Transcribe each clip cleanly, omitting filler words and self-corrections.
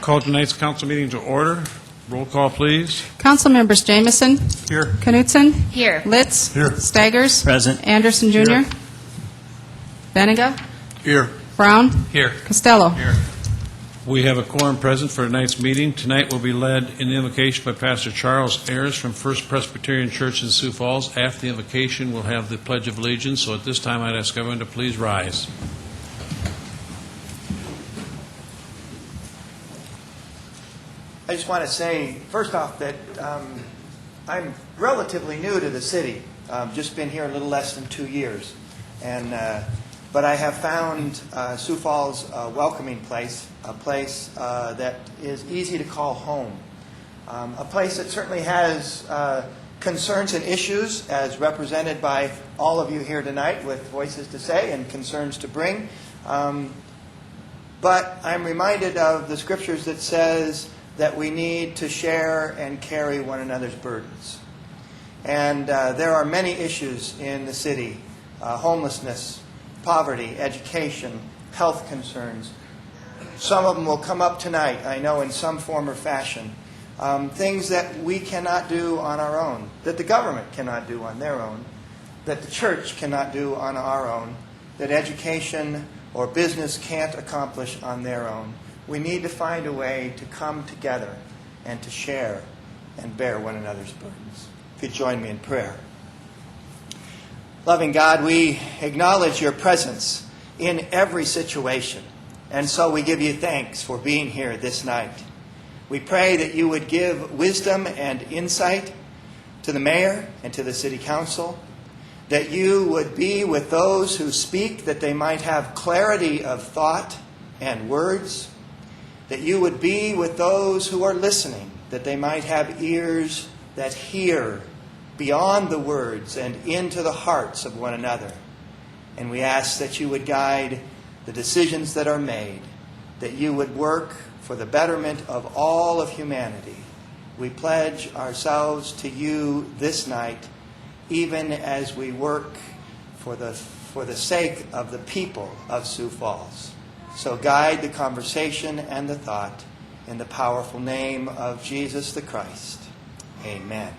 call tonight's council meeting to order. Roll call, please. Council members Jamison. Here. Knutson. Here. Litz. Here. Staggers. Present. Anderson Jr. Here. Benega. Here. Brown. Here. Costello. Here. We have a quorum present for tonight's meeting. Tonight will be led in the invocation by Pastor Charles Ayers from First Presbyterian Church in Sioux Falls. After the invocation, we'll have the Pledge of Allegiance. So at this time, I'd ask everyone to please rise. I just want to say, first off, that I'm relatively new to the city. Just been here a little less than 2 years. But I have found Sioux Falls a welcoming place, a place that is easy to call home, a place that certainly has concerns and issues as represented by all of you here tonight with voices to say and concerns to bring. But I'm reminded of the scriptures that says that we need to share and carry one another's burdens. And there are many issues in the city, homelessness, poverty, education, health concerns. Some of them will come up tonight, I know, in some form or fashion. Things that we cannot do on our own, that the government cannot do on their own, that the church cannot do on our own, that education or business can't accomplish on their own. We need to find a way to come together and to share and bear one another's burdens. If you'd join me in prayer. Loving God, we acknowledge your presence in every situation, and so we give you thanks for being here this night. We pray that you would give wisdom and insight to the mayor and to the city council, that you would be with those who speak, that they might have clarity of thought and words, that you would be with those who are listening, that they might have ears that hear beyond the words and into the hearts of one another. And we ask that you would guide the decisions that are made, that you would work for the betterment of all of humanity. We pledge ourselves to you this night, even as we work for the sake of the people of Sioux Falls. So guide the conversation and the thought in the powerful name of Jesus the Christ. Amen.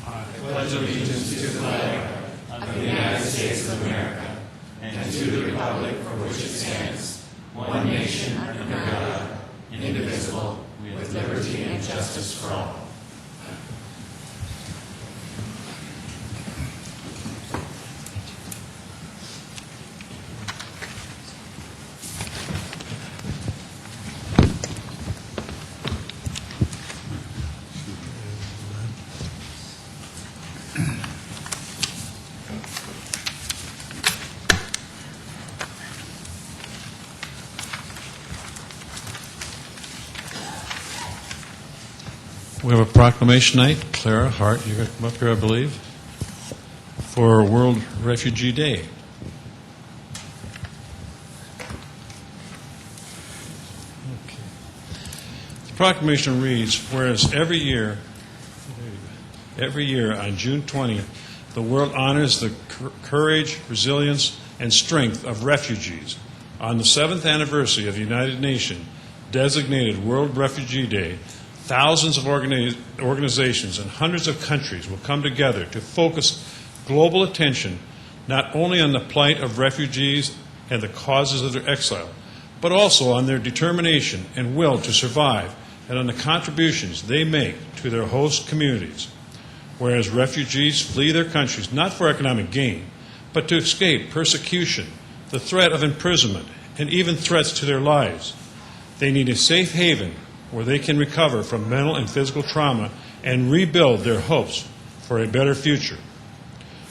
I pledge allegiance to the flag of the United States of America and to the republic for which it stands, one nation under God, indivisible, with liberty and justice for all. We have a proclamation night. Clara Hart, you're going to come up here, I believe, for World Refugee Day. Okay. The proclamation reads, whereas every year on June 20th, the world honors the courage, resilience, and strength of refugees. On the 7th anniversary of the United Nations designated World Refugee Day, thousands of organizations and hundreds of countries will come together to focus global attention not only on the plight of refugees and the causes of their exile, but also on their determination and will to survive and on the contributions they make to their host communities. Whereas refugees flee their countries not for economic gain, but to escape persecution, the threat of imprisonment, and even threats to their lives. They need a safe haven where they can recover from mental and physical trauma and rebuild their hopes for a better future.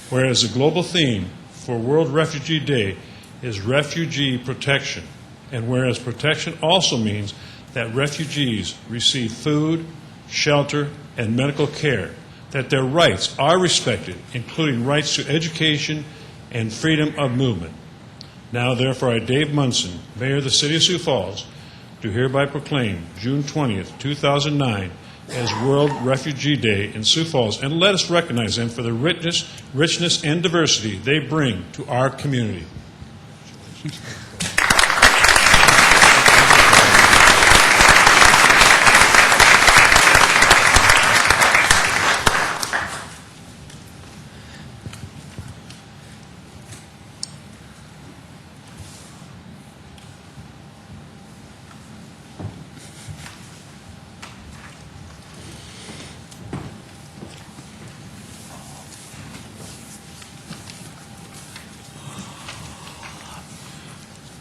Whereas the global theme for World Refugee Day is refugee protection, and whereas protection also means that refugees receive food, shelter, and medical care, that their rights are respected, including rights to education and freedom of movement. Now, therefore, I, Dave Munson, Mayor of the City of Sioux Falls, do hereby proclaim June 20th, 2009 as World Refugee Day in Sioux Falls, and let us recognize them for the richness and diversity they bring to our community.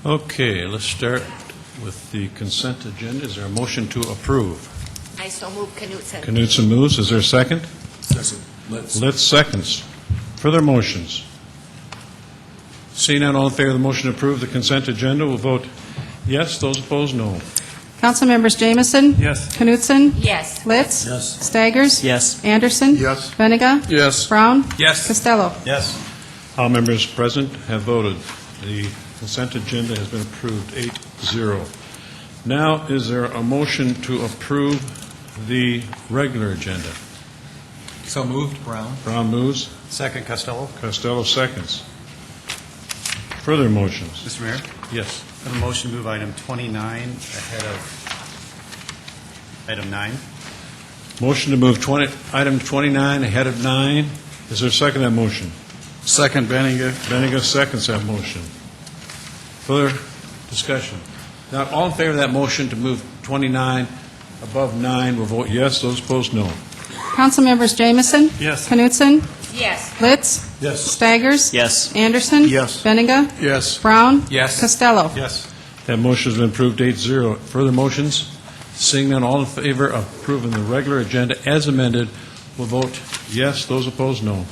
Okay, let's start with the consent agenda. Is there a motion to approve? I so move Knutson. Knutson moves. Is there a second? Second. Let's. Litz seconds. Further motions? Seeing none, all in favor of the motion to approve the consent agenda will vote yes. Those opposed, no. Council members Jameson? Yes. Knutson? Yes. Litz? Yes. Staggers? Yes. Anderson? Yes. Benega? Yes. Brown? Yes. Costello? Yes. All members present have voted. The consent agenda has been approved 8-0. Now, is there a motion to approve the regular agenda? So moved. Brown. Brown moves. Second. Costello. Costello seconds. Further motions? Mr. Mayor, Yes. I have a motion to move item 29 ahead of item 9. Motion to move item 29 ahead of 9. Is there a second to that motion? Second. Benninger. Benega seconds that motion. Further discussion? Now, all in favor of that motion to move 29 above 9 will vote yes. Those opposed, no. Council members Jameson? Yes. Knutson? Yes. Litz? Yes. Staggers? Yes. Anderson? Yes. Benega? Yes. Brown? Yes. Costello? Yes. That motion has been approved 8-0. Further motions? Seeing none, all in favor of approving the regular agenda as amended will vote yes. Those opposed, no.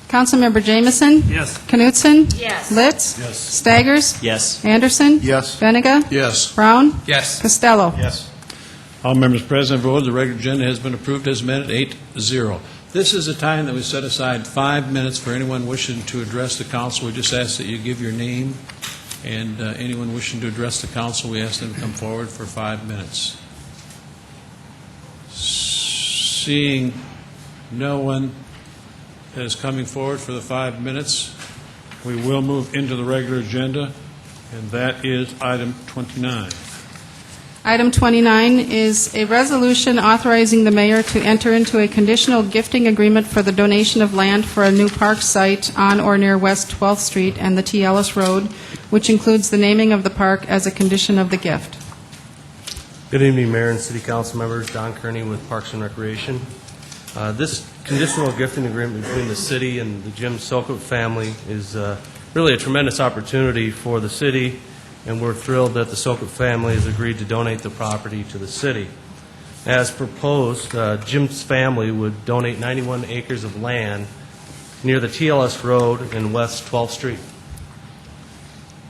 Councilmember Jameson? Yes. Knutson? Yes. Litz? Yes. Staggers? Yes. Anderson? Yes. Benega? Yes. Brown? Yes. Costello? Yes. All members present voted. The regular agenda has been approved as amended 8-0. This is a time that we set aside 5 minutes for anyone wishing to address the council. We just ask that you give your name, and anyone wishing to address the council, we ask them to come forward for 5 minutes. Seeing no one that is coming forward for the 5 minutes, we will move into the regular agenda, and that is item 29. Item 29 is a resolution authorizing the mayor to enter into a conditional gifting agreement for the donation of land for a new park site on or near West 12th Street and the T. Ellis Road, which includes the naming of the park as a condition of the gift. Good evening, Mayor and City Council members. Don Kearney with Parks and Recreation. This conditional gifting agreement between the city and the Jim Sokup family is really a tremendous opportunity for the city, and we're thrilled that the Sokup family has agreed to donate the property to the city. As proposed, Jim's family would donate 91 acres of land near the TLS Road and West 12th Street.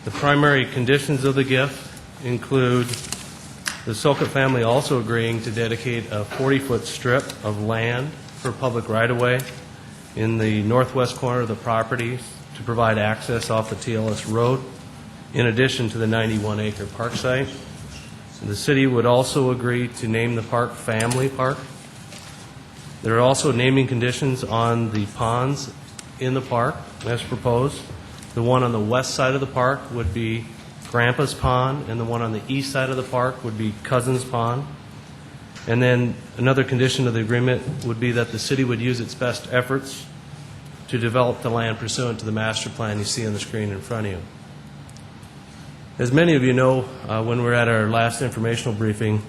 The primary conditions of the gift include the Sokup family also agreeing to dedicate a 40-foot strip of land for public right-of-way in the northwest corner of the property to provide access off the TLS Road, in addition to the 91-acre park site. The city would also agree to name the park Family Park. There are also naming conditions on the ponds in the park as proposed. The one on the west side of the park would be Grandpa's Pond, and the one on the east side of the park would be Cousin's Pond. And then another condition of the agreement would be that the city would use its best efforts to develop the land pursuant to the master plan you see on the screen in front of you. As many of you know, when we were at our last informational briefing,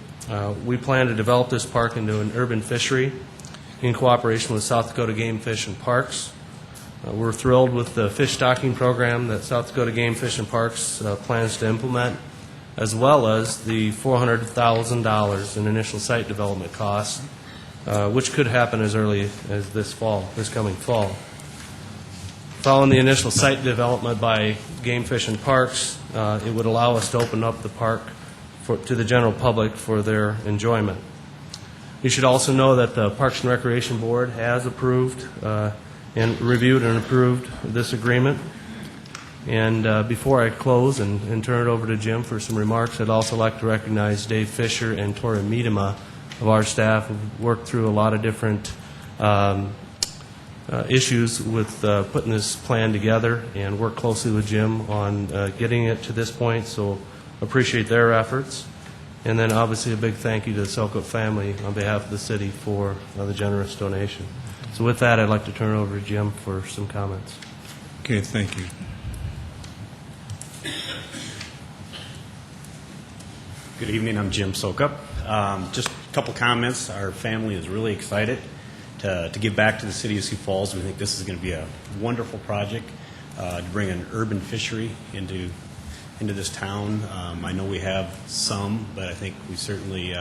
we plan to develop this park into an urban fishery in cooperation with South Dakota Game Fish and Parks. We're thrilled with the fish stocking program that South Dakota Game Fish and Parks plans to implement, as well as the $400,000 in initial site development costs, which could happen as early as this coming fall. Following the initial site development by Game Fish and Parks, it would allow us to open up the park to the general public for their enjoyment. You should also know that the Parks and Recreation Board has approved and reviewed and approved this agreement. And before I close and turn it over to Jim for some remarks, I'd also like to recognize Dave Fisher and Tori Miedema of our staff who've worked through a lot of different issues with putting this plan together and work closely with Jim on getting it to this point, so appreciate their efforts. And then obviously a big thank you to the Sokup family on behalf of the city for the generous donation. So with that, I'd like to turn it over to Jim for some comments. Okay, thank you. Good evening. I'm Jim Sokup. Just a couple comments. Our family is really excited to give back to the city of Sioux Falls. We think this is going to be a wonderful project to bring an urban fishery into into this town. I know we have some, but I think we certainly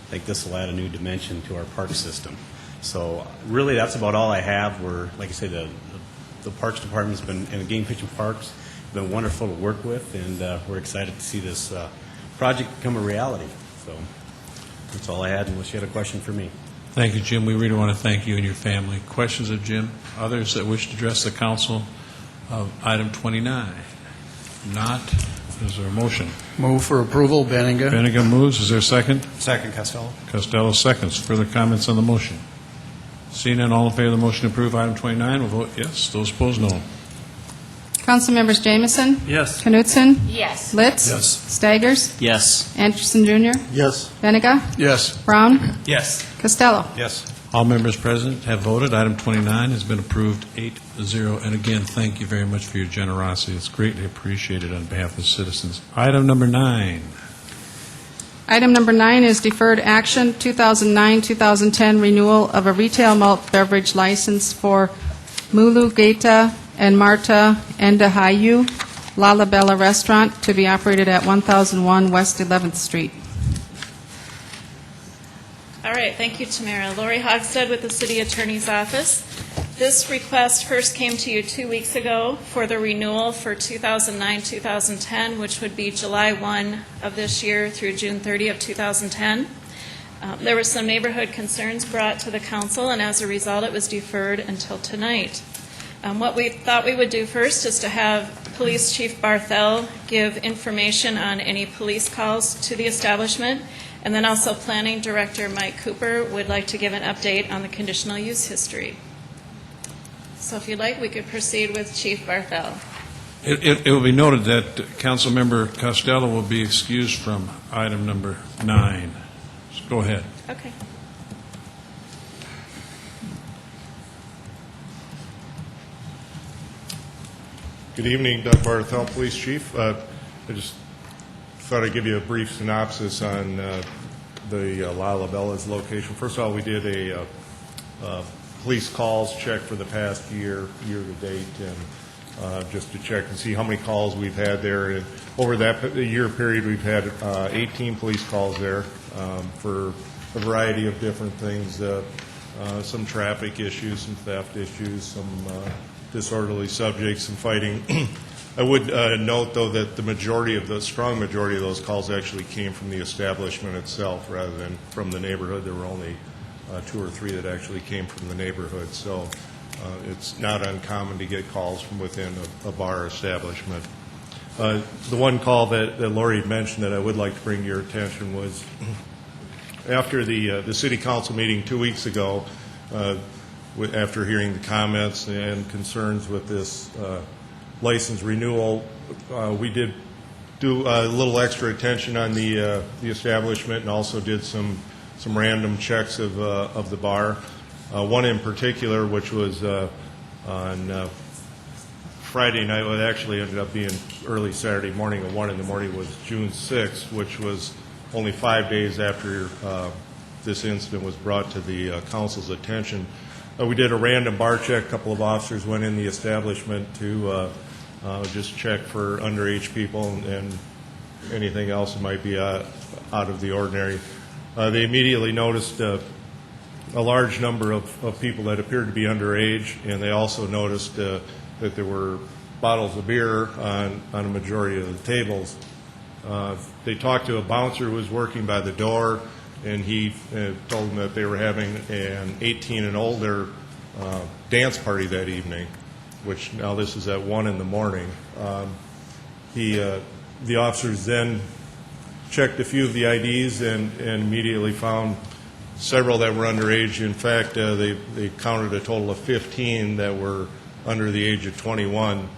think this will add a new dimension to our park system. So really, that's about all I have. We're, like I say, the Parks Department's been, and the Game Fish and Parks, have been wonderful to work with, and we're excited to see this project become a reality. So that's all I had, unless you had a question for me. Thank you, Jim. We really want to thank you and your family. Questions of Jim? Others that wish to address the council of item 29? Not. Is there a motion? Move for approval, Benninga. Bennigan moves. Is there a second? Second, Costello. Costello seconds. Further comments on the motion? Seeing none, all in favor of the motion to approve item 29 will vote yes. Those opposed, no. Council members Jamison? Yes. Knutson? Yes. Litz? Yes. Staggers? Yes. Anderson Jr.? Yes. Benega? Yes. Brown? Yes. Costello? Yes. All members present have voted. Item 29 has been approved 8-0. And again, thank you very much for your generosity. It's greatly appreciated on behalf of the citizens. Item number 9. Item number 9 is deferred action, 2009-2010 renewal of a retail malt beverage license for Mulu Geta and Marta Endahayu Lalabella Restaurant to be operated at 1001 West 11th Street. All right, thank you, Tamara. Lori Hogstead with the City Attorney's Office. This request first came to you 2 weeks ago for the renewal for 2009-2010, which would be July 1 of this year through June 30 of 2010. There were some neighborhood concerns brought to the council, and as a result, it was deferred until tonight. What we thought we would do first is to have Police Chief Barthel give information on any police calls to the establishment, and then also Planning Director Mike Cooper would like to give an update on the conditional use history. So if you'd like, we could proceed with Chief Barthel. It will be noted that Councilmember Costello will be excused from item number 9. So go ahead. Okay. Good evening, Doug Barthel, Police Chief. I just thought I'd give you a brief synopsis on the Lalabella's location. First of all, we did a police calls check for the past year to date, and just to check and see how many calls we've had there. And over that year period, we've had 18 police calls there for a variety of different things, some traffic issues, some theft issues, some disorderly subjects, some fighting. I would note, though, that the strong majority of those calls actually came from the establishment itself rather than from the neighborhood. There were only 2 or 3 that actually came from the neighborhood. So it's not uncommon to get calls from within a bar establishment. The one call that Lori mentioned that I would like to bring to your attention was after the city council meeting 2 weeks ago, after hearing the comments and concerns with this license renewal, we did do a little extra attention on the establishment and also did some random checks of the bar. One in particular, which was on Friday night, well, it actually ended up being early Saturday morning at 1 in the morning, was June 6th, which was only 5 days after this incident was brought to the council's attention. We did a random bar check. A couple of officers went in the establishment to just check for underage people and anything else that might be out of the ordinary. They immediately noticed a large number of people that appeared to be underage, and they also noticed that there were bottles of beer on a majority of the tables. They talked to a bouncer who was working by the door, and he told them that they were having an 18 and older dance party that evening, which now this is at 1 in the morning. The officers then checked a few of the IDs and immediately found several that were underage. In fact, they counted a total of 15 that were under the age of 21.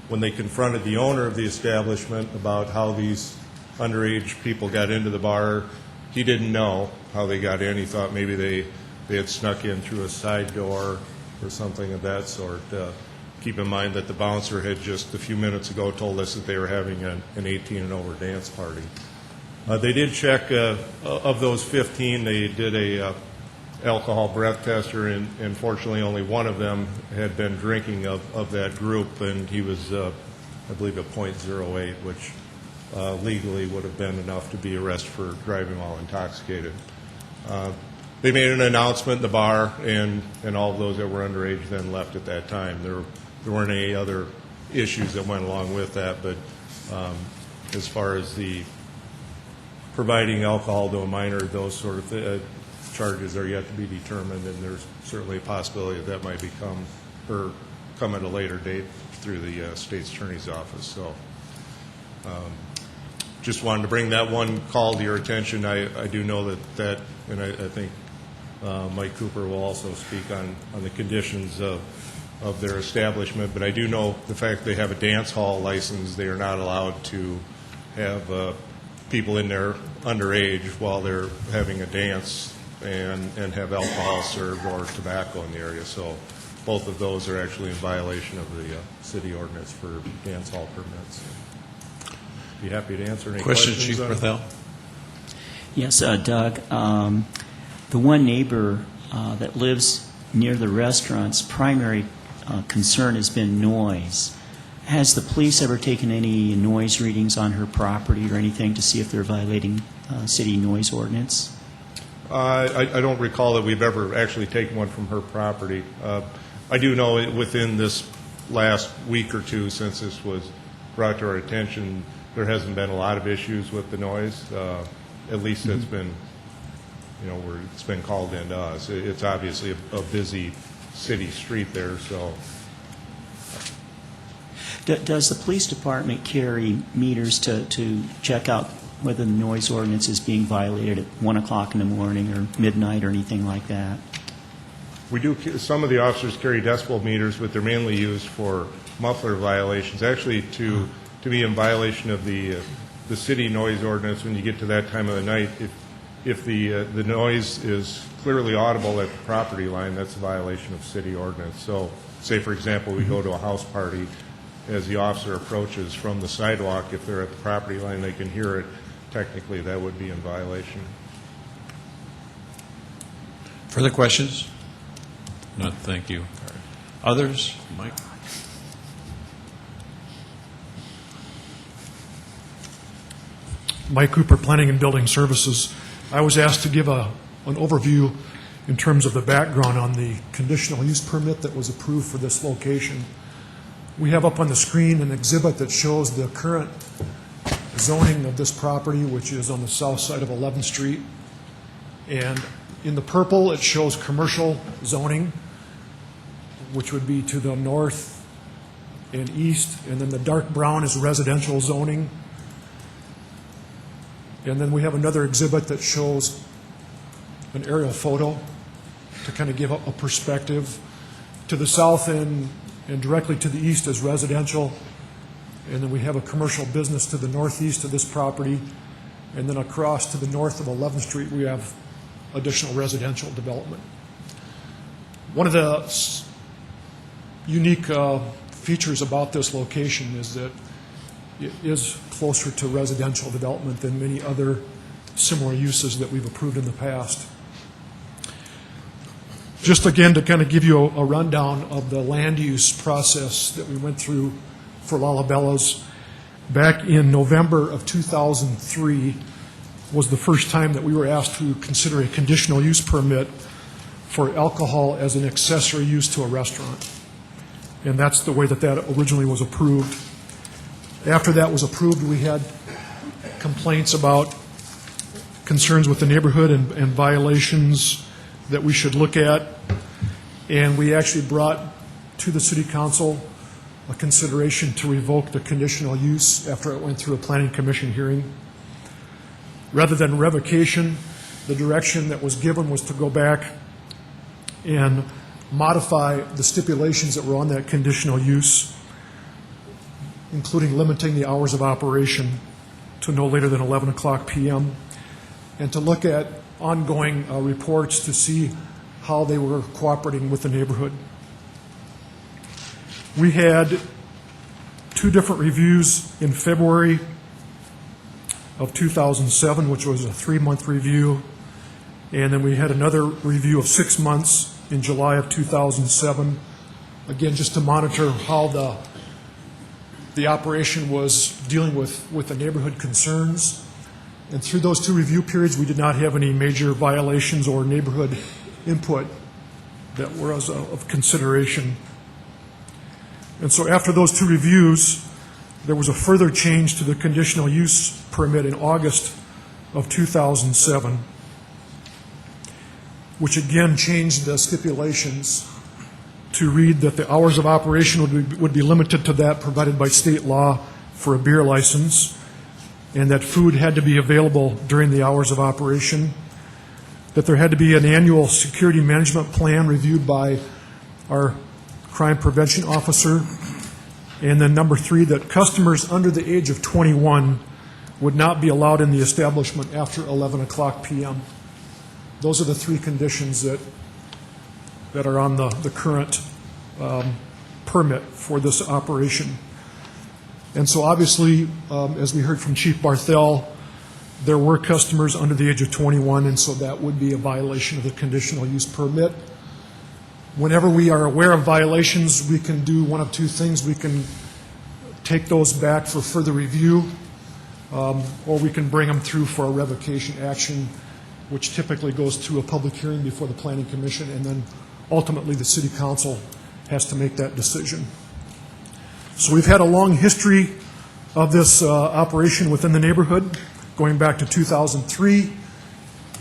When they confronted the owner of the establishment about how these underage people got into the bar, he didn't know how they got in. He thought maybe they had snuck in through a side door or something of that sort. Keep in mind that the bouncer had just a few minutes ago told us that they were having an 18 and over dance party. They did check, of those 15, they did a alcohol breath tester, and fortunately only one of them had been drinking of that group, and he was I believe, a .08, which legally would have been enough to be arrested for driving while intoxicated. They made an announcement in the bar, and all of those that were underage then left at that time. There weren't any other issues that went along with that, but as far as the providing alcohol to a minor, those sort of charges are yet to be determined, and there's certainly a possibility that might come at a later date through the state's attorney's office. So just wanted to bring that one call to your attention. I do know that and I think Mike Cooper will also speak on the conditions of their establishment, but I do know the fact they have a dance hall license. They are not allowed to have people in there underage while they're having a dance and have alcohol served or tobacco in the area. So both of those are actually in violation of the city ordinance for dance hall permits. Be happy to answer any questions. Chief Barthel? Yes, Doug. The one neighbor that lives near the restaurant's primary concern has been noise. Has the police ever taken any noise readings on her property or anything to see if they're violating city noise ordinance? I don't recall that we've ever actually taken one from her property. I do know within this last week or two, since this was brought to our attention, there hasn't been a lot of issues with the noise. At least it's been, where it's been called in to us. It's obviously a busy city street there, so. Does the police department carry meters to check out whether the noise ordinance is being violated at 1 o'clock in the morning or midnight or anything like that? We do. Some of the officers carry decibel meters, but they're mainly used for muffler violations. Actually, to be in violation of the city noise ordinance, when you get to that time of the night, if the noise is clearly audible at the property line, that's a violation of city ordinance. So, say for example, we go to a house party. As the officer approaches from the sidewalk, if they're at the property line, they can hear it. Technically, that would be in violation. Further questions? None, thank you. Others? Mike? Mike Cooper, Planning and Building Services. I was asked to give an overview in terms of the background on the conditional use permit that was approved for this location. We have up on the screen an exhibit that shows the current zoning of this property, which is on the south side of 11th Street. And in the purple, it shows commercial zoning, which would be to the north and east. And then the dark brown is residential zoning. And then we have another exhibit that shows an aerial photo to kind of give a perspective. To the south and directly to the east is residential. And then we have a commercial business to the northeast of this property. And then across to the north of 11th Street, we have additional residential development. One of the unique features about this location is that it is closer to residential development than many other similar uses that we've approved in the past. Just again to kind of give you a rundown of the land use process that we went through for Lalabella's. Back in November of 2003 was the first time that we were asked to consider a conditional use permit for alcohol as an accessory use to a restaurant. And that's the way that originally was approved. After that was approved, we had complaints about concerns with the neighborhood and violations that we should look at. And we actually brought to the City Council a consideration to revoke the conditional use after it went through a Planning Commission hearing. Rather than revocation, the direction that was given was to go back and modify the stipulations that were on that conditional use, including limiting the hours of operation to no later than 11 o'clock p.m., and to look at ongoing reports to see how they were cooperating with the neighborhood. We had 2 different reviews in February of 2007, which was a 3-month review, and then we had another review of 6 months in July of 2007, again, just to monitor how the the operation was dealing with the neighborhood concerns. And through those 2 review periods, we did not have any major violations or neighborhood input that were of consideration. And so after those 2 reviews, there was a further change to the conditional use permit in August of 2007, which again changed the stipulations to read that the hours of operation would be limited to that provided by state law for a beer license, and that food had to be available during the hours of operation, that there had to be an annual security management plan reviewed by our crime prevention officer, and then number 3, that customers under the age of 21 would not be allowed in the establishment after 11 o'clock p.m. Those are the 3 conditions that are on the current permit for this operation. And so obviously, as we heard from Chief Barthel, there were customers under the age of 21, and so that would be a violation of the conditional use permit. Whenever we are aware of violations, we can do one of 2 things. We can take those back for further review, or we can bring them through for a revocation action, which typically goes through a public hearing before the Planning Commission, and then ultimately the City Council has to make that decision. So we've had a long history of this operation within the neighborhood, going back to 2003,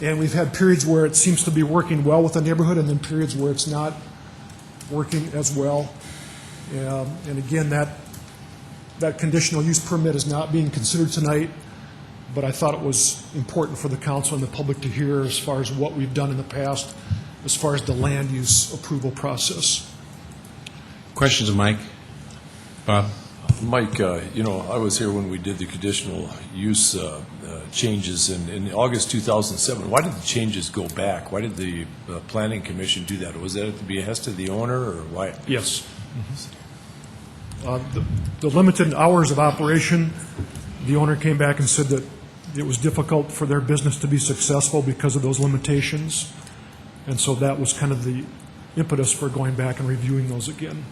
and we've had periods where it seems to be working well with the neighborhood, and then periods where it's not working as well. And again, that conditional use permit is not being considered tonight, but I thought it was important for the council and the public to hear as far as what we've done in the past as far as the land use approval process. Questions of Mike? Bob? Mike, I was here when we did the conditional use changes in August 2007. Why did the changes go back? Why did the Planning Commission do that? Was that at the behest of the owner, or why? Yes. The limited hours of operation, the owner came back and said that it was difficult for their business to be successful because of those limitations. And so that was kind of the impetus for going back and reviewing those again.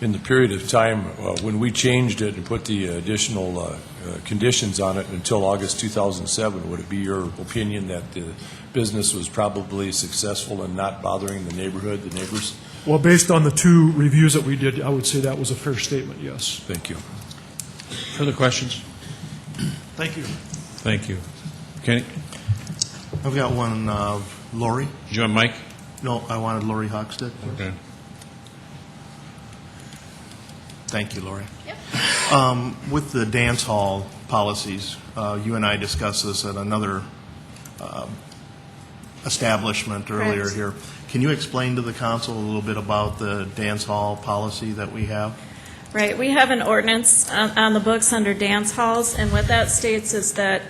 In the period of time when we changed it and put the additional conditions on it until August 2007, would it be your opinion that the business was probably successful in not bothering the neighborhood, the neighbors? Well, based on the 2 reviews that we did, I would say that was a fair statement, yes. Thank you. Further questions? Thank you. Thank you. Kenny? I've got one, Lori. Did you want Mike? No, I wanted Lori Hochstead. Okay. Thank you, Lori. Yep. With the dance hall policies, you and I discussed this at another establishment earlier Correct. here. Can you explain to the council a little bit about the dance hall policy that we have? Right, we have an ordinance on the books under dance halls, and what that states is that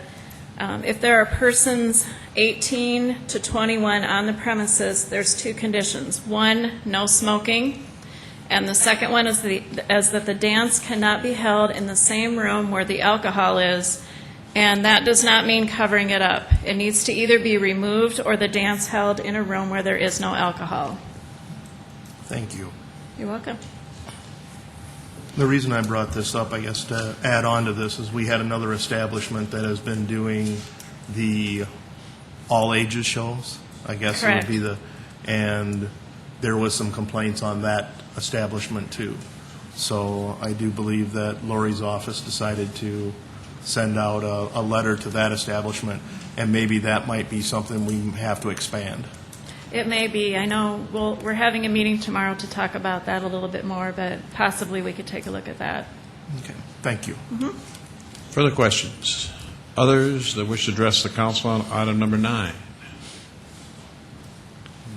if there are persons 18 to 21 on the premises, there's 2 conditions. 1, no smoking, and the second one is that the dance cannot be held in the same room where the alcohol is, and that does not mean covering it up. It needs to either be removed or the dance held in a room where there is no alcohol. Thank you. You're welcome. The reason I brought this up, I guess, to add on to this, is we had another establishment that has been doing the all-ages shows, I guess it would be and there was some complaints on that establishment, too. So I do believe that Lori's office decided to send out a letter to that establishment, and maybe that might be something we have to expand. It may be. I know we're having a meeting tomorrow to talk about that a little bit more, but possibly we could take a look at that. Okay. Thank you. Mm-hmm. Further questions? Others that wish to address the council on item number 9?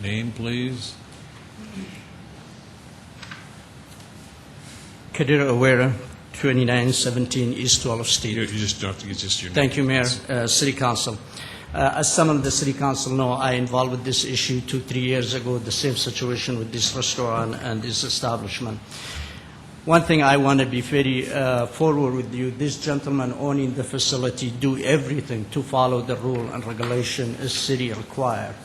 Name, please. Kadir Awera, 2917 East 12th Street. You just don't have to get just your name. Thank you, Mayor. City Council. As some of the City Council know, I involved with this issue 2-3 years ago, the same situation with this restaurant and this establishment. One thing I want to be very forward with you, this gentleman owning the facility do everything to follow the rule and regulation as city required.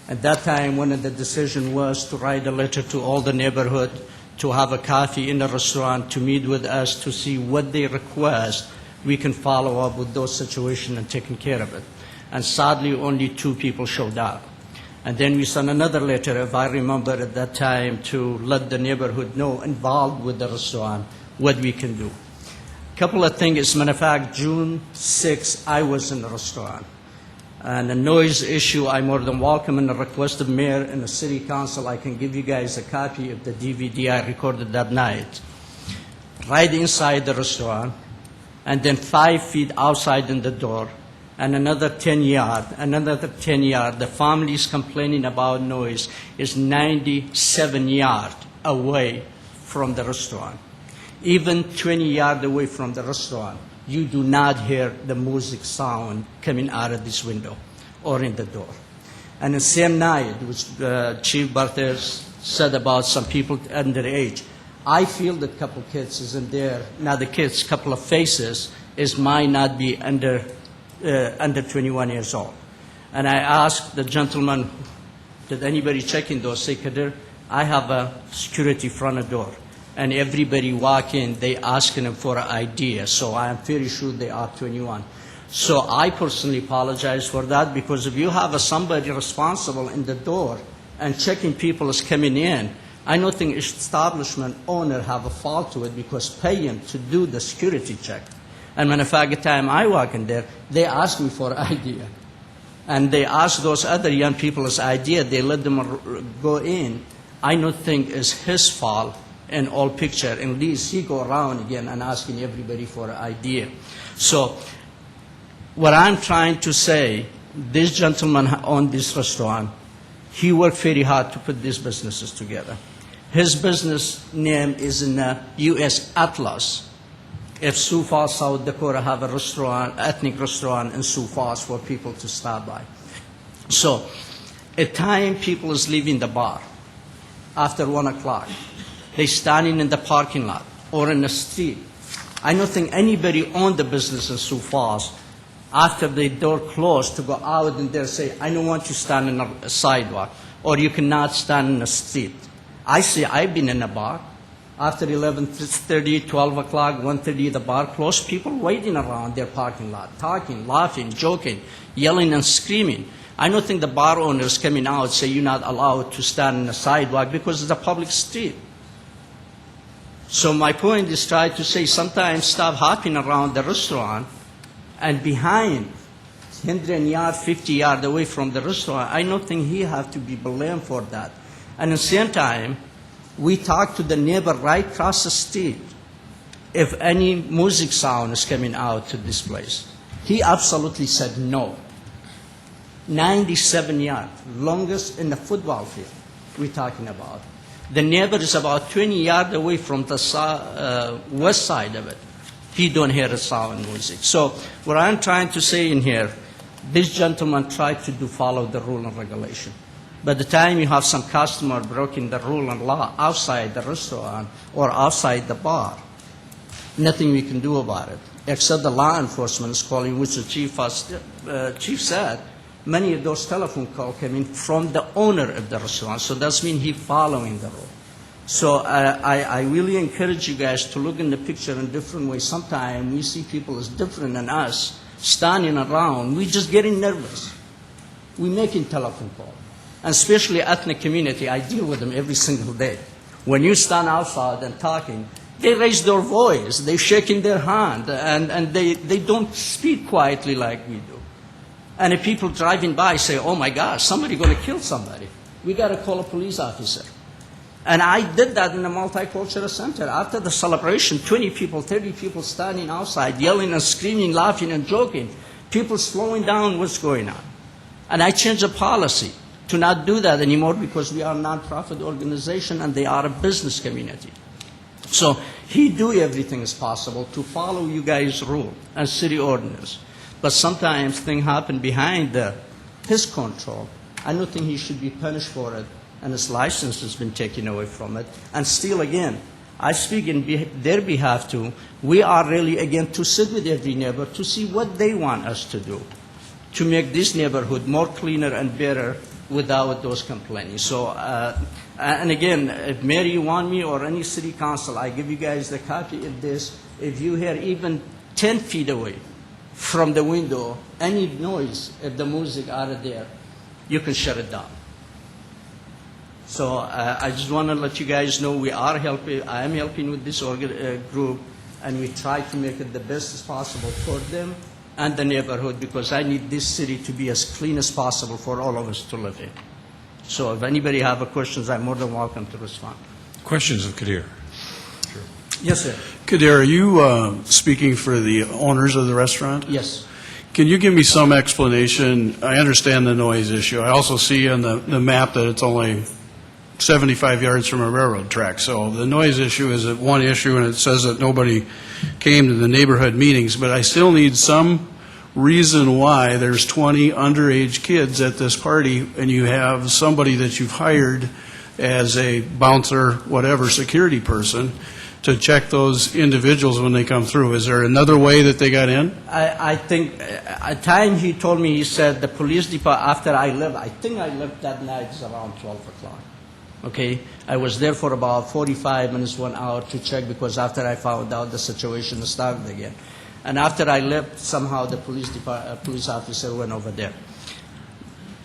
At that time, one of the decision was to write a letter to all the neighborhood to have a coffee in the restaurant, to meet with us, to see what they request. We can follow up with those situations and taking care of it. And sadly, only 2 people showed up. And then we sent another letter, if I remember at that time, to let the neighborhood know involved with the restaurant what we can do. A couple of things. As a matter of fact, June 6, I was in the restaurant. And the noise issue, I'm more than welcome, and the request of mayor and the city council, I can give you guys a copy of the DVD I recorded that night. Right inside the restaurant, and then 5 feet outside in the door, and another 10 yard, another 10 yard. The families complaining about noise is 97 yards away from the restaurant. Even 20 yards away from the restaurant, you do not hear the music sound coming out of this window or in the door. And the same night, which Chief Barthes said about some people underage, I feel that couple kids is in there, not the kids, couple of faces, is might not be under 21 years old. And I asked the gentleman, did anybody check in those? Say, Kadir, I have a security front door. And everybody walk in, they asking them for an ID. So I am very sure they are 21. So I personally apologize for that, because if you have somebody responsible in the door and checking people is coming in, I don't think establishment owner have a fault to it, because pay him to do the security check. And matter of fact, the time I walk in there, they ask me for ID. And they ask those other young people's ID, they let them go in. I don't think it's his fault in all picture. At least he go around again and asking everybody for an idea. So what I'm trying to say, this gentleman owned this restaurant. He worked very hard to put these businesses together. His business name is in the U.S. Atlas. If Sioux Falls, South Dakota have a restaurant, ethnic restaurant in Sioux Falls for people to stop by. So at time people is leaving the bar after 1 o'clock. They standing in the parking lot or in the street. I don't think anybody owned the business in Sioux Falls after the door closed to go out and there say, I don't want you to stand in a sidewalk, or you cannot stand in the street. I say, I've been in a bar. After 11:30, 12 o'clock, 1:30, the bar closed, people waiting around their parking lot, talking, laughing, joking, yelling and screaming. I don't think the bar owners coming out say you're not allowed to stand in the sidewalk because it's a public street. So my point is try to say sometimes stop hopping around the restaurant and behind 100 yards, 50 yards away from the restaurant. I don't think he have to be blamed for that. And at the same time, we talk to the neighbor right across the street if any music sound is coming out to this place. He absolutely said no. 97 yards, longest in the football field we're talking about. The neighbor is about 20 yards away from the west side of it. He don't hear the sound music. So what I'm trying to say in here, this gentleman tried to follow the rule and regulation. By the time you have some customer breaking the rule and law outside the restaurant or outside the bar, nothing we can do about it, except the law enforcement is calling, which the chief said, many of those telephone calls came in from the owner of the restaurant. So that means he's following the rule. So I really encourage you guys to look in the picture in different ways. Sometimes we see people as different than us, standing around. We're just getting nervous. We're making telephone calls. And especially ethnic community, I deal with them every single day. When you stand outside and talking, they raise their voice, they're shaking their hand, and they don't speak quietly like we do. And if people driving by say, oh my gosh, somebody's going to kill somebody, we got to call a police officer. And I did that in the multicultural center. After the celebration, 20 people, 30 people standing outside, yelling and screaming, laughing and joking. People slowing down what's going on. And I changed the policy to not do that anymore because we are a nonprofit organization and they are a business community. So he do everything as possible to follow you guys' rule and city ordinance. But sometimes things happen behind his control. I don't think he should be punished for it, and his license has been taken away from it. And still, again, I speak in their behalf too. We are really, again, to sit with every neighbor to see what they want us to do to make this neighborhood more cleaner and better without those complaining. So And again, if Mayor, you want me, or any city council, I give you guys the copy of this. If you hear even 10 feet away from the window, any noise, if the music out of there, you can shut it down. So I just want to let you guys know we are helping. I am helping with this group, and we try to make it the best as possible for them and the neighborhood, because I need this city to be as clean as possible for all of us to live in. So if anybody have questions, I'm more than welcome to respond. Questions of Kadir? Yes, sir. Kadir, are you speaking for the owners of the restaurant? Yes. Can you give me some explanation? I understand the noise issue. I also see on the map that it's only 75 yards from a railroad track. So the noise issue is one issue, and it says that nobody came to the neighborhood meetings. But I still need some reason why there's 20 underage kids at this party, and you have somebody that you've hired as a bouncer, whatever, security person, to check those individuals when they come through. Is there another way that they got in? I think at time he told me, he said the police department, after I left, I think I left that night around 12 o'clock. Okay, I was there for about 45 minutes, 1 hour to check, because after I found out the situation started again. And after I left, somehow the police officer went over there.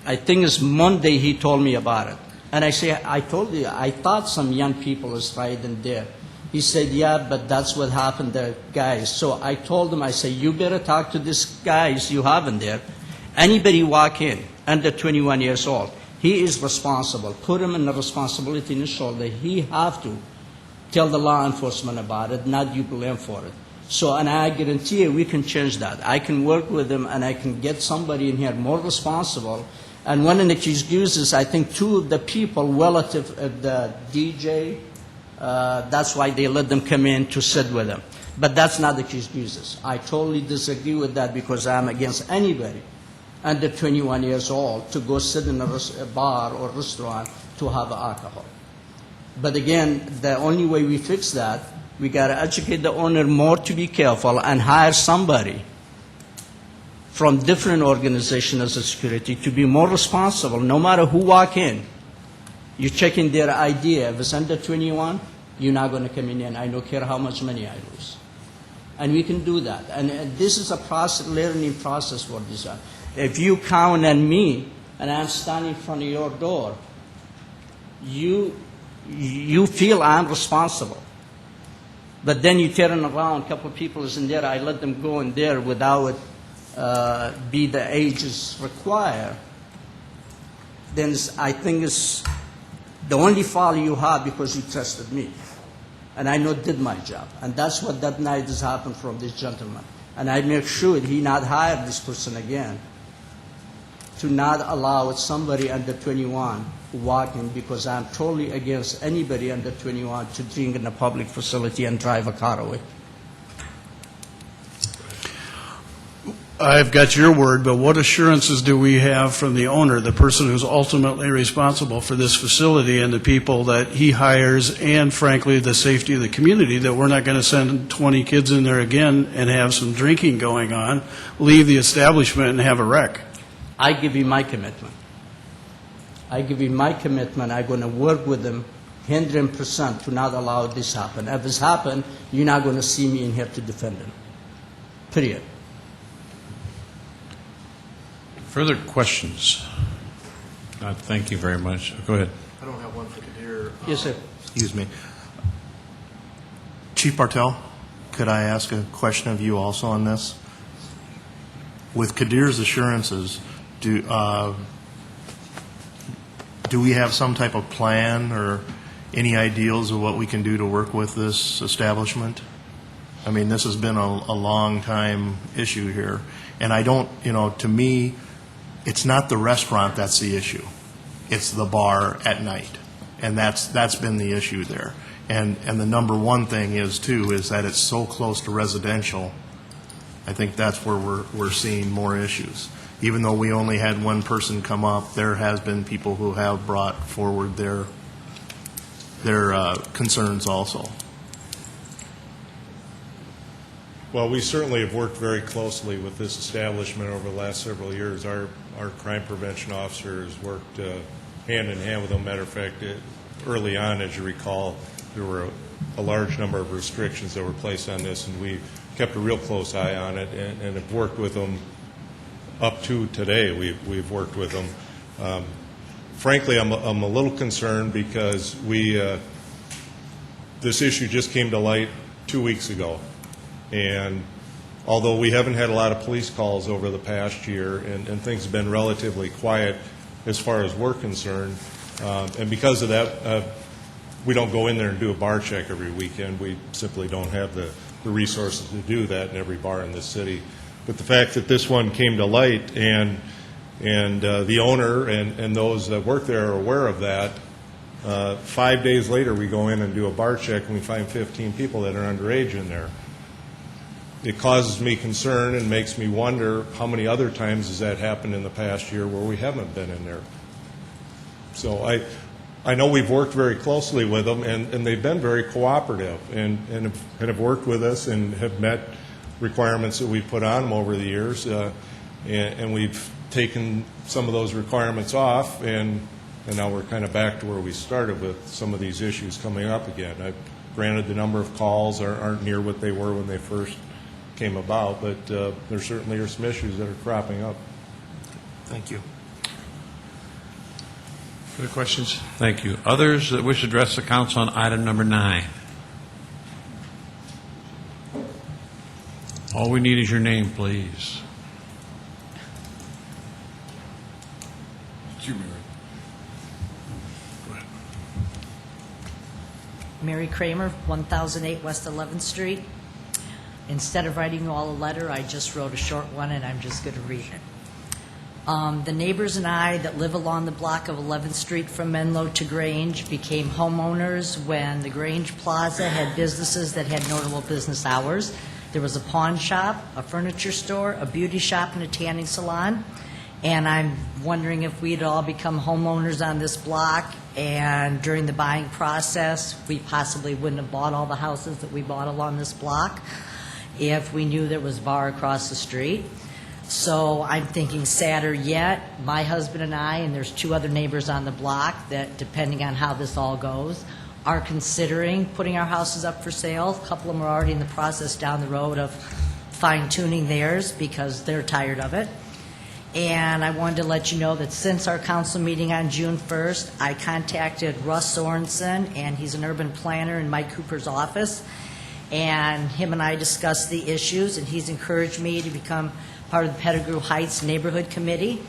I think it's Monday he told me about it. And I say, I told you, I thought some young people was right in there. He said, yeah, but that's what happened there, guys. So I told him, I said, you better talk to these guys you have in there. Anybody walk in under 21 years old, he is responsible. Put him in the responsibility in his shoulder. He have to tell the law enforcement about it, not you blame for it. So, and I guarantee you we can change that. I can work with him, and I can get somebody in here more responsible. And one of the excuses, I think two of the people relative of the DJ, that's why they let them come in to sit with them. But that's not the excuses. I totally disagree with that, because I'm against anybody under 21 years old to go sit in a bar or restaurant to have alcohol. But again, the only way we fix that, we got to educate the owner more to be careful and hire somebody from different organizations as a security to be more responsible. No matter who walk in, you're checking their ID. If it's under 21, you're not going to come in, and I don't care how much money I lose. And we can do that. And this is a process, learning process for this. If you count on me and I'm standing in front of your door, you feel I'm responsible. But then you turn around, a couple of people is in there, I let them go in there without be the ages required, then I think it's the only fault you have, because you trusted me. And I know did my job. And that's what that night has happened from this gentleman. And I make sure he not hire this person again, to not allow somebody under 21 walk in, because I'm totally against anybody under 21 to drink in a public facility and drive a car away. I've got your word, but what assurances do we have from the owner, the person who's ultimately responsible for this facility, and the people that he hires, and frankly, the safety of the community, that we're not going to send 20 kids in there again and have some drinking going on, leave the establishment and have a wreck? I give you my commitment. I give you my commitment. I'm going to work with them 100% to not allow this happen. If it's happened, you're not going to see me in here to defend them. Period. Further questions? Thank you very much. Go ahead. I don't have one for Kadir. Yes, sir. Excuse me. Chief Bartel, could I ask a question of you also on this? With Kadir's assurances, do we have some type of plan or any ideals of what we can do to work with this establishment? I mean, this has been a long time issue here. And I don't, to me, it's not the restaurant that's the issue. It's the bar at night. And that's been the issue there. And the number one thing is that it's so close to residential. I think that's where we're seeing more issues. Even though we only had one person come up, there has been people who have brought forward their concerns also. Well, we certainly have worked very closely with this establishment over the last several years. Our crime prevention officer has worked hand in hand with them. Matter of fact, early on, as you recall, there were a large number of restrictions that were placed on this, and we kept a real close eye on it and have worked with them up to today. We've worked with them. Frankly, I'm a little concerned because this issue just came to light 2 weeks ago, and although we haven't had a lot of police calls over the past year, and things have been relatively quiet as far as we're concerned, and because of that, we don't go in there and do a bar check every weekend. We simply don't have the resources to do that in every bar in the city. But the fact that this one came to light and the owner and those that work there are aware of that, 5 days later we go in and do a bar check and we find 15 people that are underage in there. It causes me concern and makes me wonder how many other times has that happened in the past year where we haven't been in there. So I know we've worked very closely with them, and they've been very cooperative and have worked with us and have met requirements that we've put on them over the years, and we've taken some of those requirements off, and now we're kind of back to where we started with some of these issues coming up again. Granted, the number of calls aren't near what they were when they first came about, but there certainly are some issues that are cropping up. Thank you. Other questions? Thank you. Others that wish to address the council on item number 9? All we need is your name, please. It's you, Mary. Go ahead. Mary Kramer, 1008 West 11th Street. Instead of writing you all a letter, I just wrote a short one, and I'm just going to read it. The neighbors and I that live along the block of 11th Street from Menlo to Grange became homeowners when the Grange Plaza had businesses that had notable business hours. There was a pawn shop, a furniture store, a beauty shop, and a tanning salon. And I'm wondering if we'd all become homeowners on this block, and during the buying process, we possibly wouldn't have bought all the houses that we bought along this block if we knew there was a bar across the street. So I'm thinking sadder yet, my husband and I, and there's 2 other neighbors on the block that, depending on how this all goes, are considering putting our houses up for sale. A couple of them are already in the process down the road of fine-tuning theirs because they're tired of it. And I wanted to let you know that since our council meeting on June 1st, I contacted Russ Sorensen, and he's an urban planner in Mike Cooper's office, and him and I discussed the issues, and he's encouraged me to become part of the Pettigrew Heights Neighborhood Committee.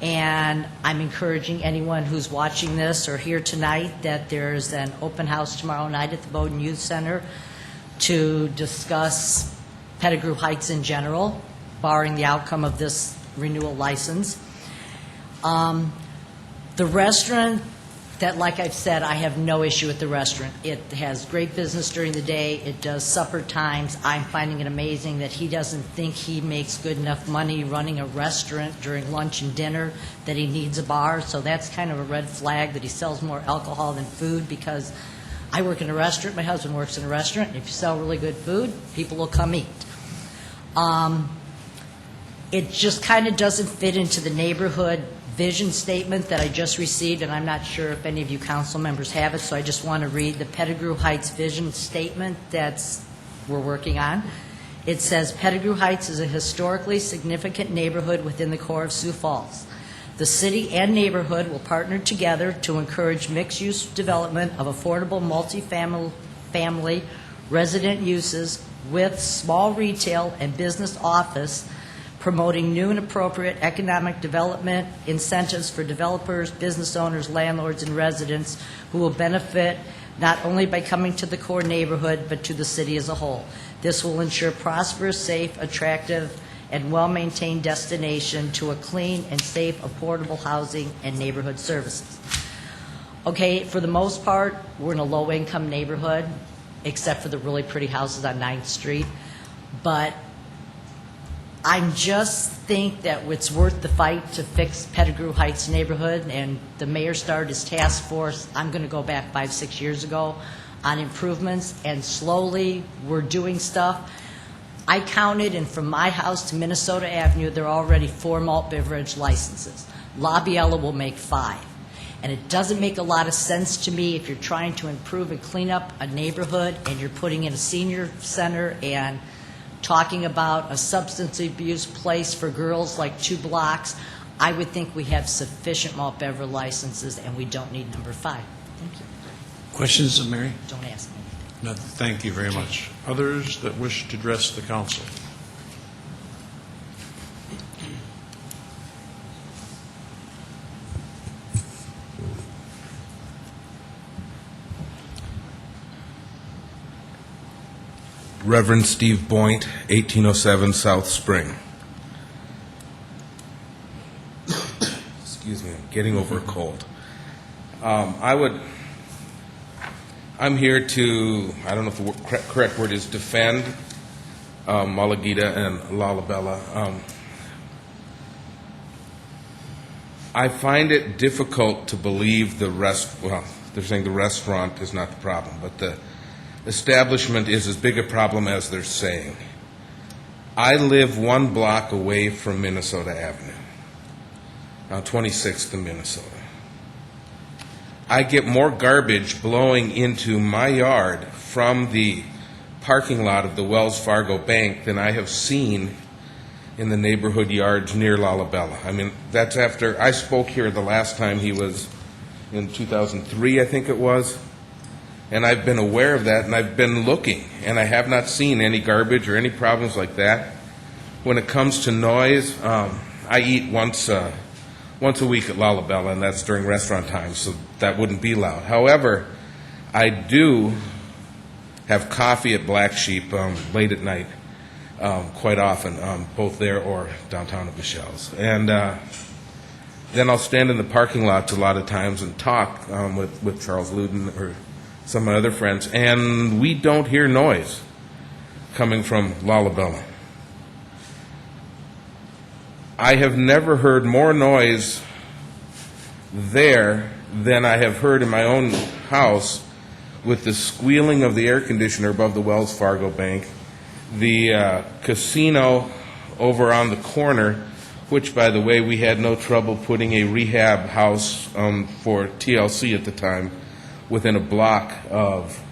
And I'm encouraging anyone who's watching this or here tonight that there's an open house tomorrow night at the Bowdoin Youth Center to discuss Pettigrew Heights in general, barring the outcome of this renewal license. The restaurant, that, like I've said, I have no issue with the restaurant. It has great business during the day. It does supper times. I'm finding it amazing that he doesn't think he makes good enough money running a restaurant during lunch and dinner that he needs a bar. So that's kind of a red flag that he sells more alcohol than food, because I work in a restaurant, my husband works in a restaurant, and if you sell really good food, people will come eat. It just kind of doesn't fit into the neighborhood vision statement that I just received, and I'm not sure if any of you council members have it, so I just want to read the Pettigrew Heights vision statement we're working on. It says, Pettigrew Heights is a historically significant neighborhood within the core of Sioux Falls. The city and neighborhood will partner together to encourage mixed-use development of affordable multi-family resident uses with small retail and business office, promoting new and appropriate economic development incentives for developers, business owners, landlords, and residents who will benefit not only by coming to the core neighborhood, but to the city as a whole. This will ensure prosperous, safe, attractive, and well-maintained destination to a clean and safe, affordable housing and neighborhood services. Okay, for the most part, we're in a low-income neighborhood, except for the really pretty houses on 9th Street. But I just think that it's worth the fight to fix Pettigrew Heights neighborhood, and the mayor started his task force, I'm going to go back 5-6 years ago, on improvements, and slowly we're doing stuff. I counted, and from my house to Minnesota Avenue, there are already 4 malt beverage licenses. La Biella will make 5. And it doesn't make a lot of sense to me if you're trying to improve and clean up a neighborhood and you're putting in a senior center and talking about a substance abuse place for girls like 2 blocks. I would think we have sufficient malt beverage licenses and we don't need number 5. Thank you. Questions, Mary? Don't ask me. No, thank you very much. Others that wish to address the council? Reverend Steve Boynt, 1807 South Spring. Excuse me, I'm getting over a cold. I'm here to, I don't know if the correct word is defend Mulligita and Lalabella. I find it difficult to believe they're saying the restaurant is not the problem, but the establishment is as big a problem as they're saying. I live 1 block away from Minnesota Avenue, on 26th in Minnesota. I get more garbage blowing into my yard from the parking lot of the Wells Fargo Bank than I have seen in the neighborhood yards near Lalabella. I mean, that's after I spoke here the last time he was in 2003, I think it was. And I've been aware of that, and I've been looking, and I have not seen any garbage or any problems like that. When it comes to noise, I eat once a week at Lalabella, and that's during restaurant time, so that wouldn't be loud. However, I do have coffee at Black Sheep late at night quite often, both there or downtown at Michelle's. And then I'll stand in the parking lots a lot of times and talk with Charles Luden or some of my other friends, and we don't hear noise coming from Lalabella. I have never heard more noise there than I have heard in my own house with the squealing of the air conditioner above the Wells Fargo Bank, the casino over on the corner, which, by the way, we had no trouble putting a rehab house for TLC at the time within a block of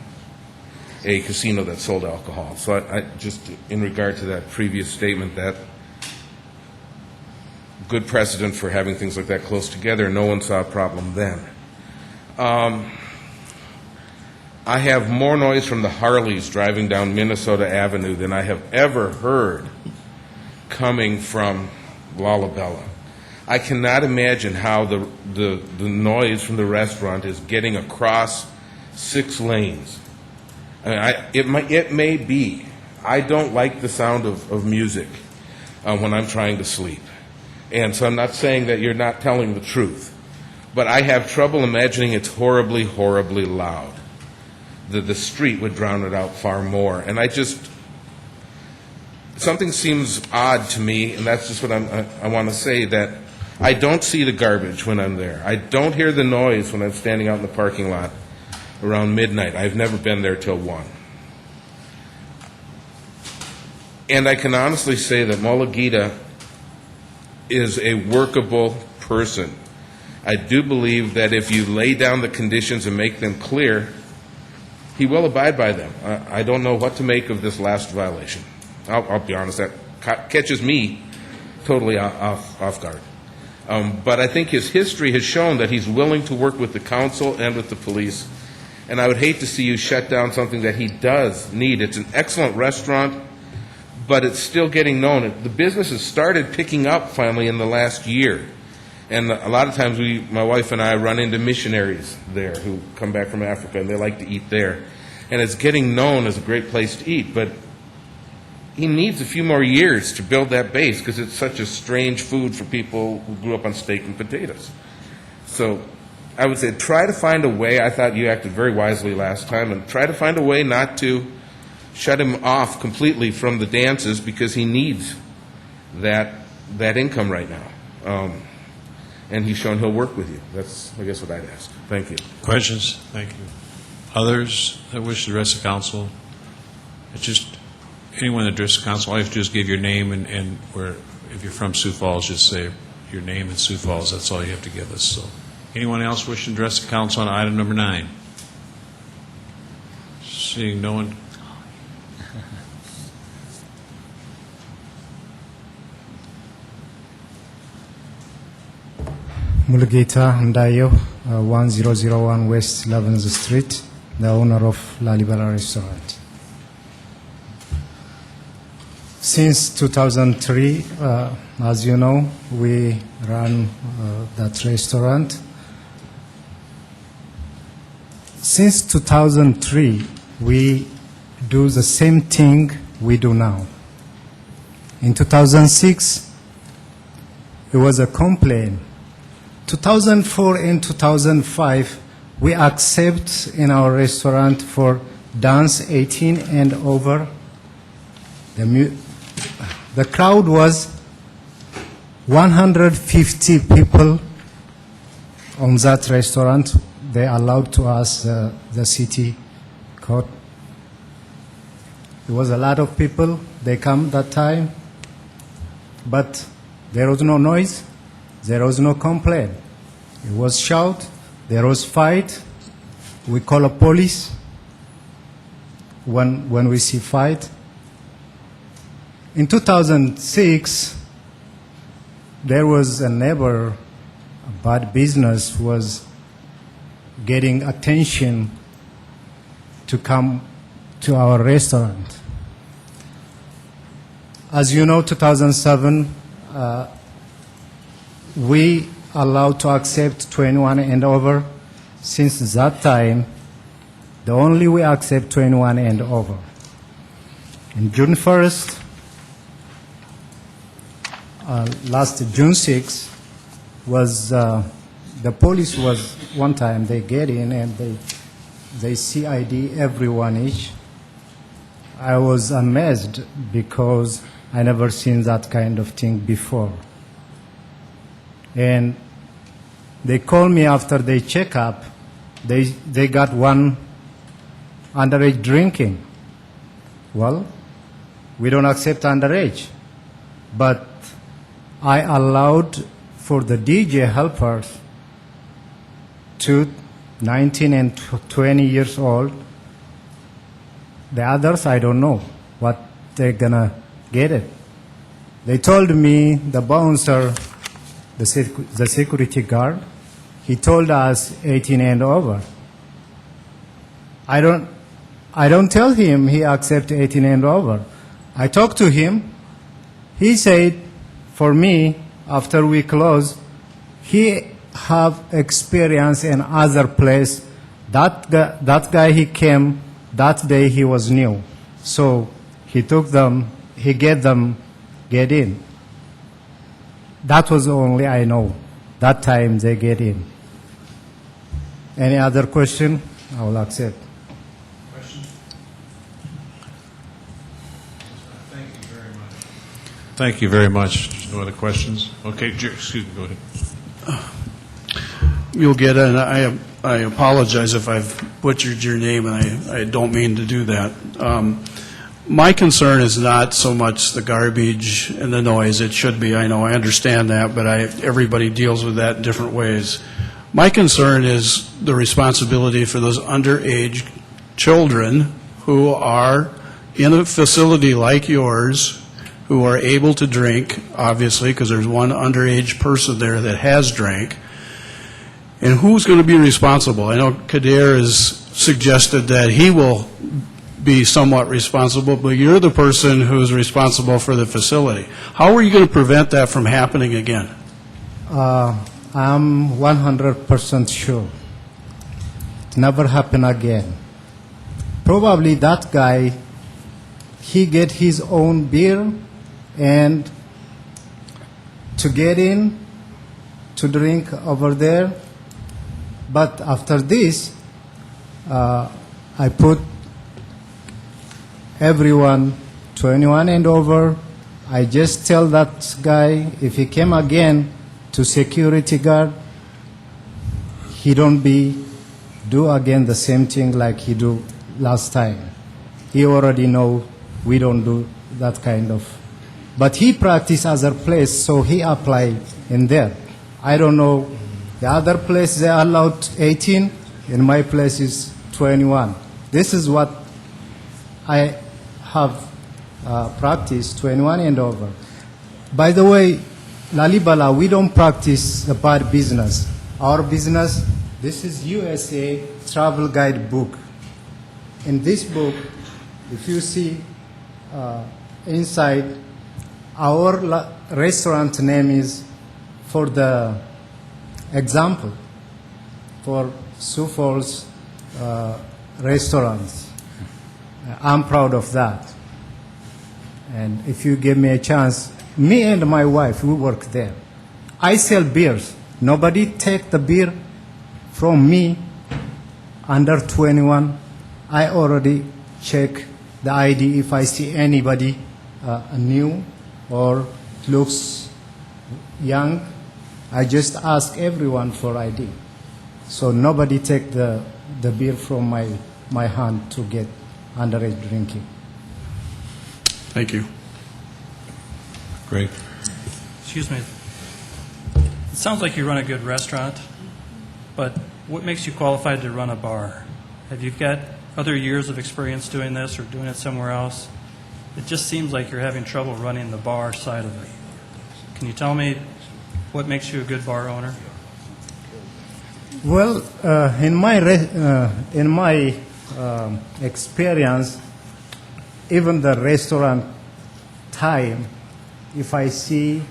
a casino that sold alcohol. So I just, in regard to that previous statement, that good precedent for having things like that close together. No one saw a problem then. I have more noise from the Harleys driving down Minnesota Avenue than I have ever heard coming from Lalabella. I cannot imagine how the noise from the restaurant is getting across 6 lanes. I mean, it may be. I don't like the sound of music when I'm trying to sleep. And so I'm not saying that you're not telling the truth. But I have trouble imagining it's horribly, horribly loud. The street would drown it out far more. And something seems odd to me, and that's just what I want to say, that I don't see the garbage when I'm there. I don't hear the noise when I'm standing out in the parking lot around midnight. I've never been there till 1. And I can honestly say that Mulligita is a workable person. I do believe that if you lay down the conditions and make them clear, he will abide by them. I don't know what to make of this last violation. I'll be honest, that catches me totally off guard. But I think his history has shown that he's willing to work with the council and with the police. And I would hate to see you shut down something that he does need. It's an excellent restaurant, but it's still getting known. The business has started picking up finally in the last year. And a lot of times my wife and I run into missionaries there who come back from Africa, and they like to eat there. And it's getting known as a great place to eat. But he needs a few more years to build that base because it's such a strange food for people who grew up on steak and potatoes. So I would say try to find a way. I thought you acted very wisely last time, and try to find a way not to shut him off completely from the dances because he needs that income right now. And he's shown he'll work with you. That's, I guess, what I'd ask. Thank you. Questions? Thank you. Others that wish to address the council? It's just anyone that addresses the council, all you have to do is give your name and where, if you're from Sioux Falls, just say your name and Sioux Falls. That's all you have to give us. So Anyone else wishing to address the council on item number 9? Seeing no one. Mulugeta Ndayo, 1001 West 11th Street, the owner of Lalibela Restaurant. Since 2003, as you know, we run that restaurant. Since 2003, we do the same thing we do now. In 2006, it was a complaint. 2004 and 2005, we accept in our restaurant for dance 18 and over. The crowd was 150 people on that restaurant. They allowed to us the city court. There was a lot of people. They come that time, but there was no noise. There was no complaint. It was shout. There was fight. We call a police when we see fight. In 2006, there was a neighbor, a bad business was getting attention to come to our restaurant. As you know, 2007, we allowed to accept 21 and over. Since that time, the only we accept 21 and over. In June 1st, last June 6th, was the police was one time they get in and they CID everyone each. I was amazed because I never seen that kind of thing before. And they call me after they check up. They got one underage drinking. Well, we don't accept underage, but I allowed for the DJ helpers to 19 and 20 years old. The others, I don't know what they're gonna get it. They told me, the bouncer, the security guard, he told us 18 and over. I don't tell him he accept 18 and over. I talked to him. He said, for me, after we close, he have experience in other place. That guy he came, that day he was new. So he took them, he get in. That was only I know. That time they get in. Any other question? I will accept. Thank you very much. There's no other questions? Okay, excuse me, go ahead. You'll get it, and I apologize if I've butchered your name, and I don't mean to do that. My concern is not so much the garbage and the noise. It should be, I know, I understand that, but everybody deals with that in different ways. My concern is the responsibility for those underage children who are in a facility like yours, who are able to drink, obviously, because there's one underage person there that has drank. And who's going to be responsible? I know Kadir has suggested that he will be somewhat responsible, but you're the person who's responsible for the facility. How are you going to prevent that from happening again? I'm 100% sure it never happen again. Probably that guy, he get his own beer and to get in, to drink over there. But after this, I put everyone 21 and over. I just tell that guy, if he came again to security guard, he don't do again the same thing like he do last time. He already know we don't do that kind of. But he practice other place, so he apply in there. I don't know The other place they allowed 18, in my place is 21. This is what I have practiced, 21 and over. By the way, Lalibela, we don't practice the bad business. Our business, this is USA Travel Guide book. In this book, if you see inside, our restaurant name is, for the example, for Sioux Falls restaurants. I'm proud of that. And if you give me a chance, me and my wife, we work there. I sell beers. Nobody take the beer from me under 21. I already check the ID if I see anybody new or looks young. I just ask everyone for ID. So nobody take the beer from my hand to get underage drinking. Thank you. Great. Excuse me. It sounds like you run a good restaurant, but what makes you qualified to run a bar? Have you got other years of experience doing this or doing it somewhere else? It just seems like you're having trouble running the bar side of it. Can you tell me what makes you a good bar owner? Well, in my experience, even the restaurant time, if I see,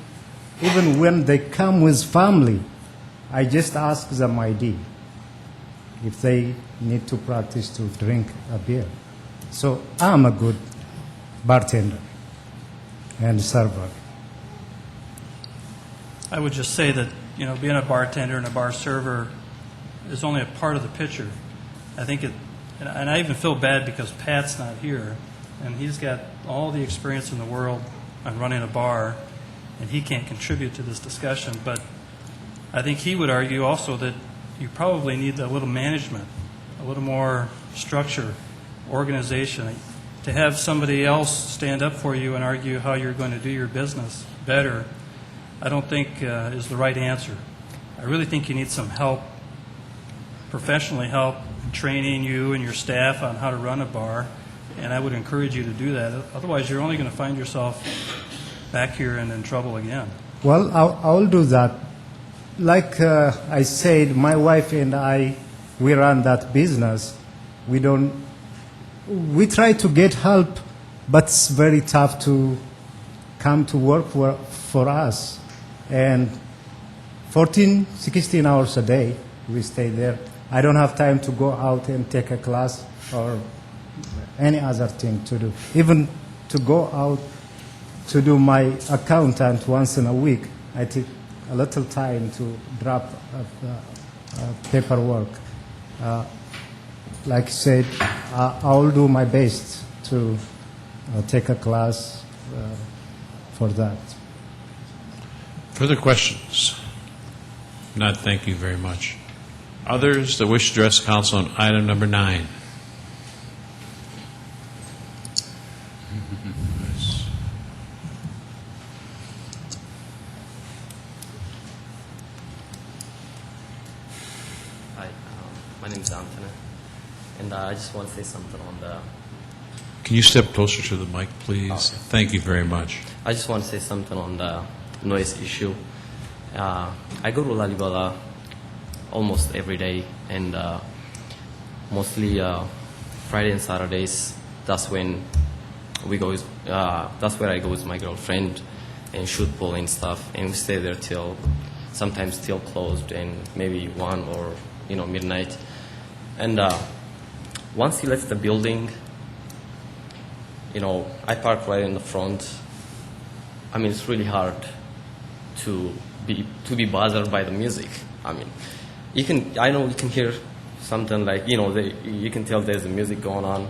even when they come with family, I just ask them ID if they need to practice to drink a beer. So I'm a good bartender and server. I would just say that, being a bartender and a bar server is only a part of the picture. I think and I even feel bad because Pat's not here, and he's got all the experience in the world on running a bar, and he can't contribute to this discussion. But I think he would argue also that you probably need a little management, a little more structure, organization, to have somebody else stand up for you and argue how you're going to do your business better. I don't think is the right answer. I really think you need some help, professionally help, training you and your staff on how to run a bar, and I would encourage you to do that. Otherwise, you're only going to find yourself back here and in trouble again. Well, I'll do that. Like I said, my wife and I, we run that business. We try to get help, but it's very tough to come to work for us. And 14, 16 hours a day, we stay there. I don't have time to go out and take a class or any other thing to do. Even to go out to do my accountant once in a week, I take a little time to drop paperwork. Like I said, I'll do my best to take a class for that. Further questions? Not, thank you very much. Others that wish to address council on item number 9? Hi, my name is Anthony, and I just want to say something on the... Can you step closer to the mic, please? Okay. Thank you very much. I just want to say something on the noise issue. I go to Lalibela almost every day, and mostly Friday and Saturdays. That's when we go. That's where I go with my girlfriend and shoot pool and stuff, and we stay there sometimes till closed, and maybe 1 or midnight. And once he left the building, I park right in the front. I mean, it's really hard to be bothered by the music. I mean, I know you can hear something like, you can tell there's a music going on,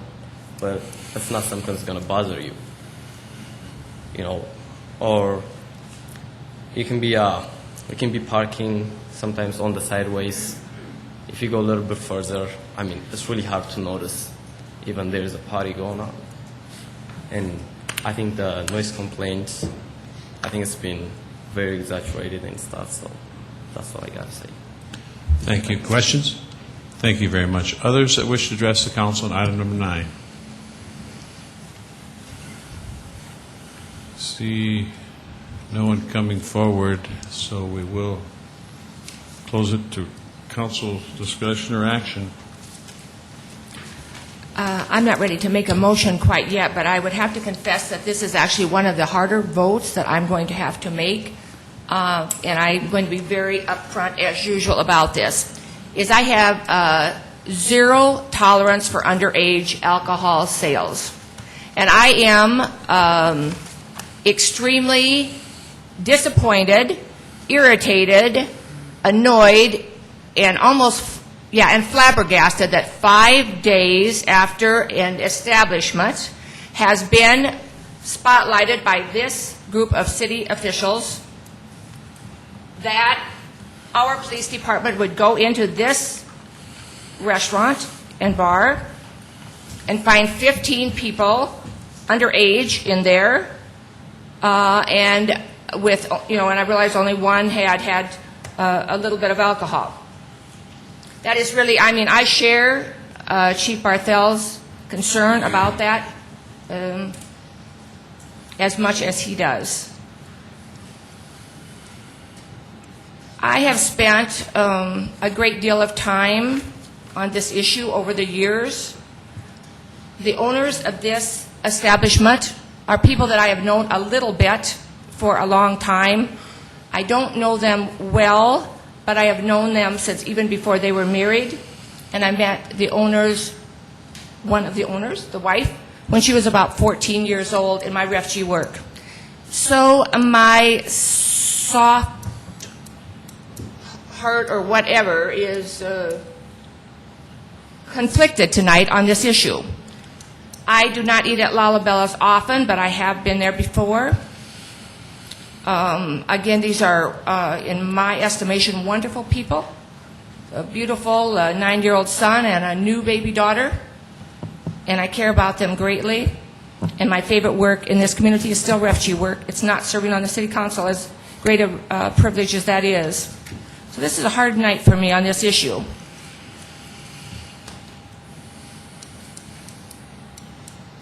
but that's not something that's going to bother you. Or you can be parking sometimes on the sideways. If you go a little bit further, I mean, it's really hard to notice even there's a party going on. And I think the noise complaints, I think it's been very exaggerated and stuff, so that's all I got to say. Thank you. Questions? Thank you very much. Others that wish to address the council on item number 9? See no one coming forward, so we will close it to council discussion or action. I'm not ready to make a motion quite yet, but I would have to confess that this is actually one of the harder votes that I'm going to have to make, and I'm going to be very upfront as usual about this, is I have zero tolerance for underage alcohol sales. And I am extremely disappointed, irritated, annoyed, and and flabbergasted that 5 days after an establishment has been spotlighted by this group of city officials, that our police department would go into this restaurant and bar and find 15 people underage in there, and with, and I realized only one had a little bit of alcohol. That is really, I share Chief Barthel's concern about that as much as he does. I have spent a great deal of time on this issue over the years. The owners of this establishment are people that I have known a little bit for a long time. I don't know them well, but I have known them since even before they were married. And I met the owners, one of the owners, the wife, when she was about 14 years old in my refugee work. So my soft heart or whatever is conflicted tonight on this issue. I do not eat at Lalabella's often, but I have been there before. Again, these are, in my estimation, wonderful people. A beautiful 9-year-old son and a new baby daughter. And I care about them greatly. And my favorite work in this community is still refugee work. It's not serving on the city council, as great a privilege as that is. So this is a hard night for me on this issue.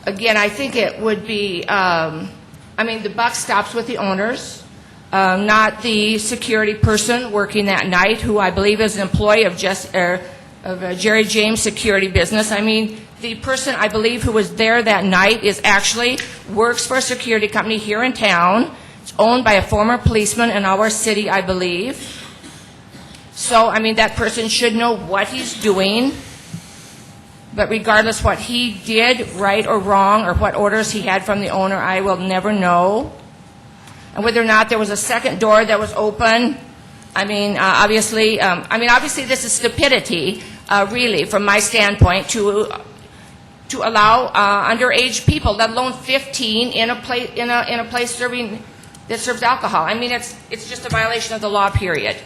Again, I think it would be, the buck stops with the owners, not the security person working that night, who I believe is an employee of Jerry James' security business. The person I believe who was there that night works for a security company here in town. It's owned by a former policeman in our city, I believe. So, that person should know what he's doing. But regardless what he did, right or wrong, or what orders he had from the owner, I will never know. And whether or not there was a second door that was open, obviously this is stupidity, really, from my standpoint, to allow underage people, let alone 15, in a place that serves alcohol. It's just a violation of the law, period.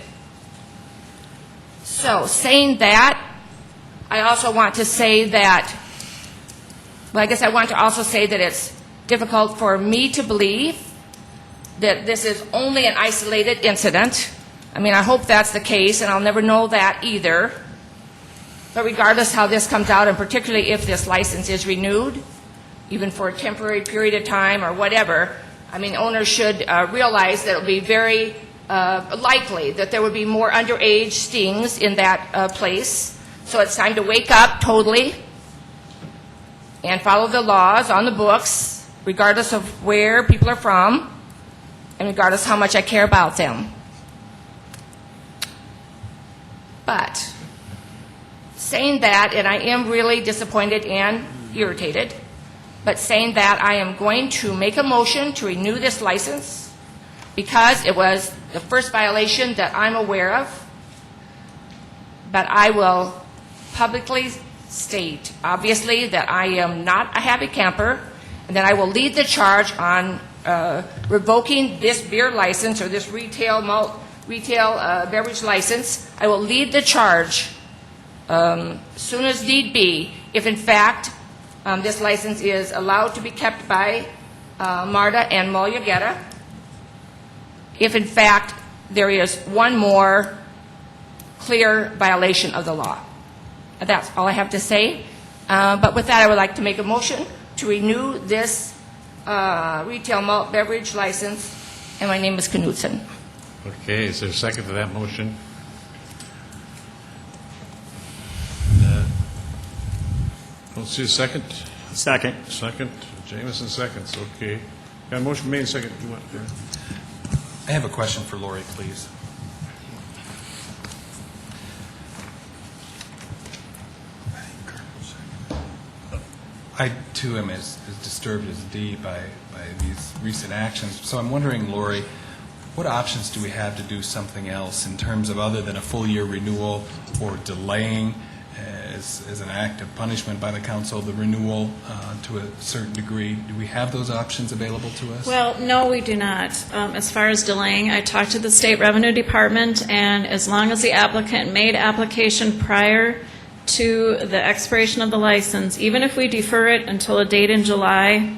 So, saying that, I also want to say that, I want to also say that it's difficult for me to believe that this is only an isolated incident. I hope that's the case, and I'll never know that either. But regardless how this comes out, and particularly if this license is renewed, even for a temporary period of time or whatever, owners should realize that it will be very likely that there would be more underage stings in that place. So it's time to wake up totally and follow the laws on the books, regardless of where people are from and regardless how much I care about them. But saying that, and I am really disappointed and irritated, but saying that, I am going to make a motion to renew this license because it was the first violation that I'm aware of. But I will publicly state, obviously, that I am not a happy camper, and that I will lead the charge on revoking this beer license or this retail beverage license. I will lead the charge soon as need be, if in fact this license is allowed to be kept by Marta and Molyageta. If in fact there is one more clear violation of the law. That's all I have to say. But with that, I would like to make a motion to renew this retail malt beverage license, and my name is Knudsen. Okay, is there a second to that motion? Don't see a second? Second. Second. Jameson seconds, okay. Got a motion made, second. You want, I have a question for Lori, please. I, too, am as disturbed as Dee by these recent actions. So I'm wondering, Lori, what options do we have to do something else in terms of other than a full-year renewal or delaying as an act of punishment by the council the renewal to a certain degree? Do we have those options available to us? Well, no, we do not. As far as delaying, I talked to the State Revenue Department, and as long as the applicant made application prior to the expiration of the license, even if we defer it until a date in July,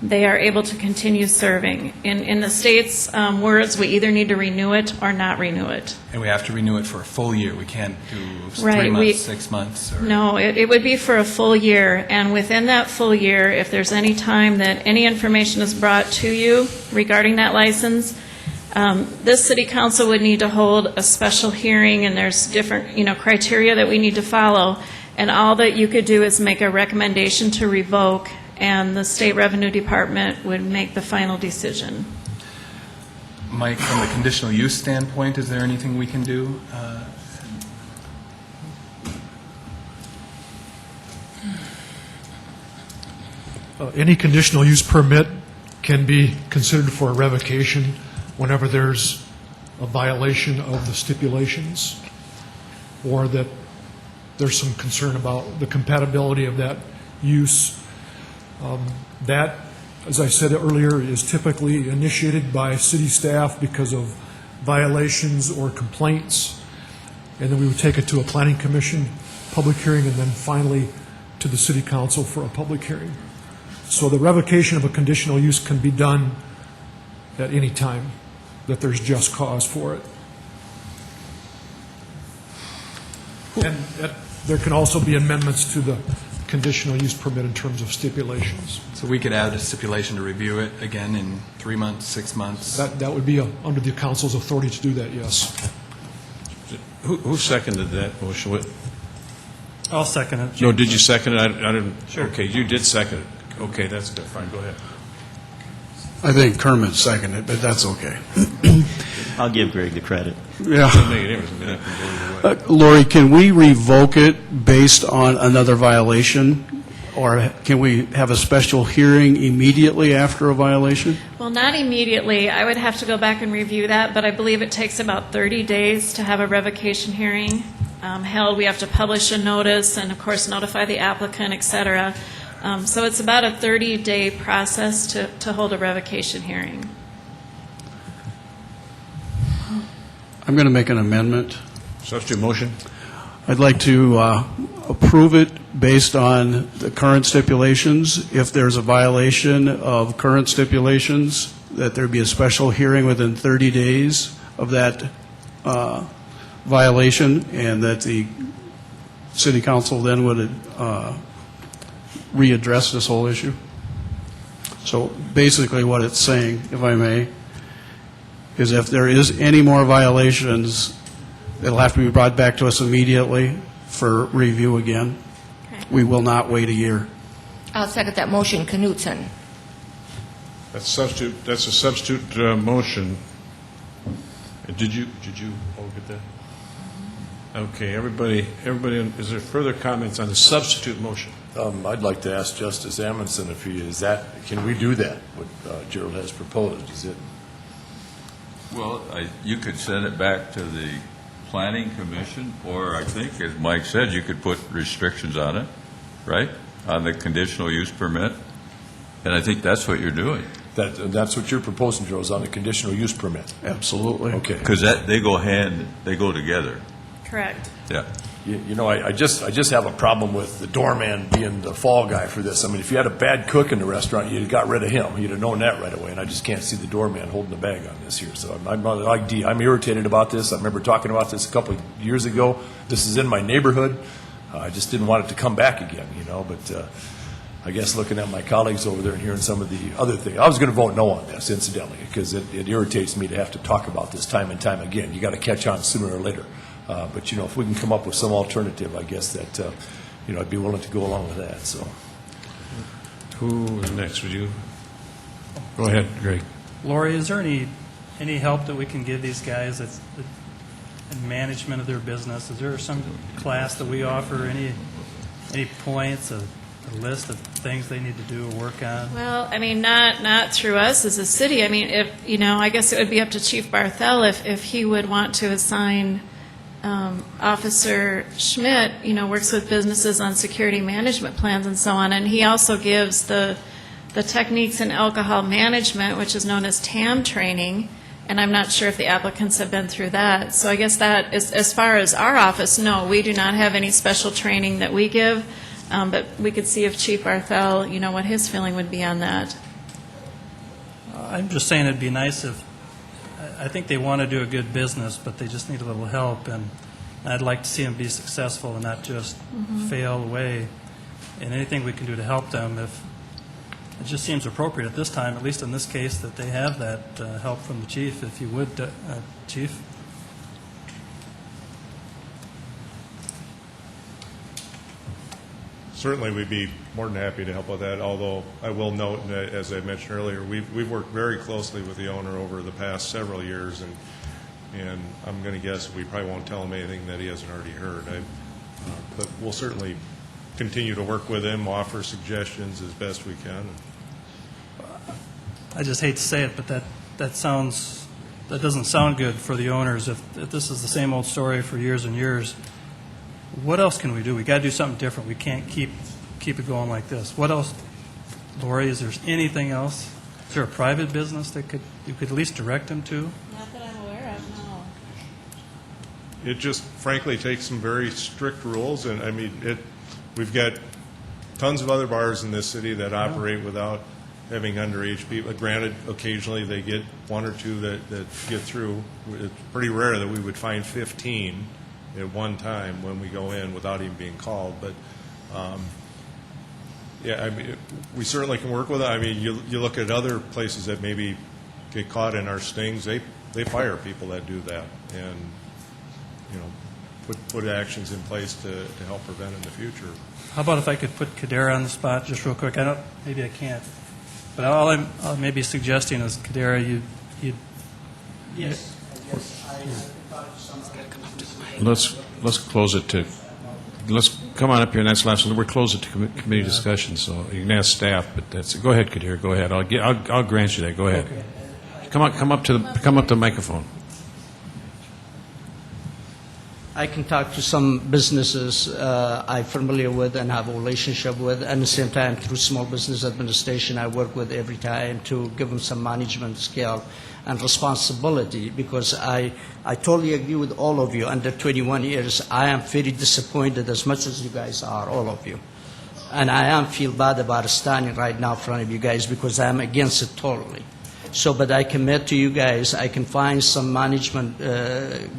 they are able to continue serving. In the state's words, we either need to renew it or not renew it. And we have to renew it for a full year. We can't do 3 Right, months, 6 months? Or... No, it would be for a full year, and within that full year, if there's any time that any information is brought to you regarding that license, this city council would need to hold a special hearing, and there's different, criteria that we need to follow, and all that you could do is make a recommendation to revoke, and the State Revenue Department would make the final decision. Mike, from the conditional use standpoint, is there anything we can do? Any conditional use permit can be considered for a revocation whenever there's a violation of the stipulations or that there's some concern about the compatibility of that use. That, as I said earlier, is typically initiated by city staff because of violations or complaints, and then we would take it to a planning commission public hearing and then finally to the city council for a public hearing. So the revocation of a conditional use can be done at any time that there's just cause for it. And there can also be amendments to the conditional use permit in terms of stipulations. So we could add a stipulation to review it again in 3 months, 6 months? That would be under the council's authority to do that, yes. Who seconded that motion? I'll second it. No, did you second it? I didn't. Sure. Okay, you did second it. Okay, that's good. Fine, go ahead. I think Kermit seconded it, but that's okay. I'll give Greg the credit. Yeah. Negative. Lori, can we revoke it based on another violation? Or can we have a special hearing immediately after a violation? Well, not immediately. I would have to go back and review that, but I believe it takes about 30 days to have a revocation hearing held. We have to publish a notice and, of course, notify the applicant, et cetera. So it's about a 30-day process to hold a revocation hearing. I'm going to make an amendment. Substitute motion? I'd like to approve it based on the current stipulations. If there's a violation of current stipulations, that there be a special hearing within 30 days of that violation, and that the city council then would readdress this whole issue. So basically what it's saying, if I may, is if there is any more violations, it'll have to be brought back to us immediately for review again. Okay. We will not wait a year. I'll second that motion. Knudsen. That's a substitute motion. Did you all get that? Okay, everybody, is there further comments on the substitute motion? I'd like to ask Justice Amundson if can we do that, what Gerald has proposed? Is it? Well, you could send it back to the Planning Commission, or I think, as Mike said, you could put restrictions on it, right, on the conditional use permit, and I think that's what you're doing. That's what you're proposing, Joe, is on the conditional use permit? Absolutely. Okay. Because they go together. Correct. Yeah. You know, I just have a problem with the doorman being the fall guy for this. I mean, if you had a bad cook in the restaurant, you'd have got rid of him. You'd have known that right away, and I just can't see the doorman holding the bag on this here. So I'm irritated about this. I remember talking about this a couple of years ago. This is in my neighborhood. I just didn't want it to come back again, you know, but I guess looking at my colleagues over there and hearing some of the other things, I was going to vote no on this, incidentally, because it irritates me to have to talk about this time and time again. You got to catch on sooner or later. But, you know, if we can come up with some alternative, I guess that, you know, I'd be willing to go along with that, so. Who is next? Would you? Go ahead, Greg. Lori, is there any help that we can give these guys that's in management of their business? Is there some class that we offer? Any points, a list of things they need to do or work on? Well, I mean, not through us as a city. I mean, if, you know, I guess it would be up to Chief Barthel if he would want to assign Officer Schmidt, you know, works with businesses on security management plans and so on, and he also gives the techniques in alcohol management, which is known as TAM training, and I'm not sure if the applicants have been through that. So I guess that is, as far as our office, no, we do not have any special training that we give, but we could see if Chief Barthel, you know, what his feeling would be on that. I'm just saying it'd be nice if, I think they want to do a good business, but they just need a little help, and I'd like to see them be successful and not just fail away. And anything we can do to help them, if it just seems appropriate at this time, at least in this case, that they have that help from the chief, if you would, Chief. Certainly, we'd be more than happy to help with that, although I will note, as I mentioned earlier, we've worked very closely with the owner over the past several years, and I'm going to guess we probably won't tell him anything that he hasn't already heard. But we'll certainly continue to work with him, offer suggestions as best we can. I just hate to say it, but that doesn't sound good for the owners. If this is the same old story for years and years, what else can we do? We got to do something different. We can't keep it going like this. What else, Lori? Is there anything else? Is there a private business that you could at least direct them to? Not that I'm aware of, no. It just frankly takes some very strict rules, and I mean, we've got tons of other bars in this city that operate without having underage people. Granted, occasionally they get one or two that get through. It's pretty rare that we would find 15 at one time when we go in without even being called. But yeah, I mean, we certainly can work with it. I mean, you look at other places that maybe get caught in our stings. They fire people that do that, and you know, put actions in place to help prevent in the future. How about if I could put Kadera on the spot just real quick? Maybe I can't. But all I'm maybe suggesting is, Kadera, you. Yes. Let's close it to. Let's come on up here. And that's last. We're close it to committee discussion. So you can ask staff, but that's. Go ahead, Kadera. Go ahead. I'll grant you that. Go ahead. Okay. Come up to the microphone. I can talk to some businesses I'm familiar with and have a relationship with, and at the same time, through Small Business Administration, I work with every time to give them some management skill and responsibility, because I totally agree with all of you. Under 21 years, I am very disappointed as much as you guys are, all of you. And I feel bad about standing right now in front of you guys because I am against it totally. So, but I commit to you guys, I can find some management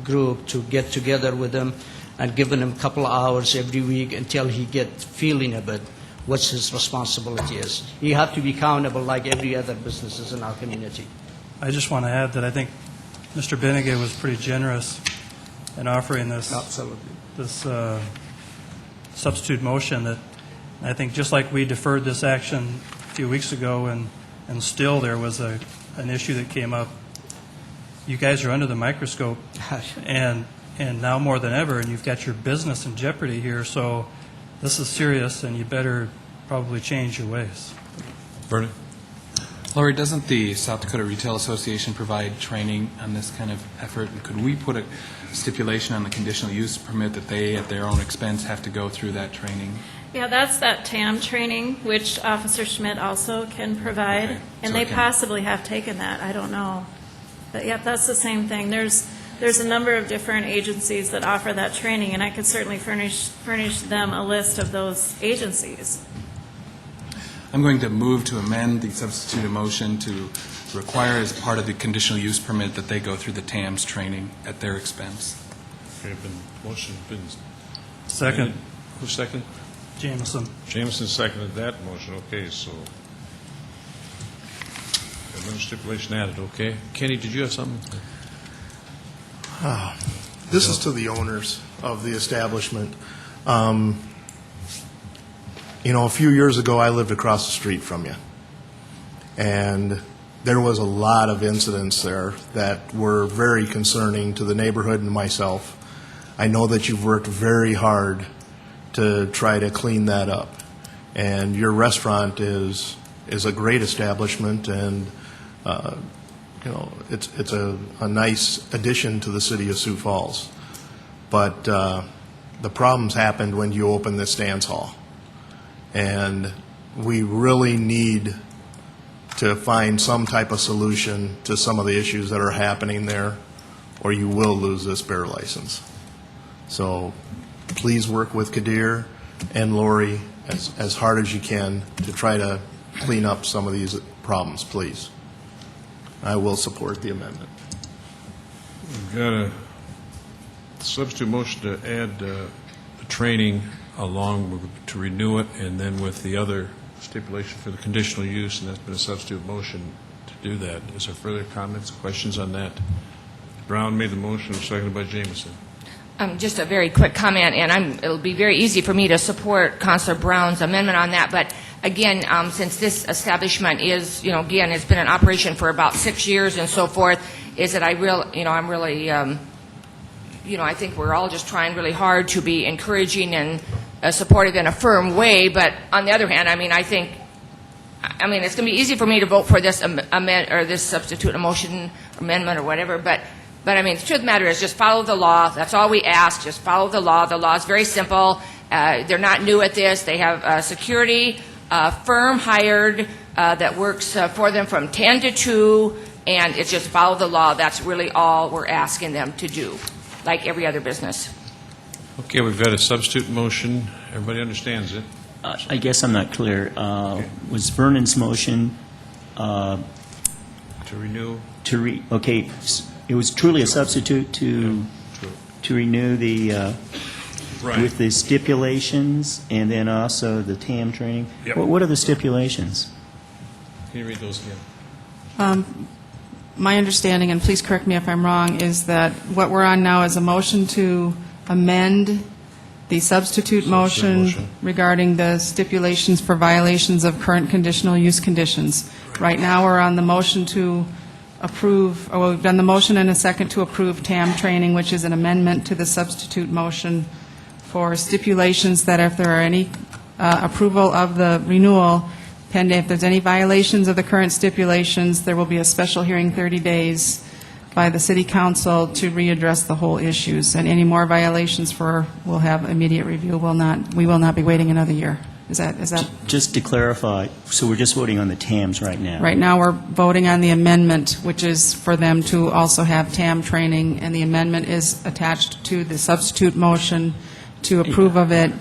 group to get together with him and giving him a couple of hours every week until he get feeling a bit what his responsibility is. He have to be accountable like every other businesses in our community. I just want to add that I think Mr. Benega was pretty generous in offering this. Absolutely. This substitute motion that I think just like we deferred this action a few weeks ago and still there was an issue that came up. You guys are under the microscope, and now more than ever, and you've got your business in jeopardy here, so this is serious, and you better probably change your ways. Vernon? Lori, doesn't the South Dakota Retail Association provide training on this kind of effort? And could we put a stipulation on the conditional use permit that they, at their own expense, have to go through that training? Yeah, that's that TAM training, which Officer Schmidt also can provide, Okay. and So they it can- possibly have taken that. I don't know, but yeah, that's the same thing. There's There's a number of different agencies that offer that training, and I could certainly furnish them a list of those agencies. I'm going to move to amend the substituted motion to require as part of the conditional use permit that they go through the TAMS training at their expense. Okay, motion's been Second. Who seconded? Jameson. Jameson seconded that motion. Okay, so another stipulation added. Okay, Kenny, did you have something? This is to the owners of the establishment. You know, a few years ago, I lived across the street from you, and there was a lot of incidents there that were very concerning to the neighborhood and myself. I know that you've worked very hard to try to clean that up, and your restaurant is a great establishment, and you know, it's a nice addition to the city of Sioux Falls. But the problems happened when you opened this dance hall, and we really need to find some type of solution to some of the issues that are happening there, or you will lose this beer license. So please work with Kadir and Lori as hard as you can to try to clean up some of these problems, please. I will support the amendment. We've got a substitute motion to add the training along with, to renew it, and then with the other stipulation for the conditional use, and that's been a substitute motion to do that. Is there further comments, questions on that? Brown made the motion, seconded by Jameson. Just a very quick comment, and it'll be very easy for me to support Councilor Brown's amendment on that. But again, since this establishment is, you know, again, it's been in operation for about 6 years and so forth, is that I'm really, you know, I think we're all just trying really hard to be encouraging and supportive in a firm way. But on the other hand, I think it's going to be easy for me to vote for this amendment or this substitute motion amendment or whatever. But the truth of the matter is just follow the law. That's all we ask. Just follow the law. The law is very simple. They're not new at this. They have a security firm hired that works for them from 10 to 2, and it's just follow the law. That's really all we're asking them to do, like every other business. Okay, we've got a substitute motion. Everybody understands it. I guess I'm not clear. Was Vernon's motion to renew? Okay, it was truly a substitute to renew the Right. with the stipulations and then also the TAM training. Yep. What are the stipulations? Can you read those again? My understanding, and please correct me if I'm wrong, is that what we're on now is a motion to amend the substitute motion regarding the stipulations for violations of current conditional use conditions. Right now, we're on the motion to approve, or we've done the motion and a second to approve TAM training, which is an amendment to the substitute motion for stipulations that if there are any approval of the renewal, pending, if there's any violations of the current stipulations, there will be a special hearing 30 days by the City Council to readdress the whole issues. And any more violations will have immediate review. We will not be waiting another year. Is that? Just to clarify, so we're just voting on the TAMs right now? Right now, we're voting on the amendment, which is for them to also have TAM training, and the amendment is attached to the substitute motion to approve of it,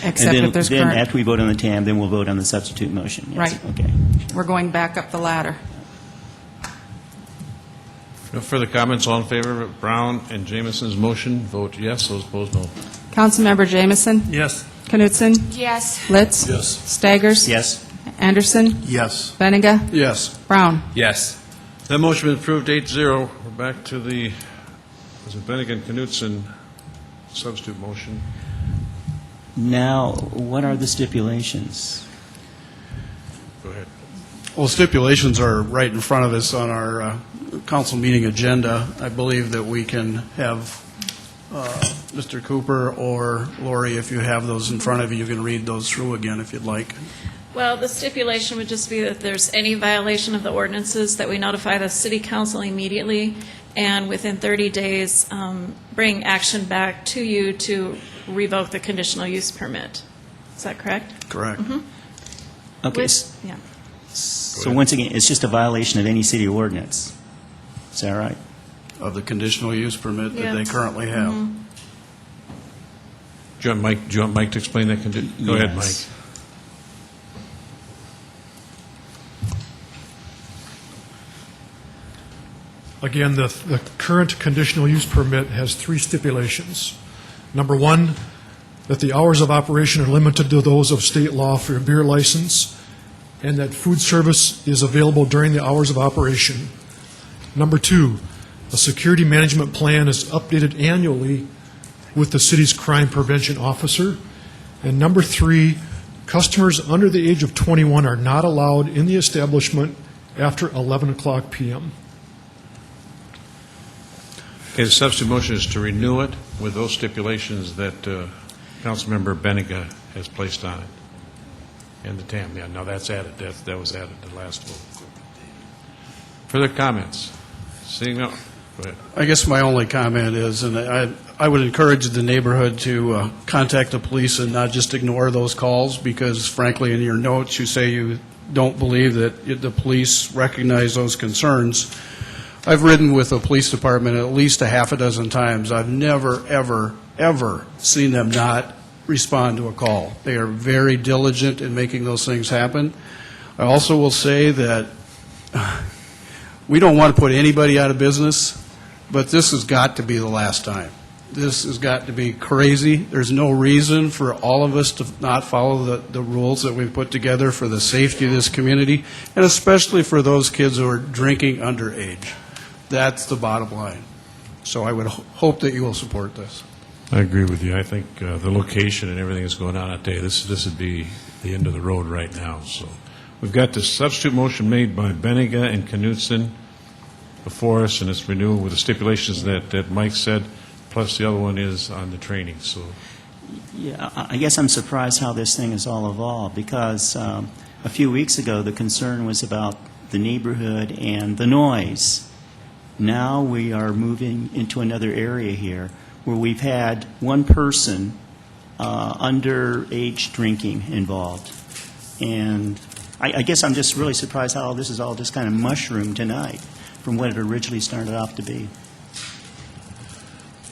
except if there's current. Then after we vote on the TAM, then we'll vote on the substitute motion. Yes. Right. Okay. We're going back up the ladder. No further comments. All in favor of Brown and Jameson's motion, vote yes. Those opposed, no. Councilmember Jameson? Yes. Knutson? Yes. Litz? Yes. Staggers? Yes. Anderson? Yes. Benega? Yes. Brown? Yes. That motion has been approved 8-0. We're back to the Bennigan-Knutson substitute motion. Now, what are the stipulations? Go ahead. Well, stipulations are right in front of us on our council meeting agenda. I believe that we can have Mr. Cooper or Lori, if you have those in front of you, you can read those through again if you'd like. Well, the stipulation would just be that if there's any violation of the ordinances, that we notify the City Council immediately, and within 30 days, bring action back to you to revoke the conditional use permit. Is that correct? Correct. Mm-hmm. Okay. Yeah. So once again, it's just a violation of any city ordinance. Is that right? of the conditional use permit that Yeah. they currently have. Mhm. Do you want Mike to explain that condition? Go ahead, Mike. Yes. Again, the current conditional use permit has three stipulations. Number one, that the hours of operation are limited to those of state law for a beer license, and that food service is available during the hours of operation. Number two, a security management plan is updated annually with the city's crime prevention officer. And number three, customers under the age of 21 are not allowed in the establishment after 11 o'clock p.m. Okay, the substitute motion is to renew it with those stipulations that Councilmember Benega has placed on it. And the TAM, yeah, no, that's added. That was added, the last vote. Further comments? Seeing no, go ahead. I guess my only comment is, and I would encourage the neighborhood to contact the police and not just ignore those calls, because frankly, in your notes, you say you don't believe that the police recognize those concerns. I've ridden with the police department at least a half a dozen times. I've never, ever, ever seen them not respond to a call. They are very diligent in making those things happen. I also will say that we don't want to put anybody out of business, but this has got to be the last time. This has got to be crazy. There's no reason for all of us to not follow the rules that we've put together for the safety of this community, and especially for those kids who are drinking underage. That's the bottom line. So I would hope that you will support this. I agree with you. I think the location and everything that's going on out there, this would be the end of the road right now. So we've got the substitute motion made by Benega and Knutson before us, and it's renewal with the stipulations that Mike said, plus the other one is on the training. So Yeah, I guess I'm surprised how this thing has all evolved, because a few weeks ago the concern was about the neighborhood and the noise. Now we are moving into another area here where we've had one person underage drinking involved. And I guess I'm just really surprised how this is all just kind of mushroomed tonight from what it originally started off to be.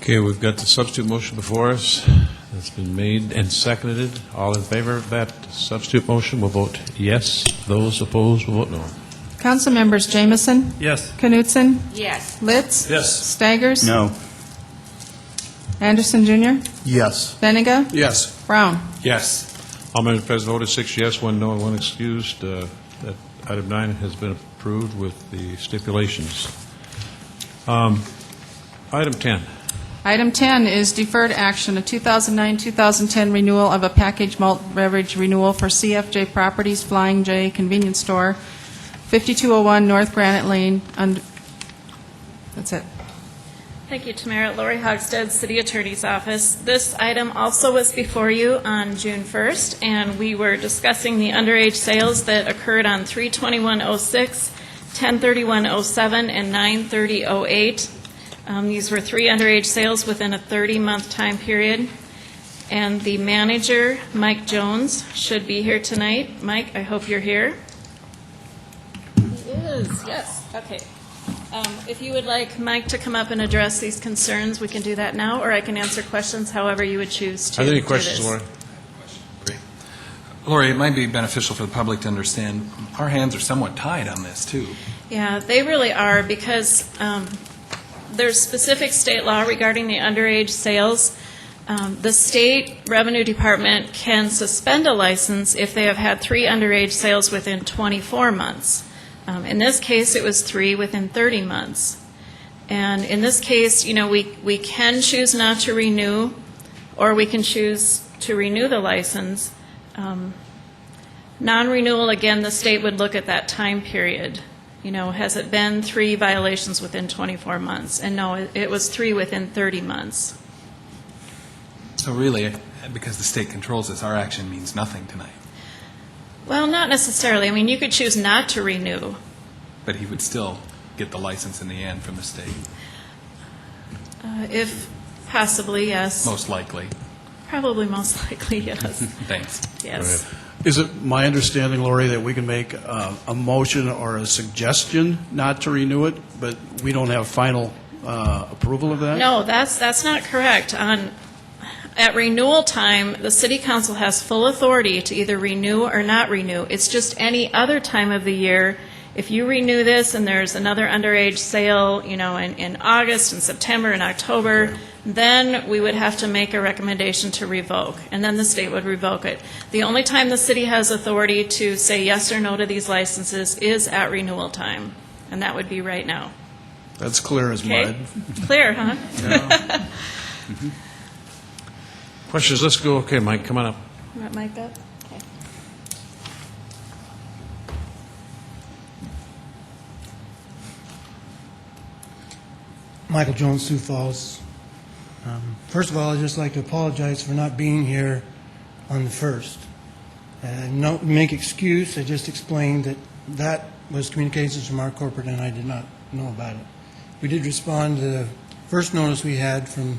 okay, we've got the substitute motion before us. That's been made and seconded. All in favor of that substitute motion will vote yes. Those opposed will vote no. Council members Jameson, Yes. Knutson, Yes. Litz. Yes. Staggers. No. Anderson Jr., Yes. Benega, Yes. Brown. Yes. All members present voted 6 yes, 1 no, and 1 excused. That item 9 has been approved with the stipulations. Item 10. Item 10 is deferred action, a 2009-2010 renewal of a packaged malt beverage renewal for CFJ Properties Flying J Convenience Store, 5201 North Granite Lane. That's it. Thank you, Tamara. Lori Hogstead, City Attorney's Office. This item also was before you on June 1st, and we were discussing the underage sales that occurred on 3/21/06, 10/31/07, and 9/30/08. These were 3 underage sales within a 30-month time period. And the manager, Mike Jones, should be here tonight. Mike, I hope you're here. He is, yes. Okay. If you would like Mike to come up and address these concerns, we can do that now, or I can answer questions however you would choose to Are there any do questions, this. Lauren? Lori, it might be beneficial for the public to understand, our hands are somewhat tied on this, too. Yeah, they really are, because there's specific state law regarding the underage sales. The state revenue department can suspend a license if they have had 3 underage sales within 24 months. In this case, it was 3 within 30 months. And in this case, you know, we can choose not to renew, or we can choose to renew the license. Non-renewal, again, the state would look at that time period. You know, has it been 3 violations within 24 months? And no, it was 3 within 30 months. So really, because the state controls this, our action means nothing tonight. Well, not necessarily. I mean, you could choose not to renew. But he would still get the license in the end from the state. If possibly, yes. Most likely. Probably most likely, yes. Thanks. Yes. Is it my understanding, Lori, that we can make a motion or a suggestion not to renew it, but we don't have final approval of that? No, that's not correct. At renewal time, the city council has full authority to either renew or not renew. It's just any other time of the year. If you renew this and there's another underage sale, in August and September and October, then we would have to make a recommendation to revoke, and then the state would revoke it. The only time the city has authority to say yes or no to these licenses is at renewal time, and that would be right now. That's clear as Okay? mud. Clear, huh? Questions? Let's go. Okay, Mike, come on up. You want Mike up? Okay. Michael Jones, Sioux Falls. First of all, I'd just like to apologize for not being here on the 1st. No make excuse, I just explained that was communications from our corporate and I did not know about it. We did respond to the first notice we had from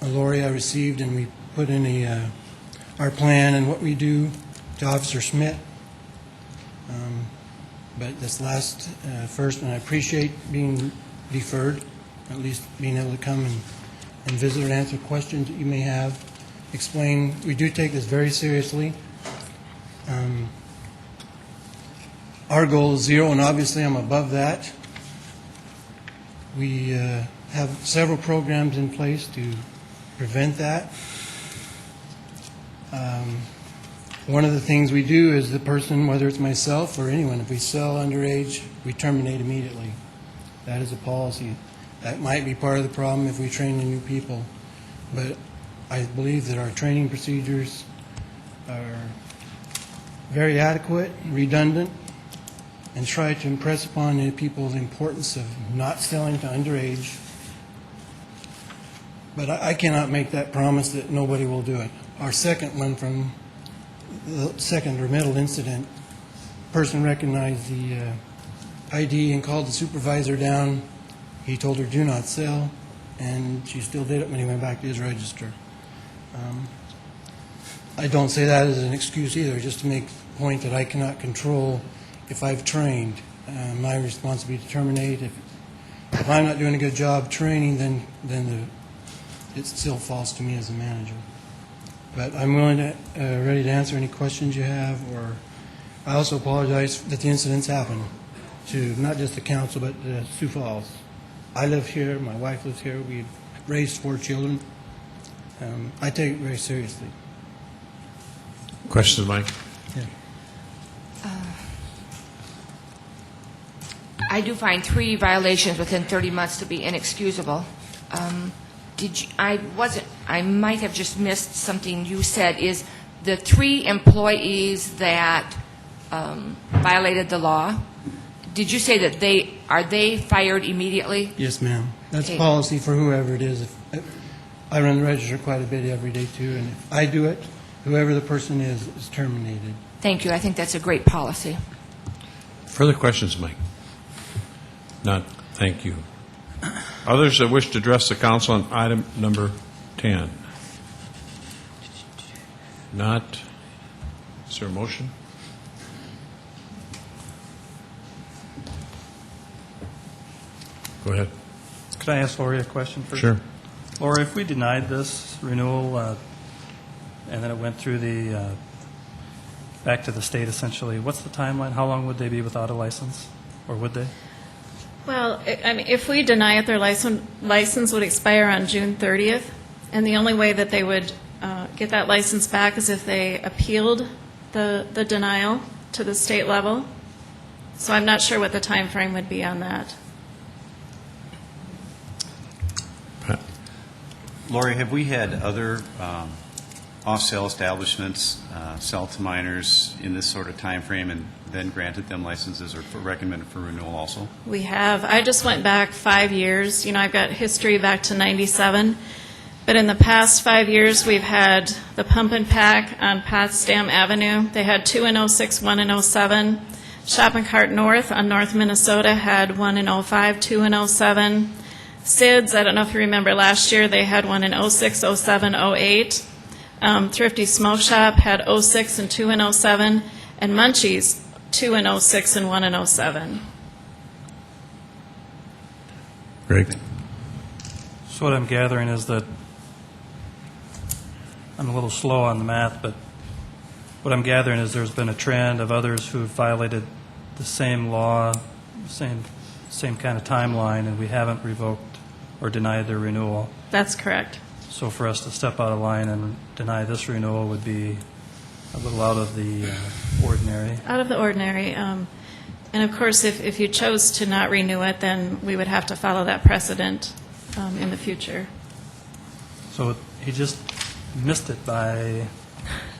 Lori I received, and we put in our plan and what we do to Officer Schmidt. But this last first, and I appreciate being deferred, at least being able to come and visit and answer questions that you may have, explain. We do take this very seriously. Our goal is 0, and obviously I'm above that. We have several programs in place to prevent that. One of the things we do is the person, whether it's myself or anyone, if we sell underage, we terminate immediately. That is a policy. That might be part of the problem if we train the new people. But I believe that our training procedures are very adequate, redundant, and try to impress upon the people the importance of not selling to underage. But I cannot make that promise that nobody will do it. Our second one from the second or middle incident, person recognized the ID and called the supervisor down. He told her, do not sell, and she still did it when he went back to his register. I don't say that as an excuse either, just to make the point that I cannot control if I've trained. My responsibility to terminate. If I'm not doing a good job training, then it still falls to me as a manager. But I'm willing to, ready to answer any questions you have, or I also apologize that the incidents happen to not just the council, but Sioux Falls. I live here, my wife lives here, we've raised 4 children. I take it very seriously. Questions, Mike? I do find 3 violations within 30 months to be inexcusable. I might have just missed something you said. Is the 3 employees that violated the law, did you say that are they fired immediately? Yes, ma'am. That's Okay. policy for whoever it is. I run the register quite a bit every day, too, and if I do it, whoever the person is terminated. Thank you. I think that's a great policy. Further questions, Mike? None. Thank you. Others that wish to address the council on item number 10? Not. Is there a motion? Go ahead. Could I ask Lori a question first? Sure. Lori, if we denied this renewal and then it went through back to the state essentially, what's the timeline? How long would they be without a license? Or would they? Well, if we deny it, their license would expire on June 30th, and the only way that they would get that license back is if they appealed the denial to the state level. So I'm not sure what the time frame would be on that. Lori, have we had other off-sale establishments sell to minors in this sort of time frame and then granted them licenses or recommended for renewal also? We have. I just went back 5 years. I've got history back to 97. But in the past 5 years, we've had the Pump and Pack on Potsdam Avenue. They had 2 in 06, 1 in 07. Shop and Cart North on North Minnesota had 1 in 05, 2 in 07. SIDS, I don't know if you remember last year, they had 1 in 06, 07, 08. Thrifty Smoke Shop had 06 and 2 in 07. And Munchies, 2 in 06 and 1 in 07. Great. So what I'm gathering is that, I'm a little slow on the math, but what I'm gathering is there's been a trend of others who have violated the same law, same kind of timeline, and we haven't revoked or denied their renewal. That's correct. So for us to step out of line and deny this renewal would be a little out of the ordinary. Out of the ordinary. And of course, if you chose to not renew it, then we would have to follow that precedent in the future. So he just missed it by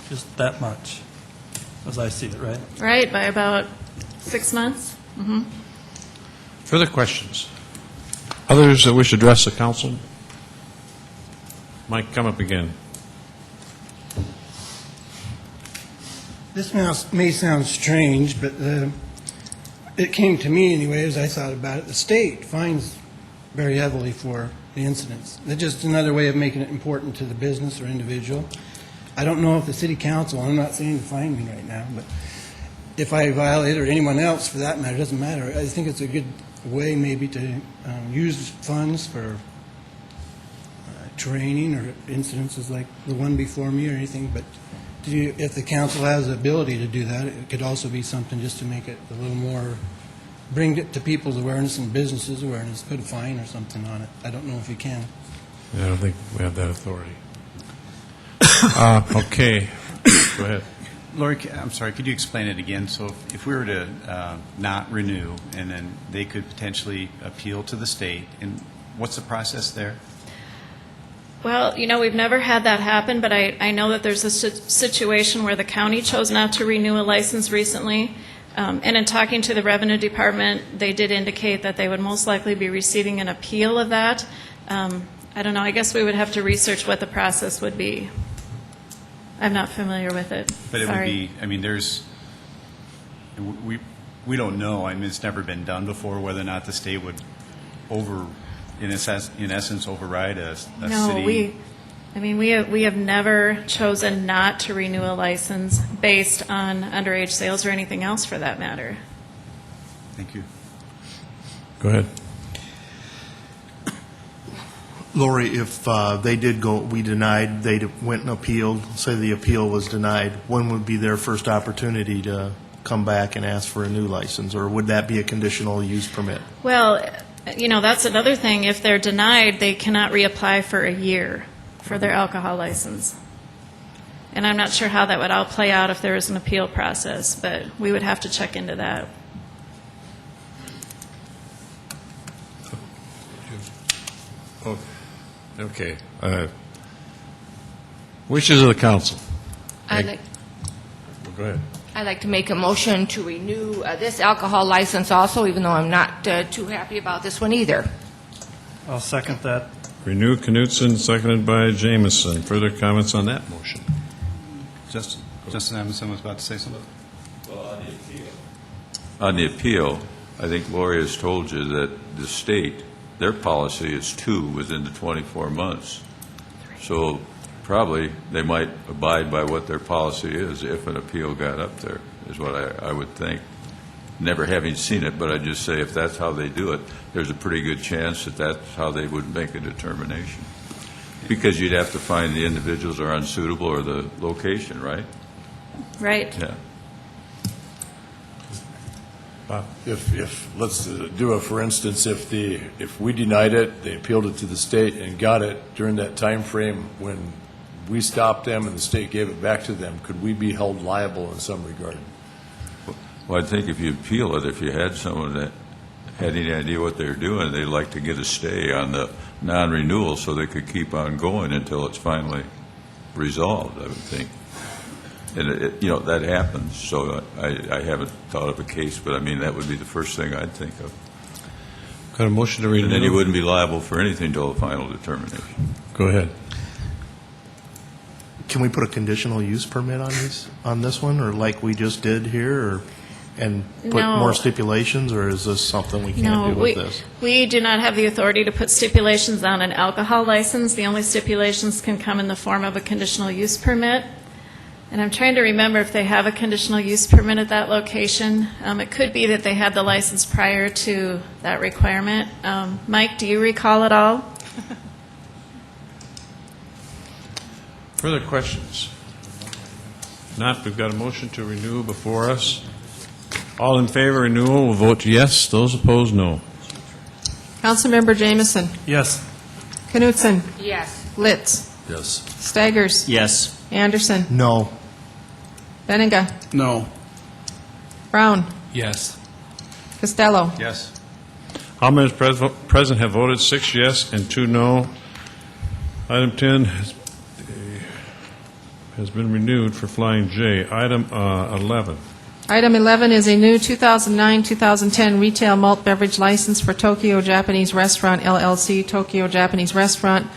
just that much, as I see it, right? Right, by about 6 months. Mm-hmm. Further questions? Others that wish to address the council? Mike, come up again. This may sound strange, but it came to me anyway as I thought about it. The state fines very heavily for the incidents. It's just another way of making it important to the business or individual. I don't know if the city council, I'm not saying to fine me right now, but if I violate, or anyone else for that matter, it doesn't matter. I think it's a good way maybe to use funds for training or incidences like the one before me or anything, but if the council has the ability to do that, it could also be something just to make it a little more, bring it to people's awareness and businesses' awareness, put a fine or something on it. I don't know if you can. I don't think we have that authority. Okay, go ahead. Lori, I'm sorry, could you explain it again? So if we were to not renew, and then they could potentially appeal to the state, and what's the process there? Well, we've never had that happen, but I know that there's a situation where the county chose not to renew a license recently. And in talking to the Revenue Department, they did indicate that they would most likely be receiving an appeal of that. I don't know, I guess we would have to research what the process would be. I'm not familiar with it. But it Sorry. would be, we don't know. It's never been done before, whether or not the state would in essence, override a No, city. we have never chosen not to renew a license based on underage sales or anything else for that matter. Thank you. Go ahead. Lori, if they did go, we denied, they went and appealed, say the appeal was denied, when would be their first opportunity to come back and ask for a new license? Or would that be a conditional use permit? Well, that's another thing. If they're denied, they cannot reapply for a year for their alcohol license. And I'm not sure how that would all play out if there is an appeal process, but we would have to check into that. Okay. Wishes of the council. Go ahead. I'd like to make a motion to renew this alcohol license also, even though I'm not too happy about this one either. I'll second that. Renew Knutson, seconded by Jameson. Further comments on that motion? Justin Amundson was about to say something. On the appeal, I think Lori has told you that the state, their policy is 2 within the 24 months. So probably they might abide by what their policy is if an appeal got up there, is what I would think. Never having seen it, but I just say if that's how they do it, there's a pretty good chance that that's how they would make a determination. Because you'd have to find the individuals are unsuitable or the location, right? Right. Yeah. If let's do it, for instance, if we denied it, they appealed it to the state and got it during that time frame when we stopped them and the state gave it back to them, could we be held liable in some regard? Well, I think if you appeal it, if you had someone that had any idea what they were doing, they'd like to get a stay on the non-renewal so they could keep on going until it's finally resolved, I would think. And, that happens, so I haven't thought of a case, but, that would be the first thing I'd think of. Got a motion to renew? And then you wouldn't be liable for anything until the final determination. Go ahead. Can we put a conditional use permit on this one, or like we just did here, and put No. more stipulations, or is this something we can't do with this? We do not have the authority to put stipulations on an alcohol license. The only stipulations can come in the form of a conditional use permit. And I'm trying to remember if they have a conditional use permit at that location. It could be that they had the license prior to that requirement. Mike, do you recall at all? Further questions? Not, we've got a motion to renew before us. All in favor of renewal will vote yes. Those opposed, no. Councilmember Jameson. Yes. Knutson. Yes. Litz. Yes. Staggers. Yes. Anderson. No. Benega. No. Brown. Yes. Costello. Yes. All members present have voted 6 yes and 2 no. Item 10 has been renewed for Flying J. Item 11. Item 11 is a new 2009-2010 retail malt beverage license for Tokyo Japanese Restaurant LLC, Tokyo Japanese Restaurant,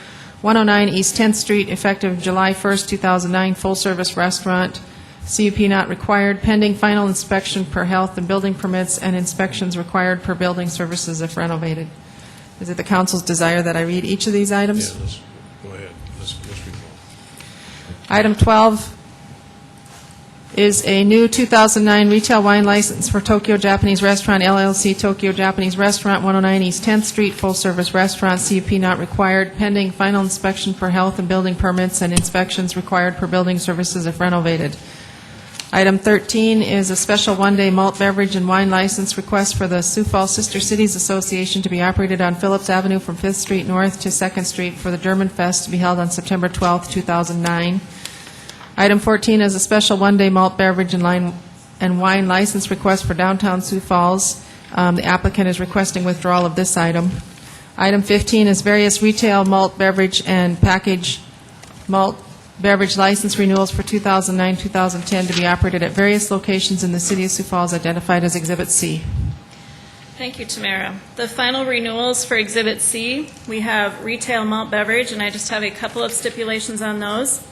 109 East 10th Street, effective July 1st, 2009, full-service restaurant. CUP not required, pending final inspection per health and building permits and inspections required per building services if renovated. Is it the council's desire that I read each of these items? Yeah, go ahead. Let's read them. Item 12 is a new 2009 retail wine license for Tokyo Japanese Restaurant LLC, Tokyo Japanese Restaurant, 109 East 10th Street, full-service restaurant, CUP not required, pending final inspection per health and building permits and inspections required per building services if renovated. Item 13 is a special one-day malt beverage and wine license request for the Sioux Falls Sister Cities Association to be operated on Phillips Avenue from 5th Street north to 2nd Street for the German Fest to be held on September 12, 2009. Item 14 is a special one-day malt beverage and wine license request for downtown Sioux Falls. The applicant is requesting withdrawal of this item. Item 15 is various retail malt beverage and package malt beverage license renewals for 2009-2010 to be operated at various locations in the city of Sioux Falls identified as Exhibit C. Thank you, Tamara. The final renewals for Exhibit C, we have retail malt beverage, and I just have a couple of stipulations on those.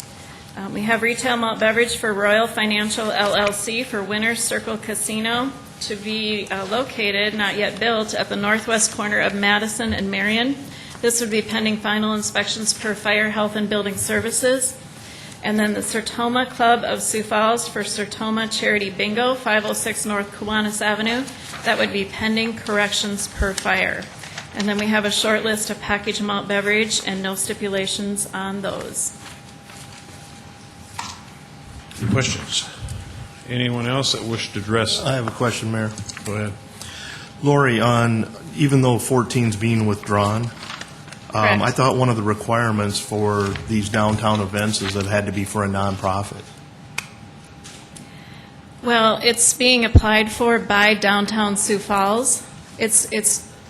We have retail malt beverage for Royal Financial LLC for Winners Circle Casino to be located, not yet built, at the northwest corner of Madison and Marion. This would be pending final inspections per Fire, Health, and Building Services. And then the Sertoma Club of Sioux Falls for Sertoma Charity Bingo, 506 North Kiwanis Avenue. That would be pending corrections per fire. And then we have a short list of packaged malt beverage and no stipulations on those. Questions? Anyone else that wished to address? I have a question, Mayor. Go ahead. Lori, even though 14 is being withdrawn, I thought one of the requirements for these downtown events is that it had to be for a nonprofit. Well, it's being applied for by downtown Sioux Falls. It's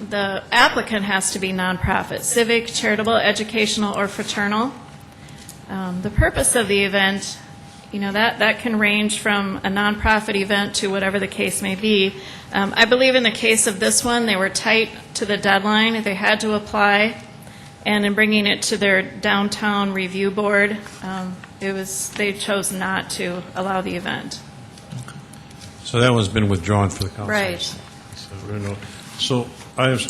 the applicant has to be nonprofit, civic, charitable, educational, or fraternal. The purpose of the event, that can range from a nonprofit event to whatever the case may be. I believe in the case of this one, they were tight to the deadline. They had to apply. And in bringing it to their downtown review board, they chose not to allow the event. So that one's been withdrawn for the council. Right. So items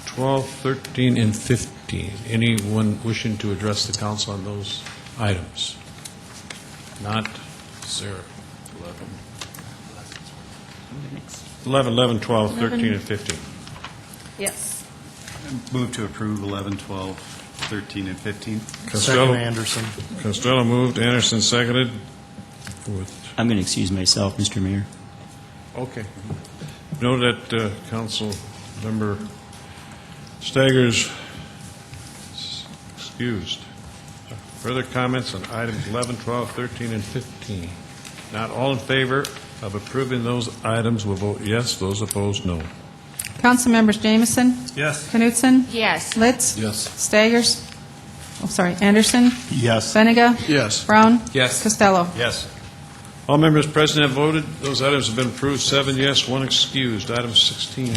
12, 13, and 15. Anyone wishing to address the council on those items? Not? Sarah? 11, 12, 13, and 15. Yes. Move to approve 11, 12, 13, and 15. Second, Anderson. Costello moved, Anderson seconded. I'm going to excuse myself, Mr. Mayor. Okay. Know that Council Member Staggers is excused. Further comments on items 11, 12, 13, and 15? Not all in favor of approving those items will vote yes. Those opposed, no. Council members Jameson. Yes. Knutson. Yes. Litz. Yes. Staggers. Anderson. Yes. Benega. Yes. Brown. Yes. Costello. Yes. All members present have voted. Those items have been approved. 7 yes, 1 excused. Item 16.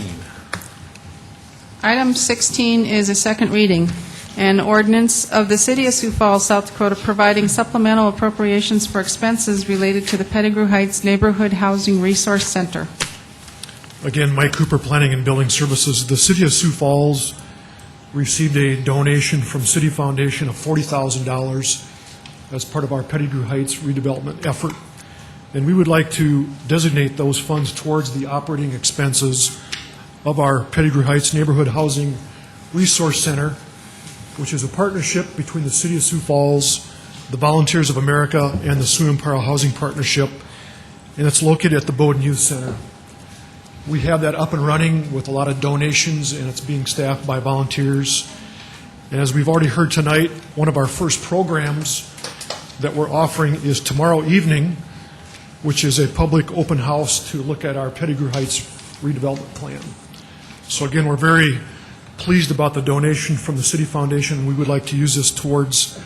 Item 16 is a second reading. An ordinance of the City of Sioux Falls, South Dakota, providing supplemental appropriations for expenses related to the Pettigrew Heights Neighborhood Housing Resource Center. Again, Mike Cooper, Planning and Building Services. The City of Sioux Falls received a donation from City Foundation of $40,000 as part of our Pettigrew Heights redevelopment effort. And we would like to designate those funds towards the operating expenses of our Pettigrew Heights Neighborhood Housing Resource Center, which is a partnership between the City of Sioux Falls, the Volunteers of America, and the Sioux Empire Housing Partnership, and it's located at the Bowdoin Youth Center. We have that up and running with a lot of donations, and it's being staffed by volunteers. And as we've already heard tonight, one of our first programs that we're offering is tomorrow evening, which is a public open house to look at our Pettigrew Heights redevelopment plan. So again, we're very pleased about the donation from the City Foundation, and we would like to use this towards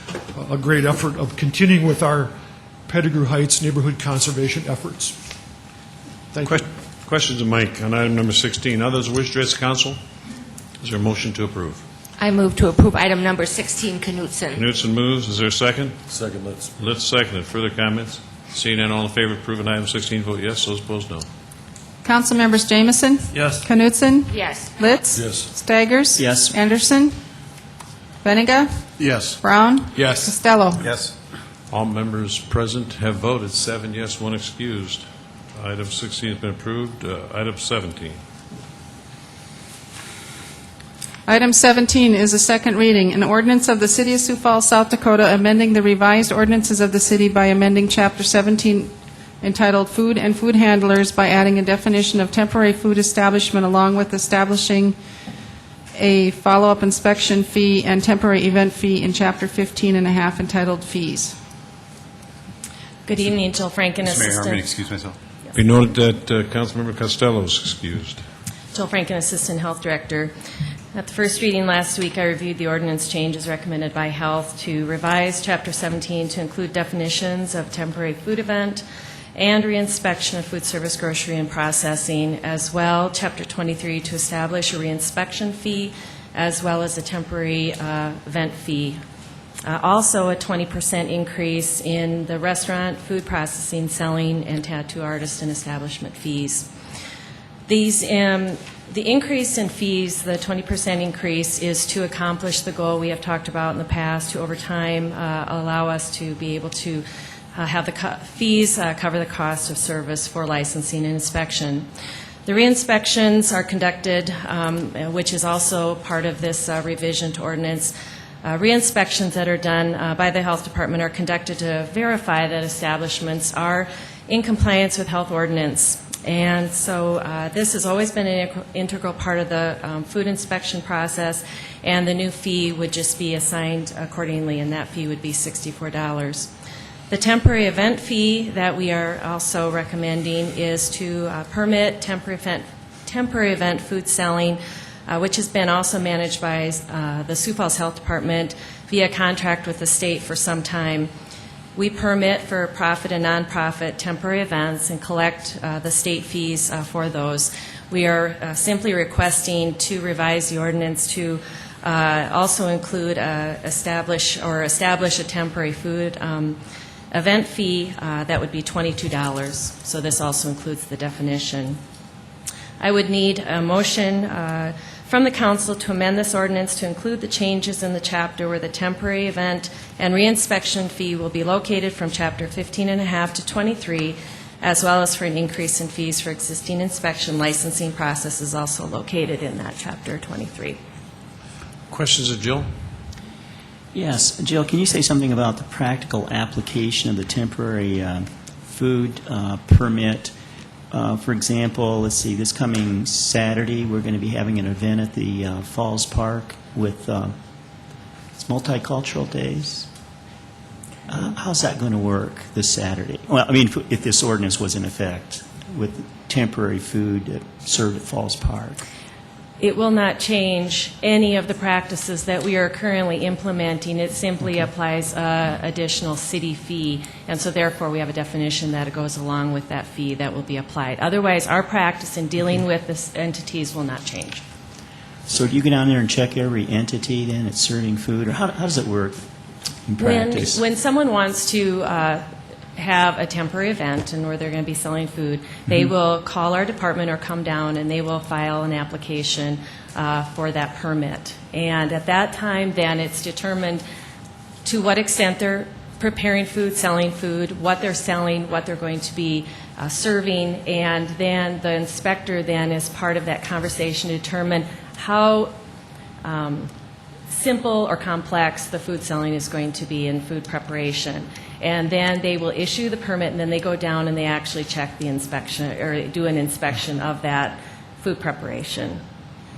a great effort of continuing with our Pettigrew Heights neighborhood conservation efforts. Thank you. Questions of Mike on item number 16. Others wish to address the council? Is there a motion to approve? I move to approve item number 16, Knutson. Knutson moves. Is there a second? Second, Litz. Litz seconded. Further comments? Seeing none, all in favor of approving item 16, vote yes. Those opposed, no. Council members Jamison? Yes. Knutson? Yes. Litz? Yes. Staggers? Yes. Anderson? Benega? Yes. Brown? Yes. Costello? Yes. All members present have voted, 7 yes, 1 excused. Item 16 has been approved. Item 17. Item 17 is a second reading, an ordinance of the City of Sioux Falls, South Dakota, amending the revised ordinances of the city by amending Chapter 17 entitled Food and Food Handlers by adding a definition of temporary food establishment along with establishing a follow-up inspection fee and temporary event fee in Chapter 15 and a half entitled Fees. Good evening, Jill Franken, Mr. Mayor, I'm Assistant. going to excuse myself. Be noted that Councilmember Costello is excused. Jill Franken, Assistant Health Director. At the first reading last week, I reviewed the ordinance changes recommended by Health to revise Chapter 17 to include definitions of temporary food event and reinspection of food service, grocery, and processing, as well Chapter 23 to establish a reinspection fee, as well as a temporary event fee. Also, a 20% increase in the restaurant, food processing, selling, and tattoo artist and establishment fees. The increase in fees, the 20% increase, is to accomplish the goal we have talked about in the past to, over time, allow us to be able to have the fees cover the cost of service for licensing and inspection. The re-inspections are conducted, which is also part of this revision to ordinance. Re-inspections that are done by the Health Department are conducted to verify that establishments are in compliance with health ordinance. And so this has always been an integral part of the food inspection process, and the new fee would just be assigned accordingly, and that fee would be $64. The temporary event fee that we are also recommending is to permit temporary event food selling, which has been also managed by the Sioux Falls Health Department via contract with the state for some time. We permit for profit and nonprofit temporary events and collect the state fees for those. We are simply requesting to revise the ordinance to also include establish a temporary food event fee that would be $22. So this also includes the definition. I would need a motion from the council to amend this ordinance to include the changes in the chapter where the temporary event and reinspection fee will be located from Chapter 15 and a half to 23, as well as for an increase in fees for existing inspection licensing processes also located in that Chapter 23. Questions of Jill? Yes. Jill, can you say something about the practical application of the temporary food permit? For example, let's see, this coming Saturday, we're going to be having an event at the Falls Park with it's Multicultural Days. How's that going to work this Saturday? Well, I mean, if this ordinance was in effect with temporary food served at Falls Park. It will not change any of the practices that we are currently implementing. It simply applies additional city fee, and so therefore we have a definition that it goes along with that fee that will be applied. Otherwise, our practice in dealing with this entities will not change. So do you go down there and check every entity then that's serving food, or how does it work in practice? When someone wants to have a temporary event and where they're going to be selling food, they will call our department or come down and they will file an application for that permit. And at that time, then it's determined to what extent they're preparing food, selling food, what they're selling, what they're going to be serving, and then the inspector then is part of that conversation to determine how simple or complex the food selling is going to be in food preparation. And then they will issue the permit, and then they go down and they actually check the inspection, or do an inspection of that food preparation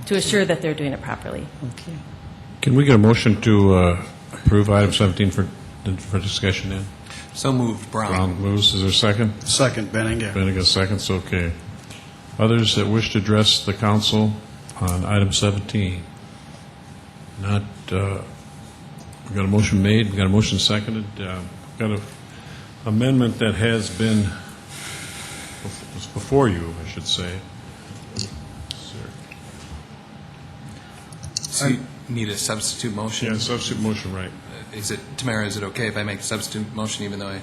to assure that they're doing it properly. Okay. Can we get a motion to approve item 17 for discussion then? So moved, Brown. Brown moves. Is there a second? Second, Benninga. Benega seconds. Okay. Others that wish to address the council on item 17? Not, we got a motion made, we got a motion seconded, got an amendment that has been before you, I should say. So you need a substitute motion? Yeah, substitute motion, right. Tamara, is it okay if I make a substitute motion even though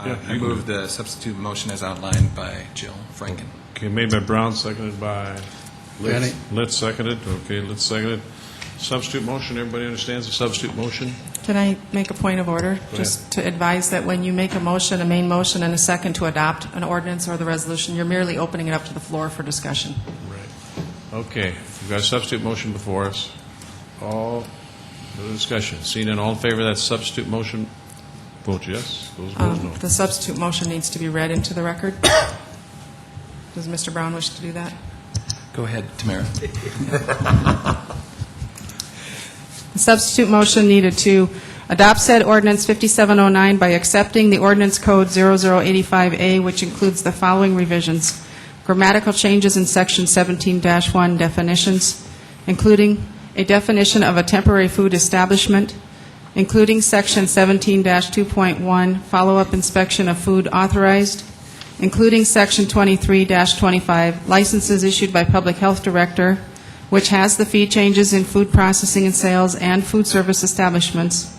Yeah, I you move can. the substitute motion as outlined by Jill Franken? Okay, made by Brown, seconded by Benny. Litz, seconded. Okay, Litz seconded. Substitute motion, everybody understands the substitute motion? Can I make a point of order? Just to advise that when you make a motion, a main motion, and a second to adopt an ordinance or the resolution, you're merely opening it up to the floor for discussion. Right. Okay, we've got a substitute motion before us. All, no discussion. Seeing none, all in favor of that substitute motion, vote yes. Those opposed, no. The substitute motion needs to be read into the record. Does Mr. Brown wish to do that? Go ahead, Tamara. The substitute motion needed to adopt said ordinance 5709 by accepting the ordinance code 0085A, which includes the following revisions: grammatical changes in section 17-1 definitions, including a definition of a temporary food establishment, including section 17-2.1 follow-up inspection of food authorized, including section 23-25 licenses issued by public health director, which has the fee changes in food processing and sales and food service establishments,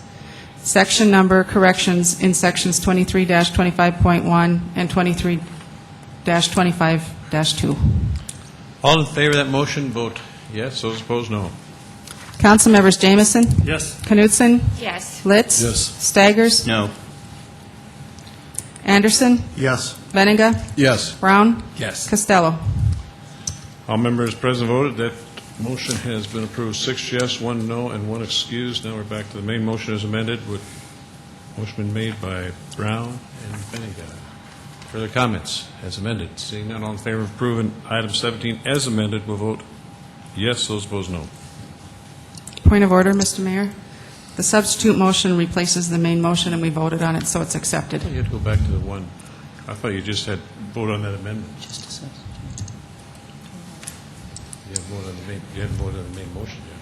section number corrections in sections 23-25.1 and 23-25-2. All in favor of that motion, vote yes. Those opposed, no. Council members Jamison? Yes. Knutson? Yes. Litz? Yes. Staggers? No. Anderson? Yes. Benninga? Yes. Brown? Yes. Costello? All members present voted. That motion has been approved. 6 yes, 1 no, and 1 excused. Now we're back to the main motion as amended, with motion been made by Brown and Benninga. Further comments as amended? Seeing none, all in favor of approving item 17 as amended, will vote yes. Those opposed, no. Point of order, Mr. Mayor. The substitute motion replaces the main motion, and we voted on it, so it's accepted. You had to go back to the one. I thought you just had vote on that amendment. Just a second. You haven't voted on the main. You haven't voted on the main motion yet.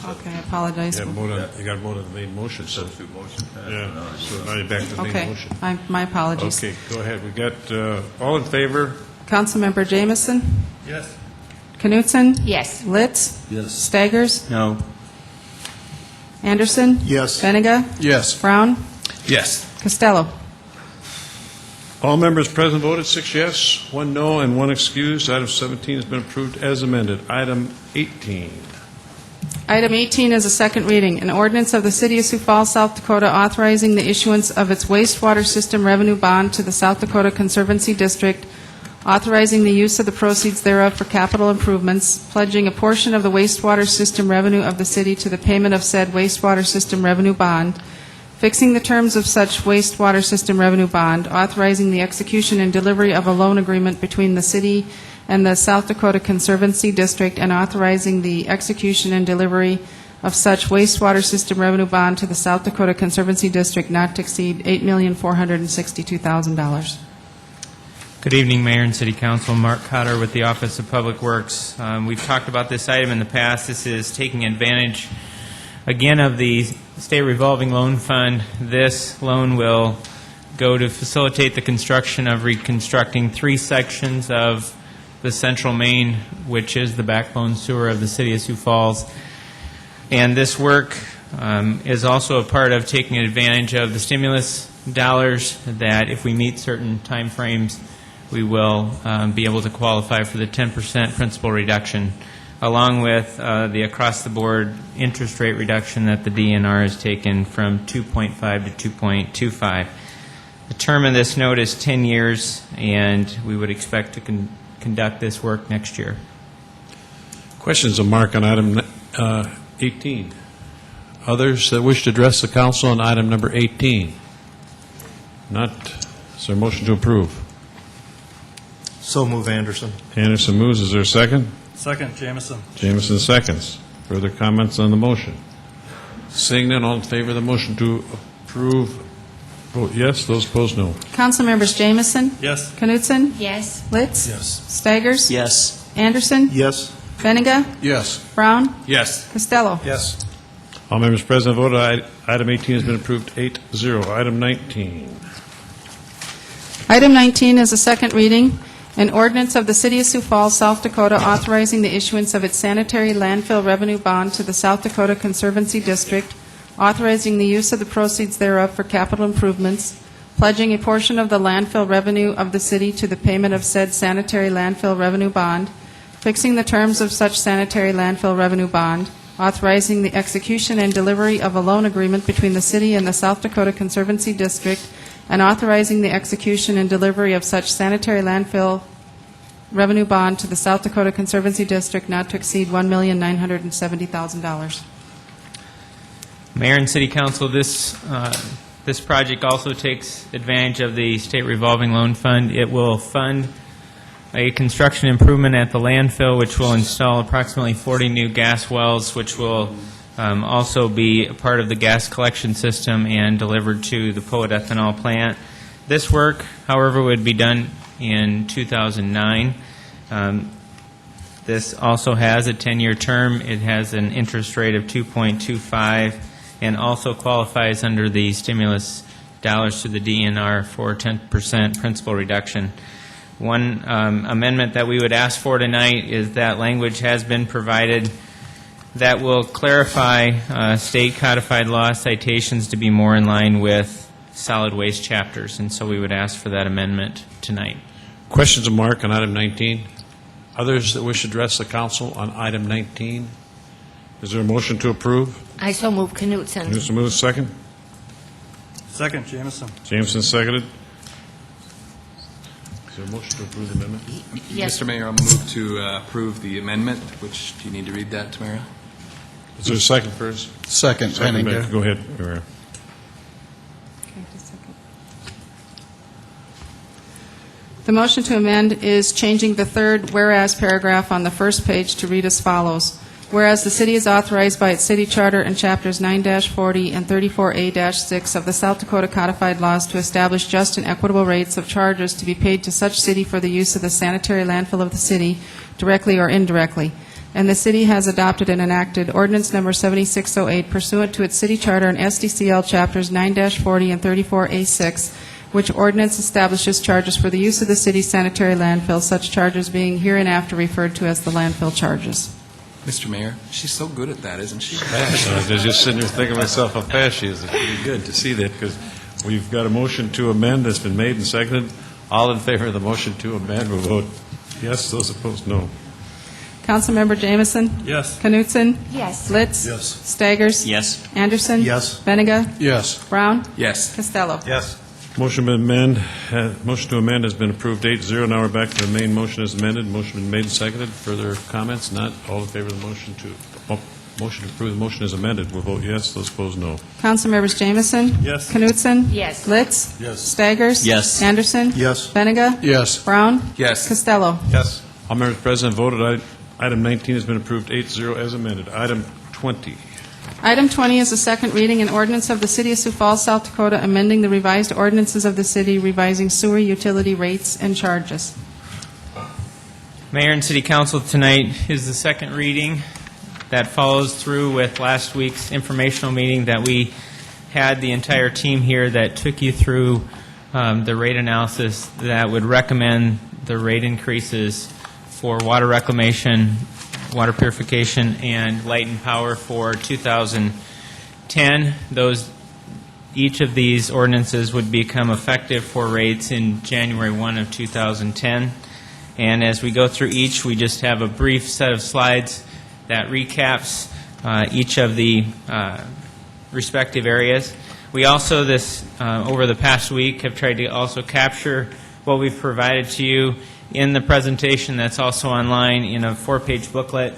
Okay, I apologize. You got to vote on the main motion. So, Substitute motion passed. yeah. So now you're back to the main Okay, motion. my apologies. Okay, go ahead. We got all in favor. Councilmember Jamison? Yes. Knutson? Yes. Litz? Yes. Staggers? No. Anderson? Yes. Benninga? Yes. Brown? Yes. Costello? All members present voted 6 yes, 1 no, and 1 excused. Item 17 has been approved as amended. Item 18. Item 18 is a second reading, an ordinance of the City of Sioux Falls, South Dakota, authorizing the issuance of its wastewater system revenue bond to the South Dakota Conservancy District, authorizing the use of the proceeds thereof for capital improvements, pledging a portion of the wastewater system revenue of the city to the payment of said wastewater system revenue bond, fixing the terms of such wastewater system revenue bond, authorizing the execution and delivery of a loan agreement between the city and the South Dakota Conservancy District, and authorizing the execution and delivery of such wastewater system revenue bond to the South Dakota Conservancy District not to exceed $8,462,000. Good evening, Mayor and City Council. Mark Cotter with the Office of Public Works. We've talked about this item in the past. This is taking advantage, again, of the State Revolving Loan Fund. This loan will go to facilitate the construction of reconstructing 3 sections of the Central Main, which is the backbone sewer of the City of Sioux Falls. And this work is also a part of taking advantage of the stimulus dollars that, if we meet certain time frames, we will be able to qualify for the 10% principal reduction, along with the across-the-board interest rate reduction that the DNR has taken from 2.5 to 2.25. The term of this note is 10 years, and we would expect to conduct this work next year. Questions of Mark on item 18? Others that wish to address the council on item number 18? Not. Is there a motion to approve? So move, Anderson. Anderson moves. Is there a second? Second, Jamison. Jamison seconds. Further comments on the motion? Seeing none, all in favor of the motion to approve, vote yes. Those opposed, no. Council members Jamison? Yes. Knutson? Yes. Litz? Yes. Staggers? Yes. Anderson? Yes. Benega? Yes. Brown? Yes. Costello? Yes. All members present voted. Item 18 has been approved 8-0. Item 19. Item 19 is a second reading, an ordinance of the City of Sioux Falls, South Dakota, authorizing the issuance of its sanitary landfill revenue bond to the South Dakota Conservancy District, authorizing the use of the proceeds thereof for capital improvements, pledging a portion of the landfill revenue of the city to the payment of said sanitary landfill revenue bond, fixing the terms of such sanitary landfill revenue bond, authorizing the execution and delivery of a loan agreement between the city and the South Dakota Conservancy District, and authorizing the execution and delivery of such sanitary landfill revenue bond to the South Dakota Conservancy District not to exceed $1,970,000. Mayor and City Council, this project also takes advantage of the State Revolving Loan Fund. It will fund a construction improvement at the landfill, which will install approximately 40 new gas wells, which will also be a part of the gas collection system and delivered to the Poet ethanol plant. This work, however, would be done in 2009. This also has a 10-year term. It has an interest rate of 2.25 and also qualifies under the stimulus dollars to the DNR for 10% principal reduction. One amendment that we would ask for tonight is that language has been provided that will clarify state codified law citations to be more in line with solid waste chapters, and so we would ask for that amendment tonight. Questions of Mark on item 19? Others that wish to address the council on item 19? Is there a motion to approve? I so move, Knutson. Knutson moves second. Second, Jamison. Jameson seconded. Is there a motion to approve the amendment? Yes. Mr. Mayor, I'll move to approve the amendment, which, do you need to read that, Tamara? Is there a second first? Second, Benninger. Go ahead, Maria. The motion to amend is changing the third whereas paragraph on the first page to read as follows. Whereas the city is authorized by its city charter and chapters 9-40 and 34A-6 of the South Dakota codified laws to establish just and equitable rates of charges to be paid to such city for the use of the sanitary landfill of the city, directly or indirectly. And the city has adopted and enacted ordinance number 7608 pursuant to its city charter and SDCL chapters 9-40 and 34A-6, which ordinance establishes charges for the use of the city's sanitary landfill, such charges being hereinafter referred to as the landfill charges. Mr. Mayor, she's so good at that, isn't she? I was just sitting there thinking to myself how fast she is. It's pretty good to see that because we've got a motion to amend that's been made and seconded. All in favor of the motion to amend will vote yes. Those opposed, no. Councilmember Jamison? Yes. Knutson? Yes. Litz? Yes. Staggers? Yes. Anderson? Yes. Benega? Yes. Brown? Yes. Costello? Yes. Motion to amend has been approved 8-0. Now we're back to the main motion as amended. Motion been made and seconded. Further comments? Not. All in favor of the motion to approve the motion as amended will vote yes. Those opposed, no. Councilmembers Jamison? Yes. Knutson? Yes. Litz? Yes. Staggers? Yes. Anderson? Yes. Benega? Yes. Brown? Yes. Costello? Yes. All members present voted. Item 19 has been approved 8-0 as amended. Item 20. Item 20 is a second reading, an ordinance of the City of Sioux Falls, South Dakota, amending the revised ordinances of the city, revising sewer utility rates and charges. Mayor and City Council, tonight is the second reading that follows through with last week's informational meeting that we had the entire team here that took you through the rate analysis that would recommend the rate increases for water reclamation, water purification, and light and power for 2010. Each of these ordinances would become effective for rates in January 1 of 2010. And as we go through each, we just have a brief set of slides that recaps each of the respective areas. We also, over the past week, have tried to also capture what we've provided to you in the presentation that's also online in a 4-page booklet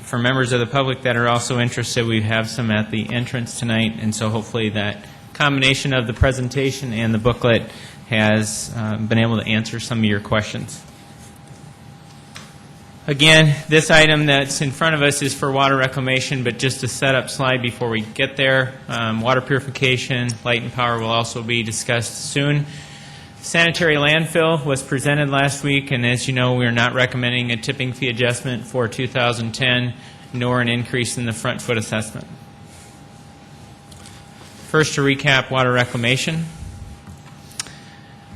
For members of the public that are also interested, we have some at the entrance tonight, and so hopefully that combination of the presentation and the booklet has been able to answer some of your questions. Again, this item that's in front of us is for water reclamation, but just a setup slide before we get there. Water purification, light and power will also be discussed soon. Sanitary landfill was presented last week, and as you know, we are not recommending a tipping fee adjustment for 2010, nor an increase in the front foot assessment. First, to recap water reclamation.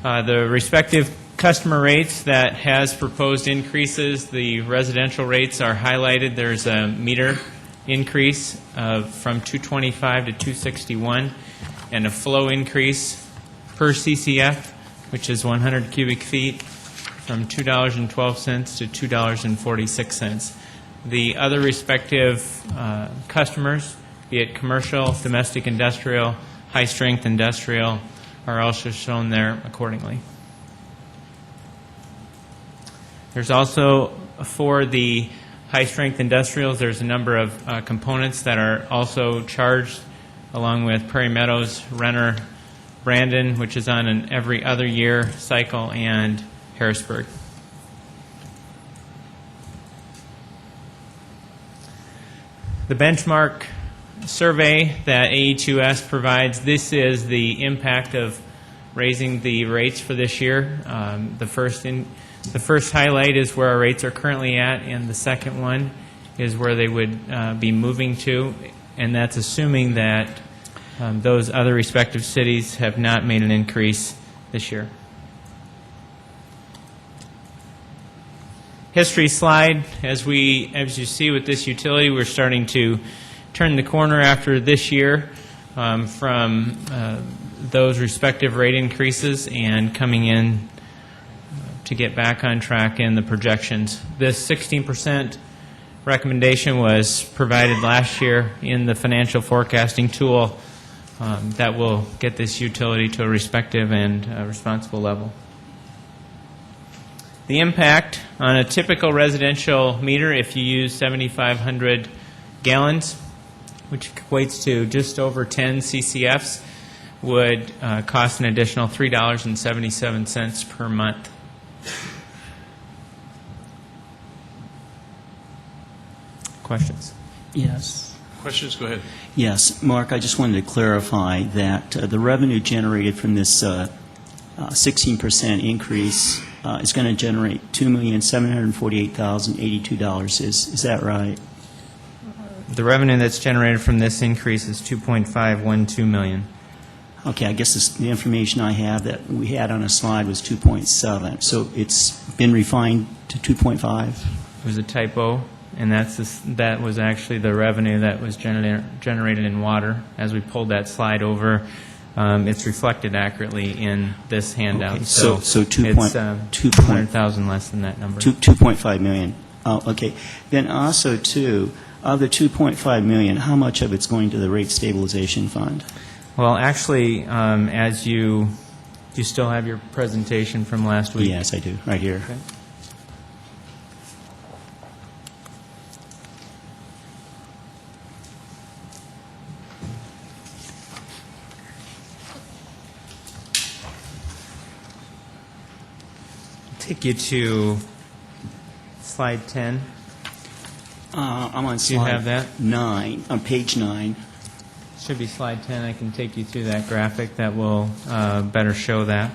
The respective customer rates that has proposed increases, the residential rates are highlighted. There's a meter increase from 225 to 261, and a flow increase per CCF, which is 100 cubic feet, from $2.12 to $2.46. The other respective customers, be it commercial, domestic industrial, high-strength industrial, are also shown there accordingly. There's also, for the high-strength industrials, there's a number of components that are also charged, along with Prairie Meadows, Renner, Brandon, which is on an every other year cycle, and Harrisburg. The benchmark survey that AE2S provides, this is the impact of raising the rates for this year. The first highlight is where our rates are currently at, and the second one is where they would be moving to, and that's assuming that those other respective cities have not made an increase this year. History slide. As you see with this utility, we're starting to turn the corner after this year from those respective rate increases and coming in to get back on track in the projections. This 16% recommendation was provided last year in the financial forecasting tool that will get this utility to a respective and responsible level. The impact on a typical residential meter, if you use 7,500 gallons, which equates to just over 10 CCFs, would cost an additional $3.77 per month. Questions? Yes. Questions? Go ahead. Yes, Mark, I just wanted to clarify that the revenue generated from this 16% increase is going to generate $2,748,082. Is that right? The revenue that's generated from this increase is $2.512 million. Okay, I guess the information I have that we had on a slide was 2.7. So it's been refined to 2.5? It was a typo, and that was actually the revenue that was generated in water. As we pulled that slide over, it's reflected accurately in this handout. Okay, so it's 200,000 less than that number. 2.5 million. Oh, okay. Then also, too, of the 2.5 million, how much of it's going to the rate stabilization fund? Well, actually, as you still have your presentation from last week. Yes, I do, right here. Okay. Take you to slide 10. I'm on Do you have that? 9, on page 9. Should be slide 10. I can take you through that graphic that will better show that,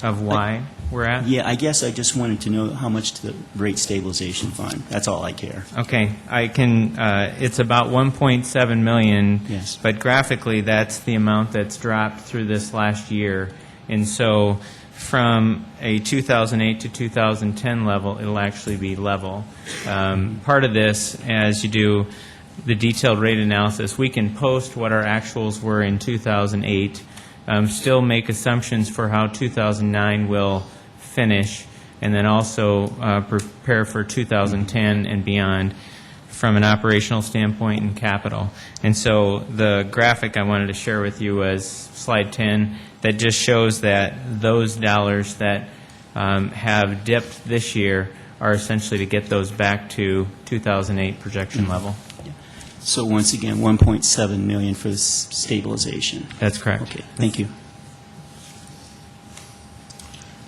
of why we're at. Yeah, I guess I just wanted to know how much to the rate stabilization fund. That's all I care. Okay, I can. It's about 1.7 million. Yes. But graphically, that's the amount that's dropped through this last year, and so from a 2008 to 2010 level, it'll actually be level. Part of this, as you do the detailed rate analysis, we can post what our actuals were in 2008, still make assumptions for how 2009 will finish, and then also prepare for 2010 and beyond from an operational standpoint and capital. And so the graphic I wanted to share with you was slide 10 that just shows that those dollars that have dipped this year are essentially to get those back to 2008 projection level. So once again, 1.7 million for this stabilization. That's correct. Okay, thank you.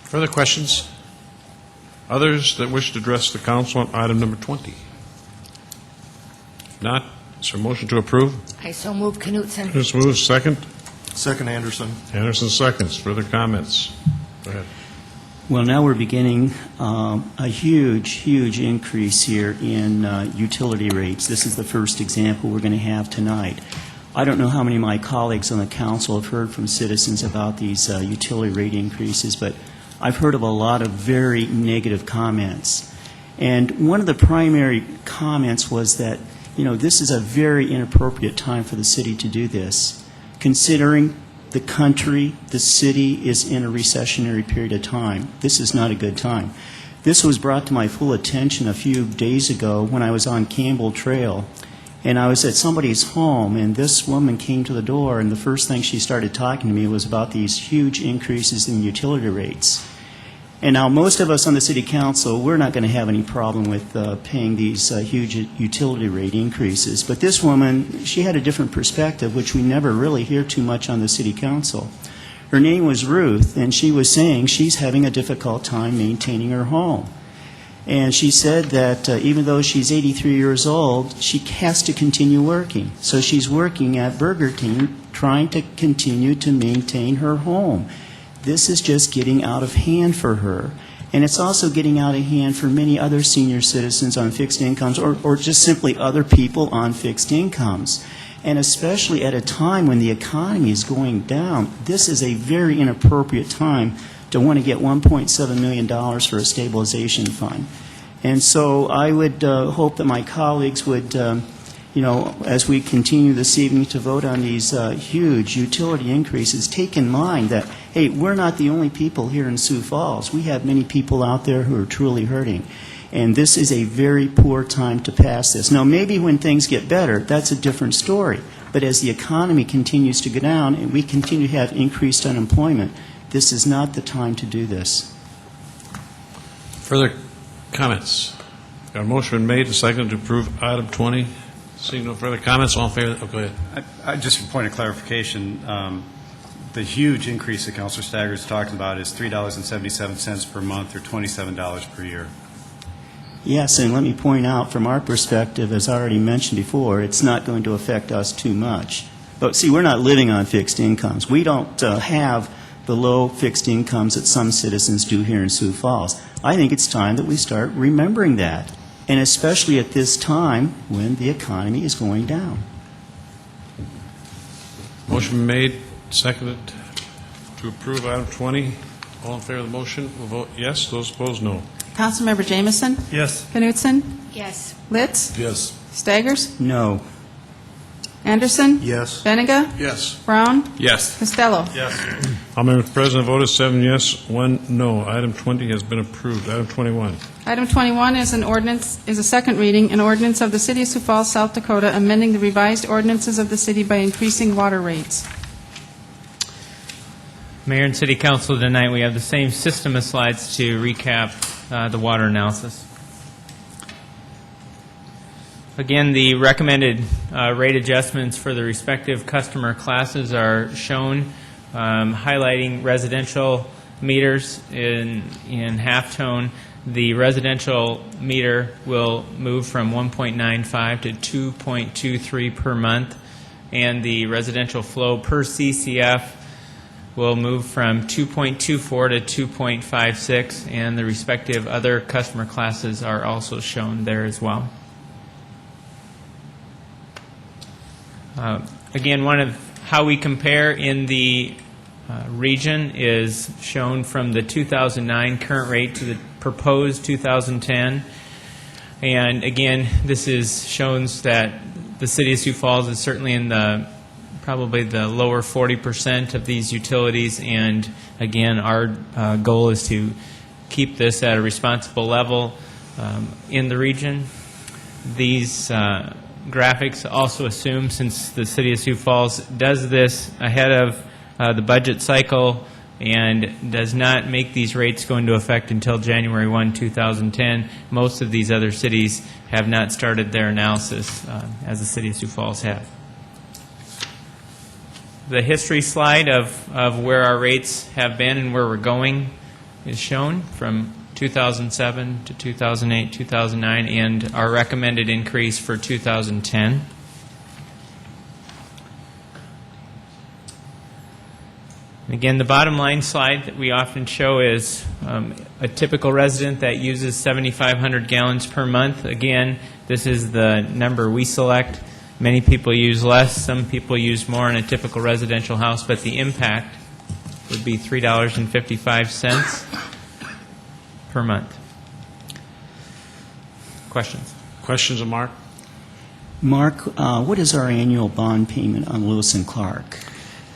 Further questions? Others that wish to address the council on item number 20? If not, is there a motion to approve? I so move Knutson. This moves second. Second, Anderson. Anderson seconds. Further comments? Go ahead. Well, now we're beginning a huge increase here in utility rates. This is the first example we're going to have tonight. I don't know how many of my colleagues on the council have heard from citizens about these utility rate increases, but I've heard of a lot of very negative comments. And one of the primary comments was that, you know, this is a very inappropriate time for the city to do this, considering the country, the city is in a recessionary period of time. This is not a good time. This was brought to my full attention a few days ago when I was on Campbell Trail, and I was at somebody's home, and this woman came to the door, and the first thing she started talking to me was about these huge increases in utility rates. And now most of us on the City Council, we're not going to have any problem with paying these huge utility rate increases. But this woman, she had a different perspective, which we never really hear too much on the City Council. Her name was Ruth, and she was saying she's having a difficult time maintaining her home. And she said that even though she's 83 years old, she has to continue working. So she's working at Burger King, trying to continue to maintain her home. This is just getting out of hand for her. And it's also getting out of hand for many other senior citizens on fixed incomes or just simply other people on fixed incomes. And especially at a time when the economy is going down, this is a very inappropriate time to want to get $1.7 million for a stabilization fund. And so I would hope that my colleagues would you know, as we continue this evening to vote on these huge utility increases, take in mind that, hey, we're not the only people here in Sioux Falls. We have many people out there who are truly hurting. And this is a very poor time to pass this. Now, maybe when things get better, that's a different story. But as the economy continues to go down and we continue to have increased unemployment, this is not the time to do this. Further comments? Got a motion made and seconded to approve item 20. Seeing no further comments, all in favor? Oh, go ahead. Just a point of clarification, the huge increase that Councilor Stagger is talking about is $3.77 per month or $27 per year. Yes, and let me point out, from our perspective, as I already mentioned before, it's not going to affect us too much. But see, we're not living on fixed incomes. We don't have the low fixed incomes that some citizens do here in Sioux Falls. I think it's time that we start remembering that, and especially at this time when the economy is going down. Motion made, seconded to approve item 20. All in favor of the motion will vote yes. Those opposed, no. Councilmember Jamison? Yes. Knutson? Yes. Litz? Yes. Staggers? No. Anderson? Yes. Benega? Yes. Brown? Yes. Costello? Yes. All members present voted 7 yes, 1 no. Item 20 has been approved. Item 21. Item 21 is an ordinance, is a second reading, an ordinance of the City of Sioux Falls, South Dakota, amending the revised ordinances of the city by increasing water rates. Mayor and City Council, tonight we have the same system of slides to recap the water analysis. Again, the recommended rate adjustments for the respective customer classes are shown, highlighting residential meters in halftone. The residential meter will move from 1.95 to 2.23 per month, and the residential flow per CCF will move from 2.24 to 2.56, and the respective other customer classes are also shown there as well. Again, one of how we compare in the region is shown from the 2009 current rate to the proposed 2010. And again, this shows that the City of Sioux Falls is certainly in probably the lower 40% of these utilities. And again, our goal is to keep this at a responsible level in the region. These graphics also assume, since the City of Sioux Falls does this ahead of the budget cycle, and does not make these rates go into effect until January 1, 2010. Most of these other cities have not started their analysis, as the city of Sioux Falls have. The history slide of where our rates have been and where we're going is shown from 2007 to 2008, 2009, and our recommended increase for 2010. Again, the bottom line slide that we often show is a typical resident that uses 7,500 gallons per month. Again, this is the number we select. Many people use less, some people use more in a typical residential house, but the impact would be $3.55 per month. Questions? Questions of Mark? Mark, what is our annual bond payment on Lewis and Clark?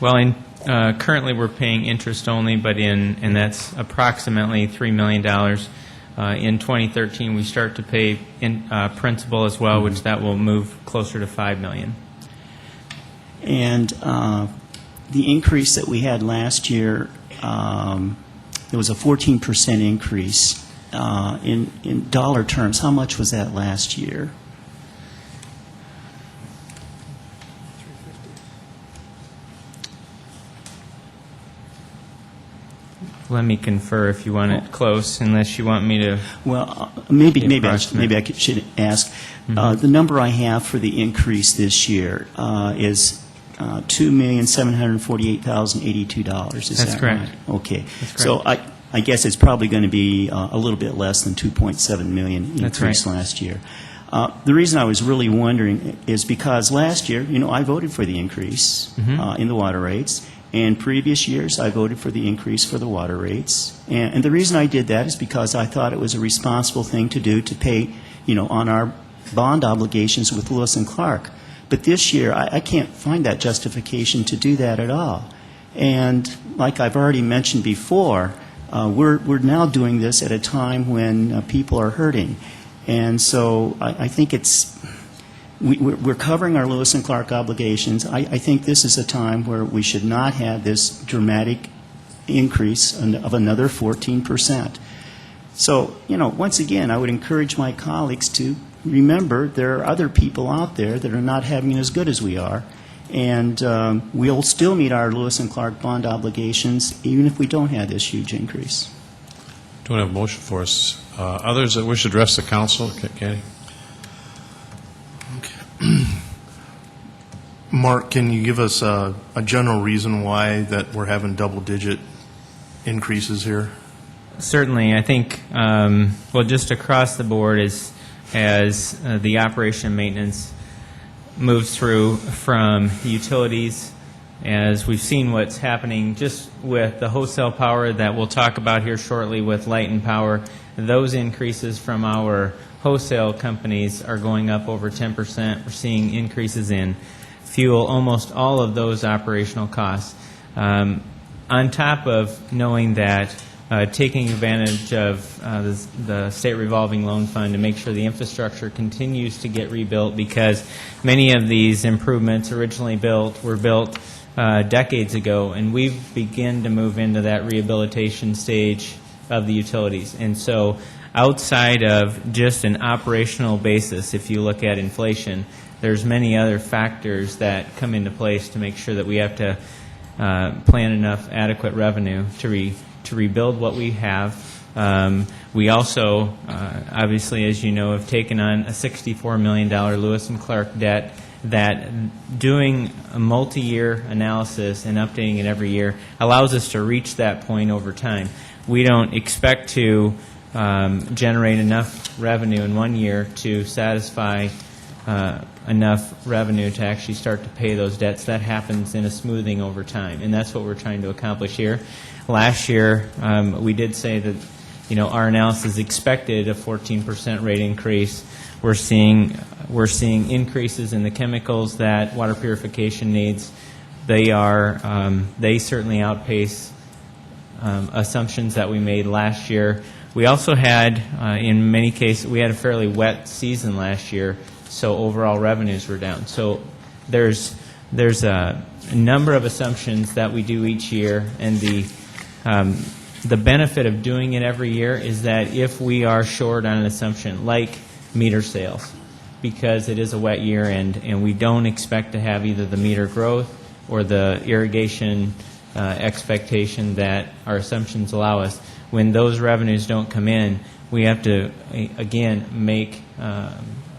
Well, currently we're paying interest only, but and that's approximately $3 million. In 2013, we start to pay principal as well, which that will move closer to $5 million. And the increase that we had last year, there was a 14% increase. In dollar terms, how much was that last year? Let me confer if you want it close, unless you want me to. Well, maybe I should ask. The number I have for the increase this year is $2,748,082. Is That's that correct. right? Okay. That's correct. So I guess it's probably going to be a little bit less than 2.7 million That's increase right. last year. The reason I was really wondering is because last year, I voted for the increase in the water rates. And previous years, I voted for the increase for the water rates. And the reason I did that is because I thought it was a responsible thing to do to pay, on our bond obligations with Lewis and Clark. But this year, I can't find that justification to do that at all. And like I've already mentioned before, we're now doing this at a time when people are hurting. And so I think we're covering our Lewis and Clark obligations. I think this is a time where we should not have this dramatic increase of another 14%. So, once again, I would encourage my colleagues to remember there are other people out there that are not having it as good as we are. And we'll still meet our Lewis and Clark bond obligations even if we don't have this huge increase. Do we have a motion for us? Others that wish to address the council? Kenny? Mark, can you give us a general reason why that we're having double-digit increases here? Certainly. I think, just across the board as the operation and maintenance moves through from utilities, as we've seen what's happening just with the wholesale power that we'll talk about here shortly with light and power, those increases from our wholesale companies are going up over 10%. We're seeing increases in fuel, almost all of those operational costs. On top of knowing that taking advantage of the state revolving loan fund to make sure the infrastructure continues to get rebuilt, because many of these improvements originally were built decades ago, and we've begun to move into that rehabilitation stage of the utilities. And so outside of just an operational basis, if you look at inflation, there's many other factors that come into place to make sure that we have to plan enough adequate revenue to rebuild what we have. We also, obviously, as you know, have taken on a $64 million Lewis and Clark debt that doing a multi-year analysis and updating it every year allows us to reach that point over time. We don't expect to generate enough revenue in 1 year to satisfy enough revenue to actually start to pay those debts. That happens in a smoothing over time, and that's what we're trying to accomplish here. Last year, we did say that our analysis expected a 14% rate increase. We're seeing increases in the chemicals that water purification needs. They certainly outpace assumptions that we made last year. We also had, in many cases, we had a fairly wet season last year, so overall revenues were down. So there's a number of assumptions that we do each year, and The benefit of doing it every year is that if we are short on an assumption, like meter sales, because it is a wet year and we don't expect to have either the meter growth or the irrigation expectation that our assumptions allow us, when those revenues don't come in, we have to, again,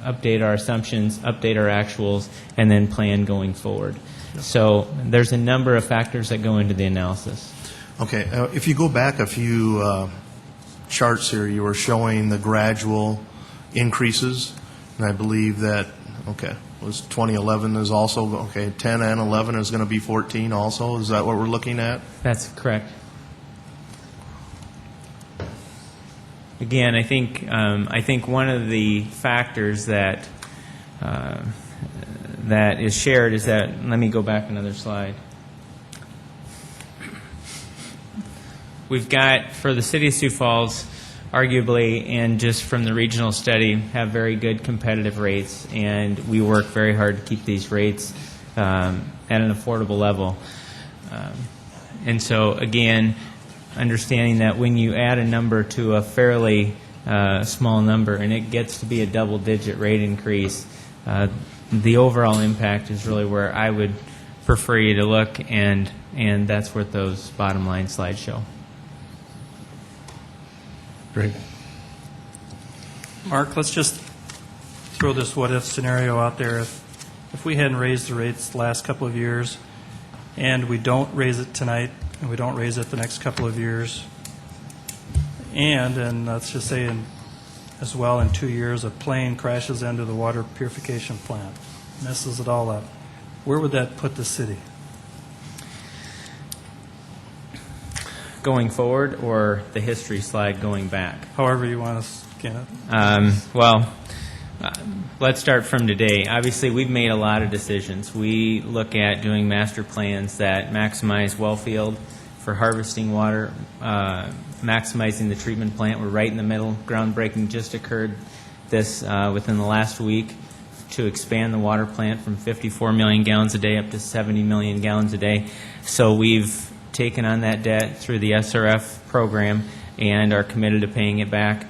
update our assumptions, update our actuals, and then plan going forward. So there's a number of factors that go into the analysis. Okay, if you go back a few charts here, you were showing the gradual increases, and I believe that, was 2011 is also, 10 and 11 is going to be 14 also? Is that what we're looking at? That's correct. Again, I think one of the factors that that is shared is that, let me go back another slide. We've got, for the city of Sioux Falls, arguably, and just from the regional study, have very good competitive rates, and we work very hard to keep these rates at an affordable level. And so, again, understanding that when you add a number to a fairly small number and it gets to be a double-digit rate increase, the overall impact is really where I would prefer you to look, and that's what those bottom line slides show. Great. Mark, let's just throw this what-if scenario out there. If we hadn't raised the rates the last couple of years, and we don't raise it tonight, and we don't raise it the next couple of years, and let's just say as well in 2 years a plane crashes into the water purification plant, messes it all up, where would that put the city? Going forward, or the history slide going back? However you want to scan it. Let's start from today. Obviously, we've made a lot of decisions. We look at doing master plans that maximize well field for harvesting water, maximizing the treatment plant. We're right in the middle. Groundbreaking just occurred within the last week to expand the water plant from 54 million gallons a day up to 70 million gallons a day. So we've taken on that debt through the SRF program and are committed to paying it back.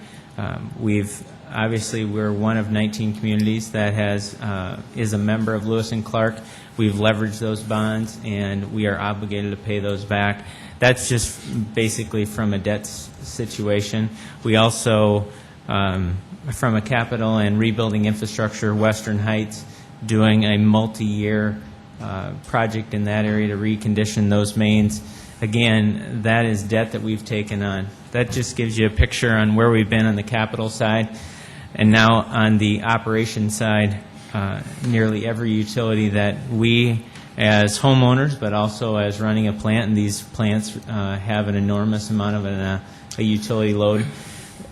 We're one of 19 communities that is a member of Lewis and Clark. We've leveraged those bonds, and we are obligated to pay those back. That's just basically from a debt situation. We also, from a capital and rebuilding infrastructure, Western Heights, doing a multi-year project in that area to recondition those mains. Again, that is debt that we've taken on. That just gives you a picture on where we've been on the capital side. And now on the operation side, nearly every utility that we as homeowners, but also as running a plant, and these plants have an enormous amount of a utility load,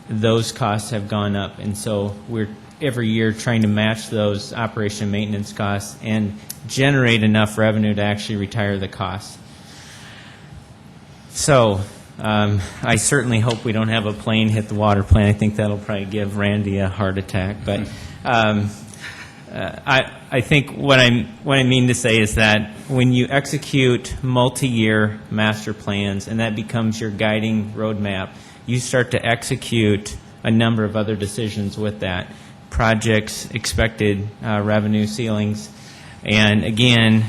those costs have gone up. And so we're every year trying to match those operation and maintenance costs and generate enough revenue to actually retire the costs. So I certainly hope we don't have a plane hit the water plant. I think that'll probably give Randy a heart attack. But I think what I mean to say is that when you execute multi-year master plans and that becomes your guiding roadmap, you start to execute a number of other decisions with that. Projects, expected revenue ceilings. And again,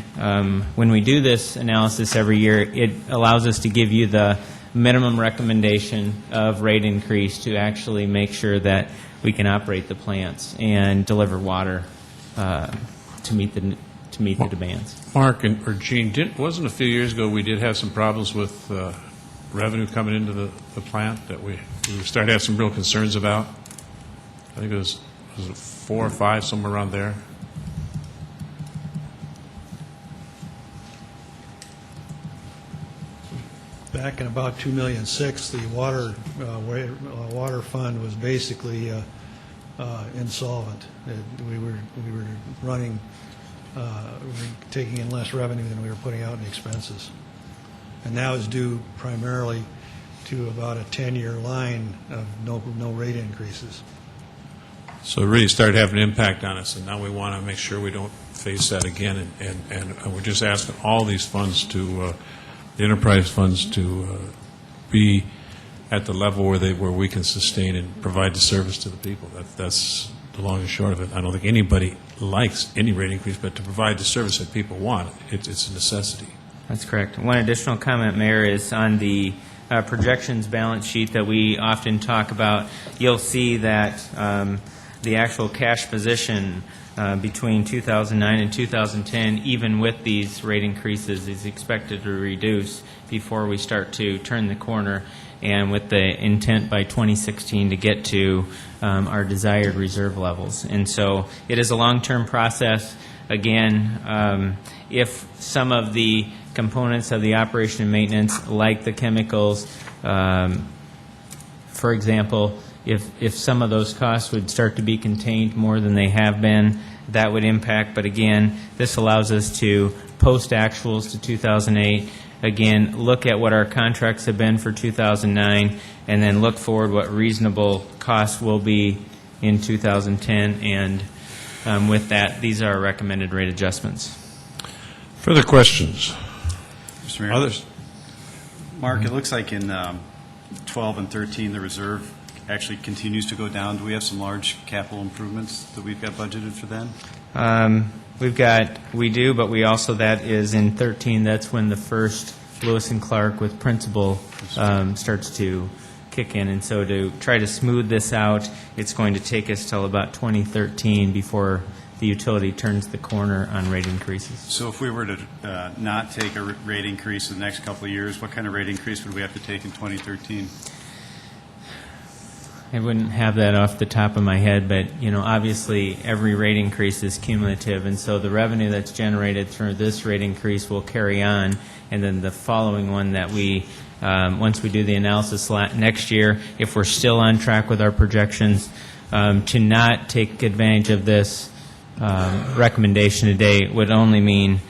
when we do this analysis every year, it allows us to give you the minimum recommendation of rate increase to actually make sure that we can operate the plants and deliver water to meet the demands. Mark or Gene, wasn't a few years ago we did have some problems with revenue coming into the plant that we started to have some real concerns about? I think it was 4 or 5, somewhere around there. Back in about 2006, the water fund was basically insolvent. We were running, we were taking in less revenue than we were putting out in expenses, and now it's due primarily to about a 10-year line of no rate increases. So it really started having an impact on us, and now we want to make sure we don't face that again. And we're just asking all these funds to, the enterprise funds, to be at the level where we can sustain and provide the service to the people. That's the long and short of it. I don't think anybody likes any rate increase, but to provide the service that people want, it's a necessity. That's correct. One additional comment, Mayor, is on the projections balance sheet that we often talk about. You'll see that the actual cash position between 2009 and 2010, even with these rate increases, is expected to reduce before we start to turn the corner, and with the intent by 2016 to get to our desired reserve levels. And so it is a long-term process. Again, if some of the components of the operation and maintenance, like the chemicals, for example, if some of those costs would start to be contained more than they have been, that would impact. But again, this allows us to post actuals to 2008, again, look at what our contracts have been for 2009, and then look forward what reasonable costs will be in 2010. And with that, these are our recommended rate adjustments. Further questions? Mr. Mayor? Others? Mark, it looks like in 12 and 13, the reserve actually continues to go down. Do we have some large capital improvements that we've got budgeted for then? We do, but we also, that is in 13, that's when the first Lewis and Clark with principal starts to kick in. And so to try to smooth this out, it's going to take us till about 2013 before the utility turns the corner on rate increases. So if we were to not take a rate increase in the next couple of years, what kind of rate increase would we have to take in 2013? I wouldn't have that off the top of my head, but obviously every rate increase is cumulative, and so the revenue that's generated through this rate increase will carry on, and then the following one that we, once we do the analysis next year, if we're still on track with our projections, to not take advantage of this recommendation today would only mean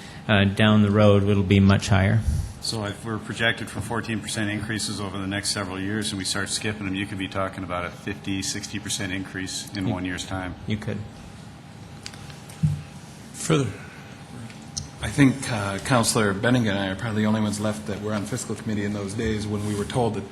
down the road it'll be much higher. So if we're projected for 14% increases over the next several years and we start skipping them, you could be talking about a 50, 60% increase in 1 year's time. You could. Further? I think Councilor Benning and I are probably the only ones left that were on fiscal committee in those days when we were told that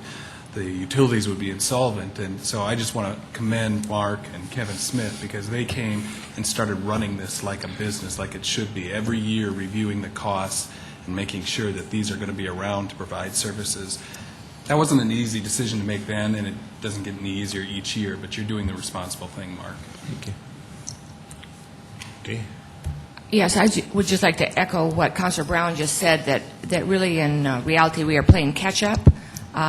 the utilities would be insolvent. And so I just want to commend Mark and Kevin Smith because they came and started running this like a business, like it should be, every year reviewing the costs and making sure that these are going to be around to provide services. That wasn't an easy decision to make then, and it doesn't get any easier each year, but you're doing the responsible thing, Mark. Thank you. Okay. Yes, I would just like to echo what Councilor Brown just said, that really in reality we are playing catch-up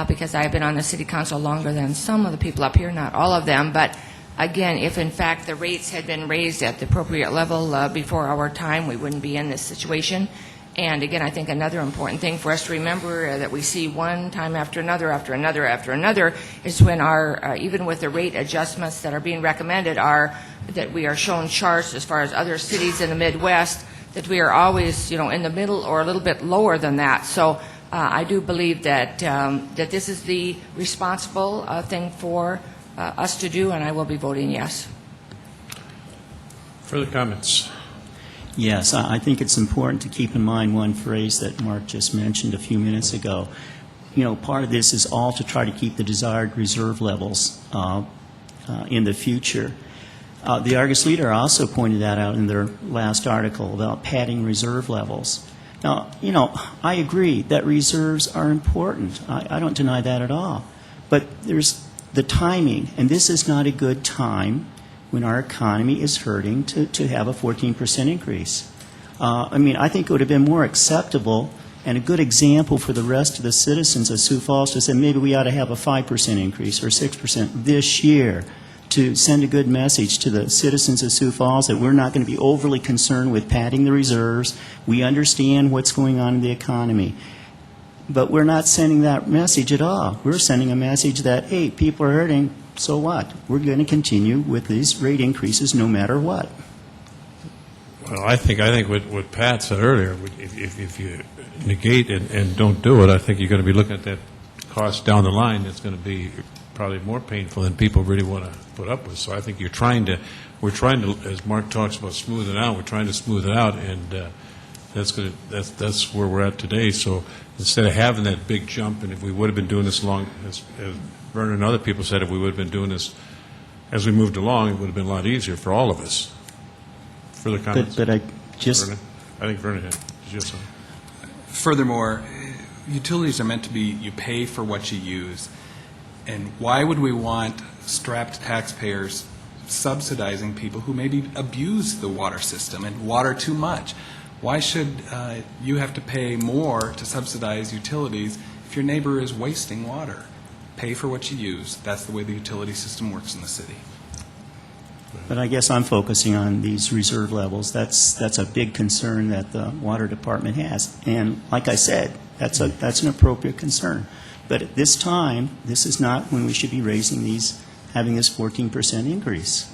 because I have been on the City Council longer than some of the people up here, not all of them, but again, if in fact the rates had been raised at the appropriate level before our time, we wouldn't be in this situation. And again, I think another important thing for us to remember that we see one time after another, is when our, even with the rate adjustments that are being recommended, are that we are shown charts as far as other cities in the Midwest, that we are always, in the middle or a little bit lower than that. So I do believe that that this is the responsible thing for us to do, and I will be voting yes. Further comments? Yes, I think it's important to keep in mind one phrase that Mark just mentioned a few minutes ago. Part of this is all to try to keep the desired reserve levels in the future. The Argus Leader also pointed that out in their last article about padding reserve levels. Now, I agree that reserves are important. I don't deny that at all. But there's the timing, and this is not a good time when our economy is hurting to have a 14% increase. I think it would have been more acceptable and a good example for the rest of the citizens of Sioux Falls to say maybe we ought to have a 5% increase or 6% this year to send a good message to the citizens of Sioux Falls that we're not going to be overly concerned with padding the reserves. We understand what's going on in the economy. But we're not sending that message at all. We're sending a message that, hey, people are hurting, so what? We're going to continue with these rate increases no matter what. Well, I think what Pat said earlier, if you negate and don't do it, I think you're going to be looking at that cost down the line that's going to be probably more painful than people really want to put up with. So I think we're trying to, as Mark talks about smoothing out, we're trying to smooth it out, and that's where we're at today. So instead of having that big jump, and if we would have been doing this long, as Vernon and other people said, if we would have been doing this as we moved along, it would have been a lot easier for all of us. Further comments? But I just... Vernon? I think Vernon had. Did you have something? Furthermore, utilities are meant to be, you pay for what you use. And why would we want strapped taxpayers subsidizing people who maybe abuse the water system and water too much? Why should you have to pay more to subsidize utilities if your neighbor is wasting water? Pay for what you use. That's the way the utility system works in the city. But I guess I'm focusing on these reserve levels. That's a big concern that the water department has. And like I said, that's an appropriate concern. But at this time, this is not when we should be raising these, having this 14% increase.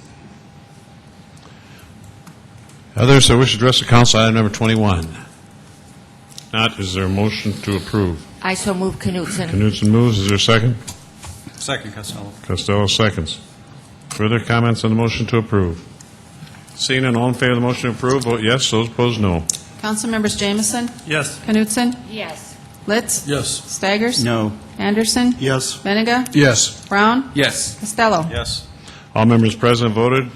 Others that wish to address the council, item number 21. Not, is there a motion to approve? I so move Knutson. Knutson moves. Is there a second? Second, Costello. Costello seconds. Further comments on the motion to approve? Seeing none, all in favor of the motion to approve, vote yes. Those opposed, no. Councilmembers Jamison? Yes. Knutson? Yes. Litz? Yes. Staggers? No. Anderson? Yes. Benega? Yes. Brown? Yes. Costello? Yes. All members present voted.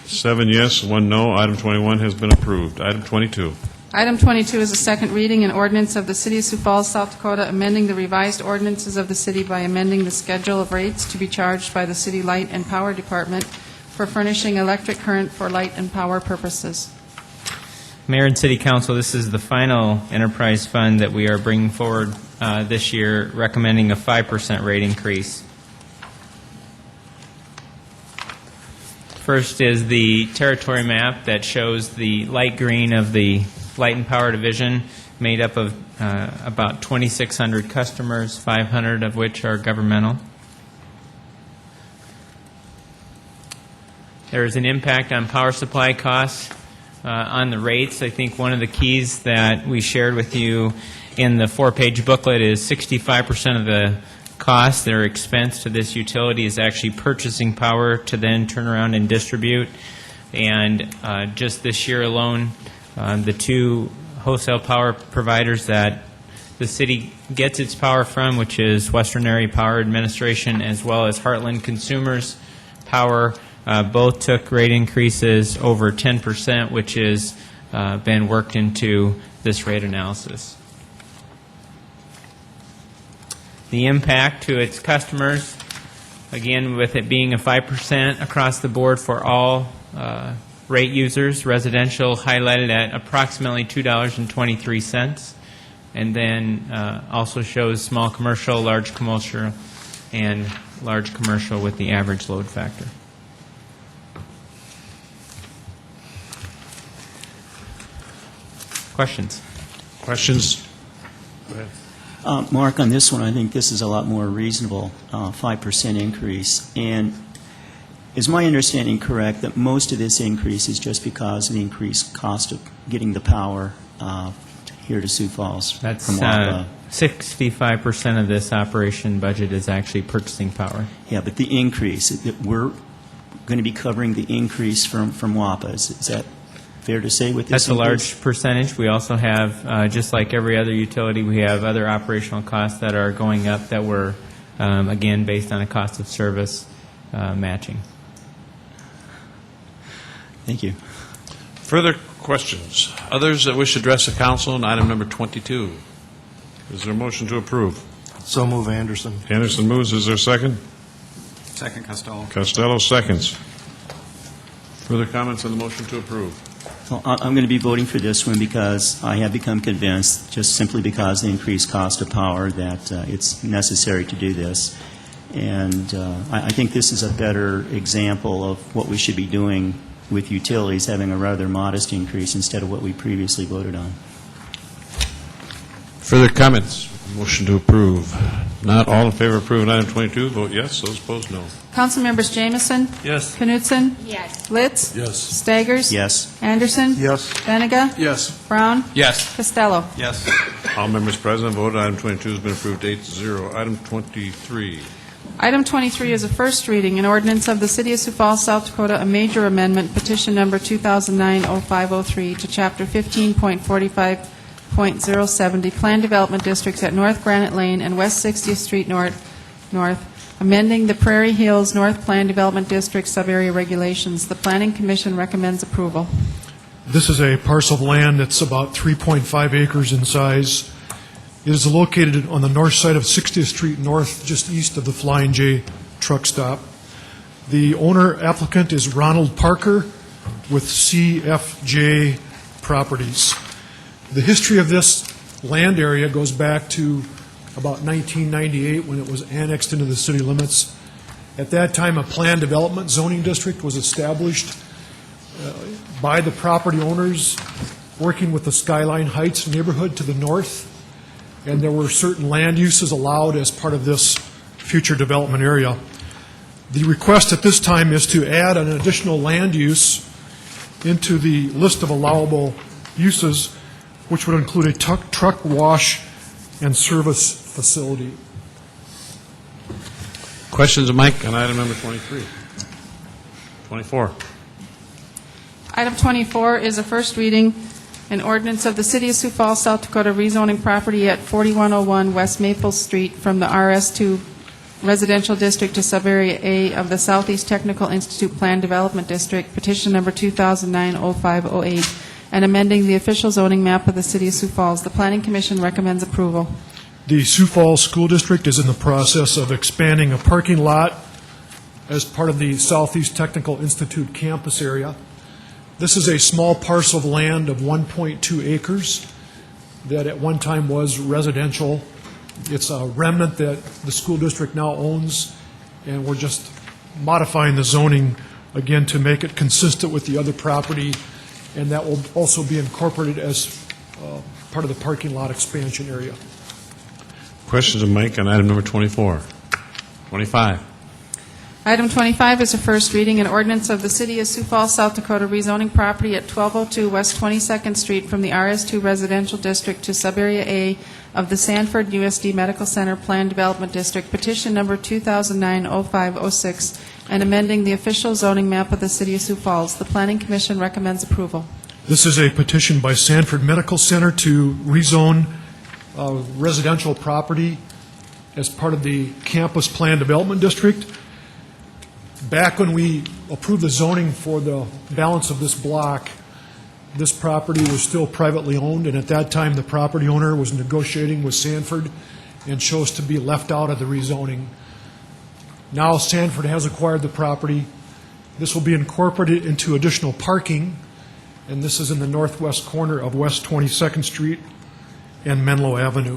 7 yes, 1 no. Item 21 has been approved. Item 22. Item 22 is a second reading, an ordinance of the City of Sioux Falls, South Dakota, amending the revised ordinances of the city by amending the schedule of rates to be charged by the City Light and Power Department for furnishing electric current for light and power purposes. Mayor and City Council, this is the final enterprise fund that we are bringing forward this year, recommending a 5% rate increase. First is the territory map that shows the light green of the Light and Power Division, made up of about 2,600 customers, 500 of which are governmental. There is an impact on power supply costs on the rates. I think one of the keys that we shared with you in the 4-page booklet is 65% of the costs that are expensed to this utility is actually purchasing power to then turn around and distribute. And just this year alone, the two wholesale power providers that the city gets its power from, which is Western Area Power Administration as well as Heartland Consumers Power, both took rate increases over 10%, which has been worked into this rate analysis. The impact to its customers, again, with it being a 5% across the board for all rate users, residential highlighted at approximately $2.23, and then also shows small commercial, large commercial, and large commercial with the average load factor. Questions? Questions? Go ahead. Mark, on this one, I think this is a lot more reasonable, 5% increase. And is my understanding correct that most of this increase is just because of the increased cost of getting the power here to Sioux Falls? That's from WAPA? 65% of this operation budget is actually purchasing power. Yeah, but the increase, we're going to be covering the increase from WAPA. Is that fair to say with this? That's a large percentage. We also have, just like every other utility, we have other operational costs that are going up that were, again, based on a cost of service matching. Thank you. Further questions? Others that wish to address the council on item number 22? Is there a motion to approve? So move Anderson. Anderson moves. Is there a second? Second, Costello. Costello seconds. Further comments on the motion to approve? Well, I'm going to be voting for this one because I have become convinced, just simply because of the increased cost of power, that it's necessary to do this. And I think this is a better example of what we should be doing with utilities, having a rather modest increase instead of what we previously voted on. Further comments? Motion to approve. Not all in favor of approving item 22, vote yes. Those opposed, no. Councilmembers Jamison? Yes. Knutson? Yes. Litz? Yes. Staggers? Yes. Anderson? Yes. Benega? Yes. Brown? Yes. Costello? Yes. All members present voted. Item 22 has been approved 8-0. Item 23. Item 23 is a first reading, an ordinance of the City of Sioux Falls, South Dakota, a major amendment, petition number 2009-0503 to Chapter 15.45 2.070 Plan Development Districts at North Granite Lane and West 60th Street North, amending the Prairie Hills North Plan Development District sub-area regulations. The Planning Commission recommends approval. This is a parcel of land that's about 3.5 acres in size. It is located on the north side of 60th Street North, just east of the Flying J truck stop. The owner applicant is Ronald Parker with CFJ Properties. The history of this land area goes back to about 1998 when it was annexed into the city limits. At that time, a planned development zoning district was established by the property owners working with the Skyline Heights neighborhood to the north, and there were certain land uses allowed as part of this future development area. The request at this time is to add an additional land use into the list of allowable uses, which would include a truck wash and service facility. Questions of Mike on item number 23? 24. Item 24 is a first reading, an ordinance of the City of Sioux Falls, South Dakota, rezoning property at 4101 West Maple Street from the RS2 Residential District to Sub-Area A of the Southeast Technical Institute Plan Development District, petition number 2009-0508, and amending the official zoning map of the City of Sioux Falls. The Planning Commission recommends approval. The Sioux Falls School District is in the process of expanding a parking lot as part of the Southeast Technical Institute campus area. This is a small parcel of land of 1.2 acres that at one time was residential. It's a remnant that the school district now owns, and we're just modifying the zoning again to make it consistent with the other property, and that will also be incorporated as part of the parking lot expansion area. Questions of Mike on item number 24? 25. Item 25 is a first reading, an ordinance of the City of Sioux Falls, South Dakota, rezoning property at 1202 West 22nd Street from the RS2 Residential District to Sub-Area A of the Sanford USD Medical Center Plan Development District, petition number 2009-0506, and amending the official zoning map of the City of Sioux Falls. The Planning Commission recommends approval. This is a petition by Sanford Medical Center to rezone residential property as part of the Campus Plan Development District. Back when we approved the zoning for the balance of this block, this property was still privately owned, and at that time, the property owner was negotiating with Sanford and chose to be left out of the rezoning. Now Sanford has acquired the property. This will be incorporated into additional parking, and this is in the northwest corner of West 22nd Street and Menlo Avenue.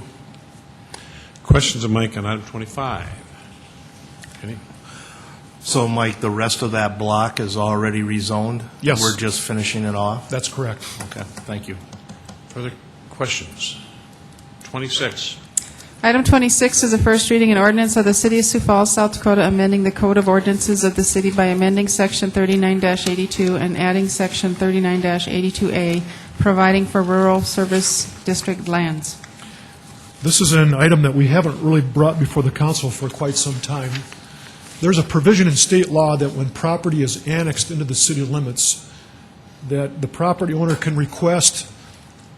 Questions of Mike on item 25? Any? So, Mike, the rest of that block is already rezoned? Yes. We're just finishing it off? That's correct. Okay, thank you. Further questions? 26. Item 26 is a first reading, an ordinance of the City of Sioux Falls, South Dakota, amending the Code of Ordinances of the city by amending Section 39-82 and adding Section 39-82A, providing for rural service district lands. This is an item that we haven't really brought before the council for quite some time. There's a provision in state law that when property is annexed into the city limits, that the property owner can request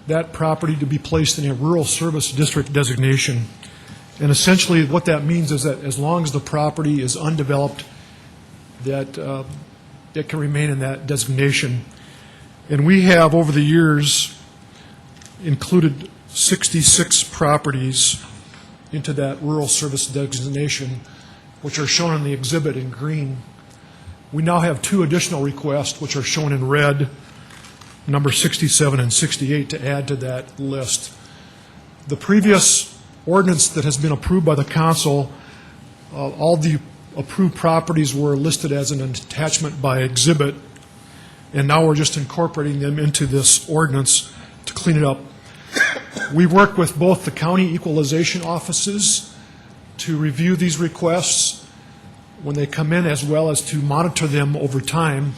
that property to be placed in a rural service district designation. And essentially what that means is that as long as the property is undeveloped, that it can remain in that designation. And we have, over the years, included 66 properties into that rural service designation, which are shown in the exhibit in green. We now have 2 additional requests, which are shown in red, number 67 and 68, to add to that list. The previous ordinance that has been approved by the council, all the approved properties were listed as an attachment by exhibit, and now we're just incorporating them into this ordinance to clean it up. We work with both the county equalization offices to review these requests when they come in, as well as to monitor them over time,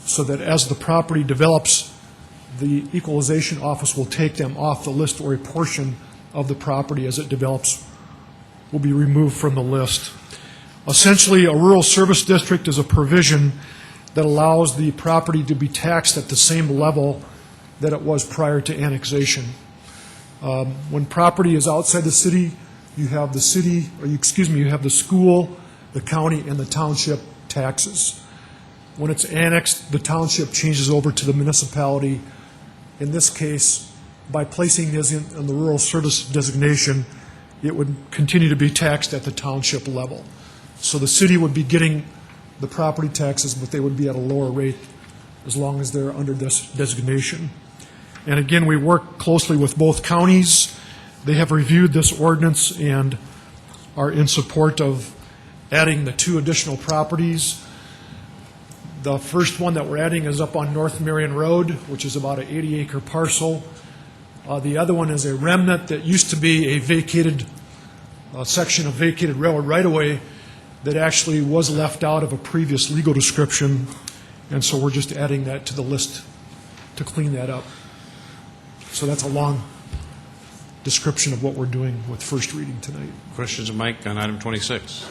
so that as the property develops, the equalization office will take them off the list, or a portion of the property as it develops will be removed from the list. Essentially, a rural service district is a provision that allows the property to be taxed at the same level that it was prior to annexation. When property is outside the city, you have the city, or you have the school, the county, and the township taxes. When it's annexed, the township changes over to the municipality. In this case, by placing this in the rural service designation, it would continue to be taxed at the township level. So the city would be getting the property taxes, but they would be at a lower rate as long as they're under this designation. And again, we work closely with both counties. They have reviewed this ordinance and are in support of adding the 2 additional properties. The first one that we're adding is up on North Marion Road, which is about an 80-acre parcel. The other one is a remnant that used to be a vacated section of vacated railroad right-of-way that actually was left out of a previous legal description, and so we're just adding that to the list to clean that up. So that's a long description of what we're doing with first reading tonight. Questions of Mike on item 26?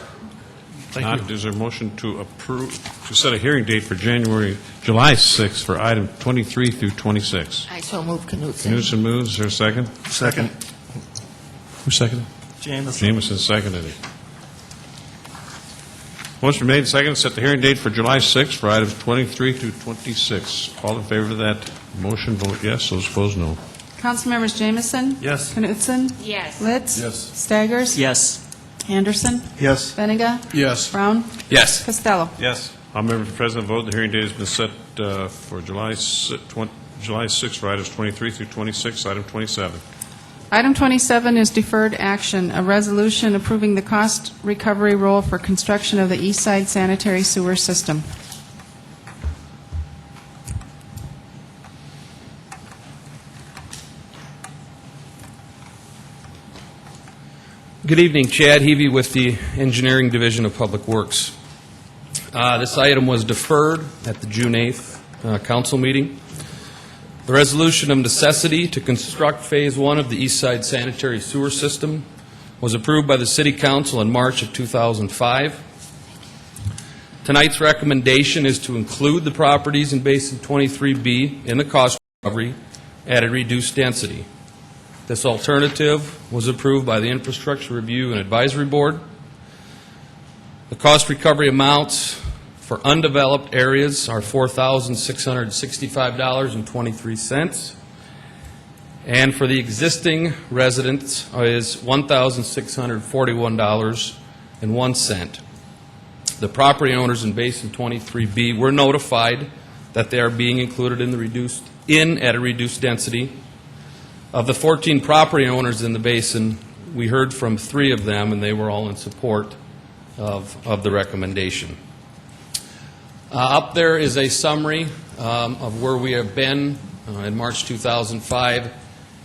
Thank Not, you. is there a motion to approve, to set a hearing date for July 6th for item 23 through 26? I so move Knutson. Knutson moves, is there a second? Second. Who seconded? Jameson. Jameson seconded it. Motion made and seconded, set the hearing date for July 6th for items 23 through 26. All in favor of that motion, vote yes. Those opposed, no. Councilmembers Jameson? Yes. Knutson? Yes. Litz? Yes. Staggers? Yes. Anderson? Yes. Benega? Yes. Brown? Yes. Costello? Yes. All members present vote. The hearing date has been set for July 6th for items 23 through 26. Item 27. Item 27 is deferred action, a resolution approving the cost recovery role for construction of the East Side sanitary sewer system. Good evening, Chad Heavey with the Engineering Division of Public Works. This item was deferred at the June 8th council meeting. The resolution of necessity to construct Phase 1 of the East Side sanitary sewer system was approved by the City Council in March of 2005. Tonight's recommendation is to include the properties in Basin 23B in the cost recovery at a reduced density. This alternative was approved by the Infrastructure Review and Advisory Board. The cost recovery amounts for undeveloped areas are $4,665.23, and for the existing residents is $1,641.01. The property owners in Basin 23B were notified that they are being included in at a reduced density. Of the 14 property owners in the basin, we heard from 3 of them, and they were all in support of the recommendation. Up there is a summary of where we have been in March 2005,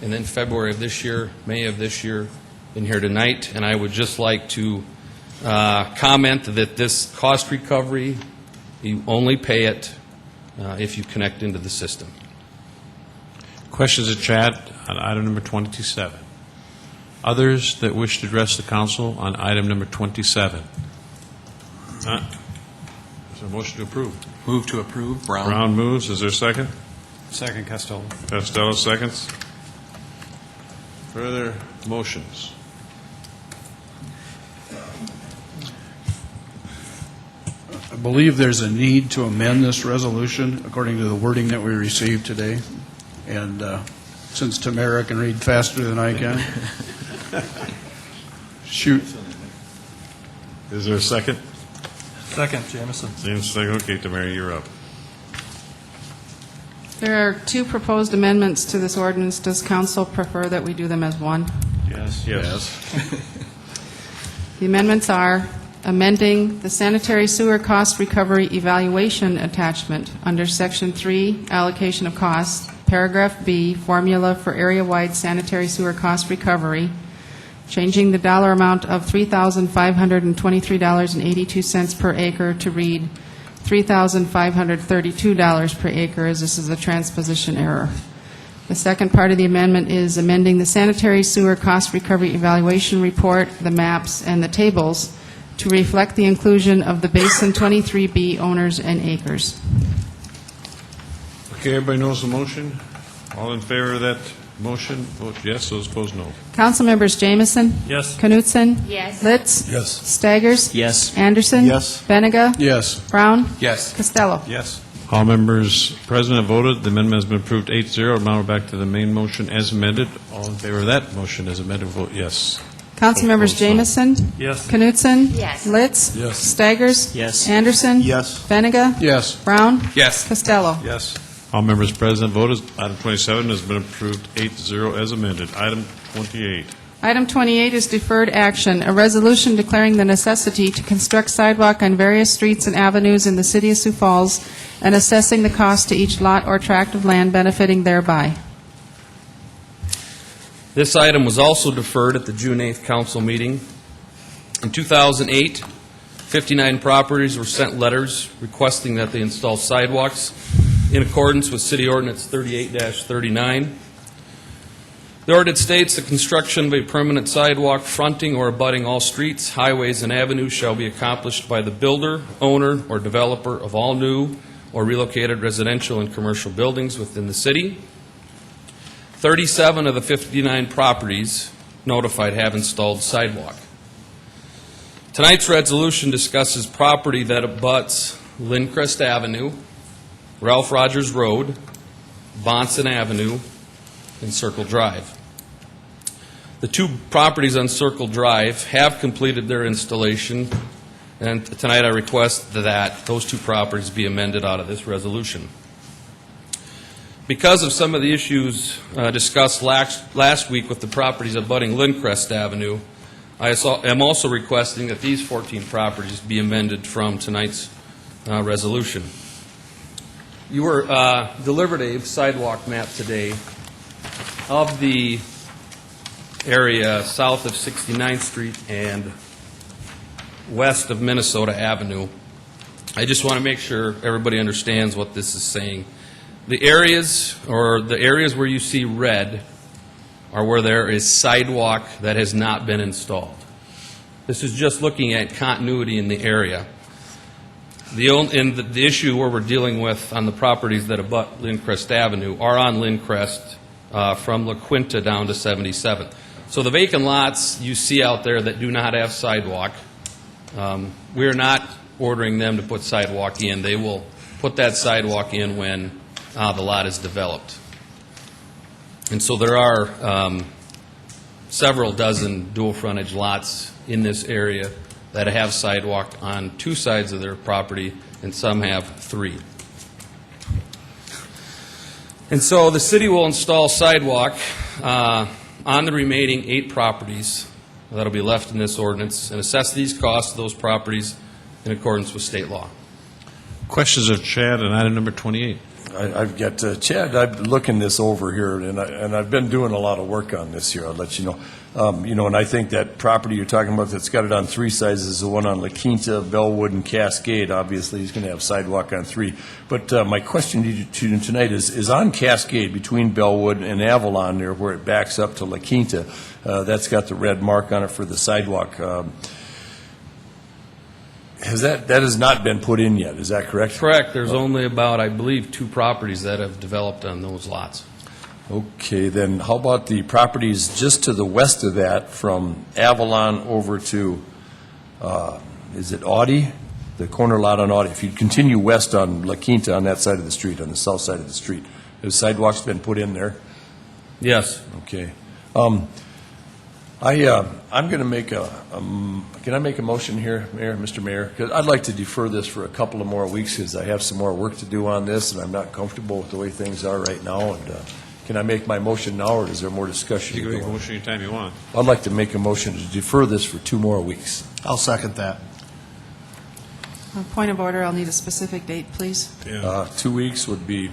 and then February of this year, May of this year, in here tonight. And I would just like to comment that this cost recovery, you only pay it if you connect into the system. Questions of Chad on item number 27. Others that wish to address the council on item number 27? None. Is there a motion to approve? Move to approve. Brown. Brown moves. Is there a second? Second, Costello. Costello seconds. Further motions? I believe there's a need to amend this resolution according to the wording that we received today. And since Tamara can read faster than I can, shoot. Is there a second? Second, Jameson. James, second. Okay, Tamara, you're up. There are 2 proposed amendments to this ordinance. Does council prefer that we do them as one? Yes. Yes. The amendments are amending the sanitary sewer cost recovery evaluation attachment under Section 3, allocation of costs, Paragraph B, formula for area-wide sanitary sewer cost recovery, changing the dollar amount of $3,523.82 per acre to read $3,532 per acre, as this is a transposition error. The second part of the amendment is amending the sanitary sewer cost recovery evaluation report, the maps, and the tables to reflect the inclusion of the Basin 23B owners and acres. Okay, everybody knows the motion? All in favor of that motion, vote yes. Those opposed, no. Council members Jamison? Yes. Knutson? Yes. Litz? Yes. Staggers? Yes. Anderson? Yes. Benega? Yes. Brown? Yes. Costello? Yes. All members present have voted. The amendment has been approved 8-0. Now we're back to the main motion as amended. All in favor of that motion as amended, vote yes. Council members Opposed, no. Jamison? Yes. Knutson? Yes. Litz? Yes. Staggers? Yes. Anderson? Yes. Benega? Yes. Brown? Yes. Costello? Yes. All members present voted. Item 27 has been approved 8-0 as amended. Item 28. Item 28 is deferred action, a resolution declaring the necessity to construct sidewalk on various streets and avenues in the city of Sioux Falls and assessing the cost to each lot or tract of land benefiting thereby. This item was also deferred at the June 8th council meeting. In 2008, 59 properties were sent letters requesting that they install sidewalks in accordance with City Ordinance 38-39. The ordinance states the construction of a permanent sidewalk fronting or abutting all streets, highways, and avenues shall be accomplished by the builder, owner, or developer of all new or relocated residential and commercial buildings within the city. 37 of the 59 properties notified have installed sidewalk. Tonight's resolution discusses property that abuts Lindcrest Avenue, Ralph Rogers Road, Bonson Avenue, and Circle Drive. The two properties on Circle Drive have completed their installation, and tonight I request that those two properties be amended out of this resolution. Because of some of the issues discussed last week with the properties abutting Lindcrest Avenue, I am also requesting that these 14 properties be amended from tonight's resolution. You were delivered a sidewalk map today of the area south of 69th Street and west of Minnesota Avenue. I just want to make sure everybody understands what this is saying. The areas where you see red are where there is sidewalk that has not been installed. This is just looking at continuity in the area. The issue where we're dealing with on the properties that abut Lindcrest Avenue are on Lindcrest from La Quinta down to 77th. So the vacant lots you see out there that do not have sidewalk, we're not ordering them to put sidewalk in. They will put that sidewalk in when the lot is developed. And so there are several dozen dual frontage lots in this area that have sidewalk on two sides of their property, and some have three. And so the city will install sidewalk on the remaining 8 properties that will be left in this ordinance and assess these costs of those properties in accordance with state law. Questions of Chad on item number 28? I've got, Chad, I've been looking this over here, and I've been doing a lot of work on this here, I'll let you know. And I think that property you're talking about that's got it on 3 sides is the one on La Quinta, Bellwood, and Cascade. Obviously, he's going to have sidewalk on 3. But my question to you tonight is on Cascade between Bellwood and Avalon there where it backs up to La Quinta, that's got the red mark on it for the sidewalk. That has not been put in yet, is that correct? Correct. There's only about, I believe, 2 properties that have developed on those lots. Okay, then how about the properties just to the west of that from Avalon over to, is it Audi? The corner lot on Audi. If you continue west on La Quinta on that side of the street, on the south side of the street, has sidewalks been put in there? Yes. Okay. I'm going to make can I make a motion here, Mayor, Mr. Mayor? Because I'd like to defer this for a couple of more weeks because I have some more work to do on this, and I'm not comfortable with the way things are right now. And can I make my motion now, or is there more discussion? You can make a motion anytime you want. I'd like to make a motion to defer this for 2 more weeks. I'll second that. Point of order, I'll need a specific date, please. 2 weeks would be...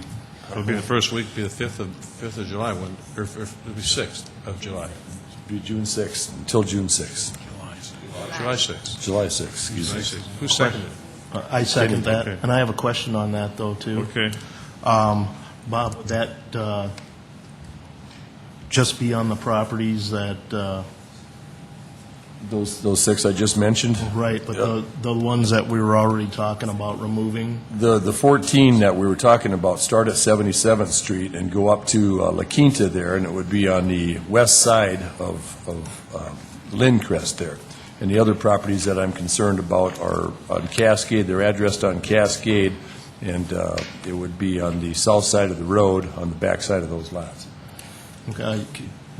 It'll be the first week, be the 5th of July, or it'll be 6th of July. It'll be June 6th, until June 6th. July 6th. July 6th, excuse me. Who seconded it? I second that. Okay. And I have a question on that, though, too. Okay. Bob, would that just be on the properties that Those 6 I just mentioned? Right, but the ones that we were already talking about removing? The 14 that we were talking about start at 77th Street and go up to La Quinta there, and it would be on the west side of Lindcrest there. And the other properties that I'm concerned about are on Cascade. They're addressed on Cascade, and it would be on the south side of the road, on the back side of those lots. Okay, I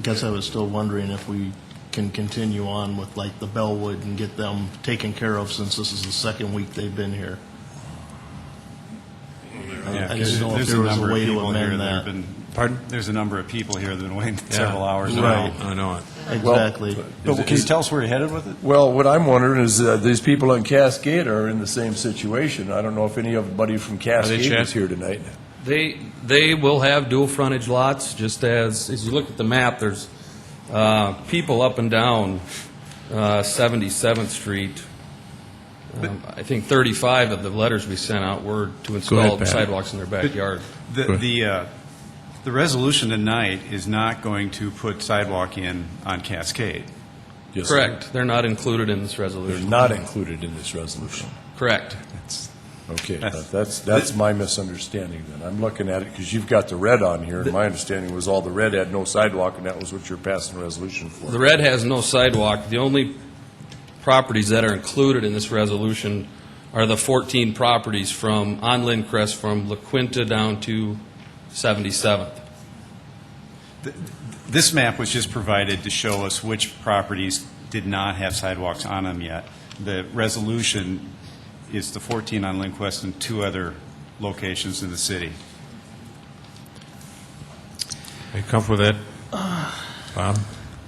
guess I was still wondering if we can continue on with like the Bellwood and get them taken care of since this is the second week they've been here. I didn't know if there was a way to amend that. Pardon? There's a number of people here that have been waiting several hours now. Right. I know it. Exactly. But can you tell us where you're headed with it? Well, what I'm wondering is these people on Cascade are in the same situation. I don't know if anybody from Cascade is here tonight. They will have dual frontage lots, just as you look at the map, there's people up and down 77th Street. I think 35 of the letters we sent out were to install sidewalks in their backyard. The resolution tonight is not going to put sidewalk in on Cascade. Yes, Correct. sir. They're not included in this resolution. They're not included in this resolution. Correct. Okay, that's my misunderstanding then. I'm looking at it because you've got the red on here, and my understanding was all the red had no sidewalk, and that was what you're passing a resolution for. The red has no sidewalk. The only properties that are included in this resolution are the 14 properties on Lindcrest from La Quinta down to 77th. This map was just provided to show us which properties did not have sidewalks on them yet. The resolution is the 14 on Lindquist and 2 other locations in the city. Are you comfortable with that, Bob?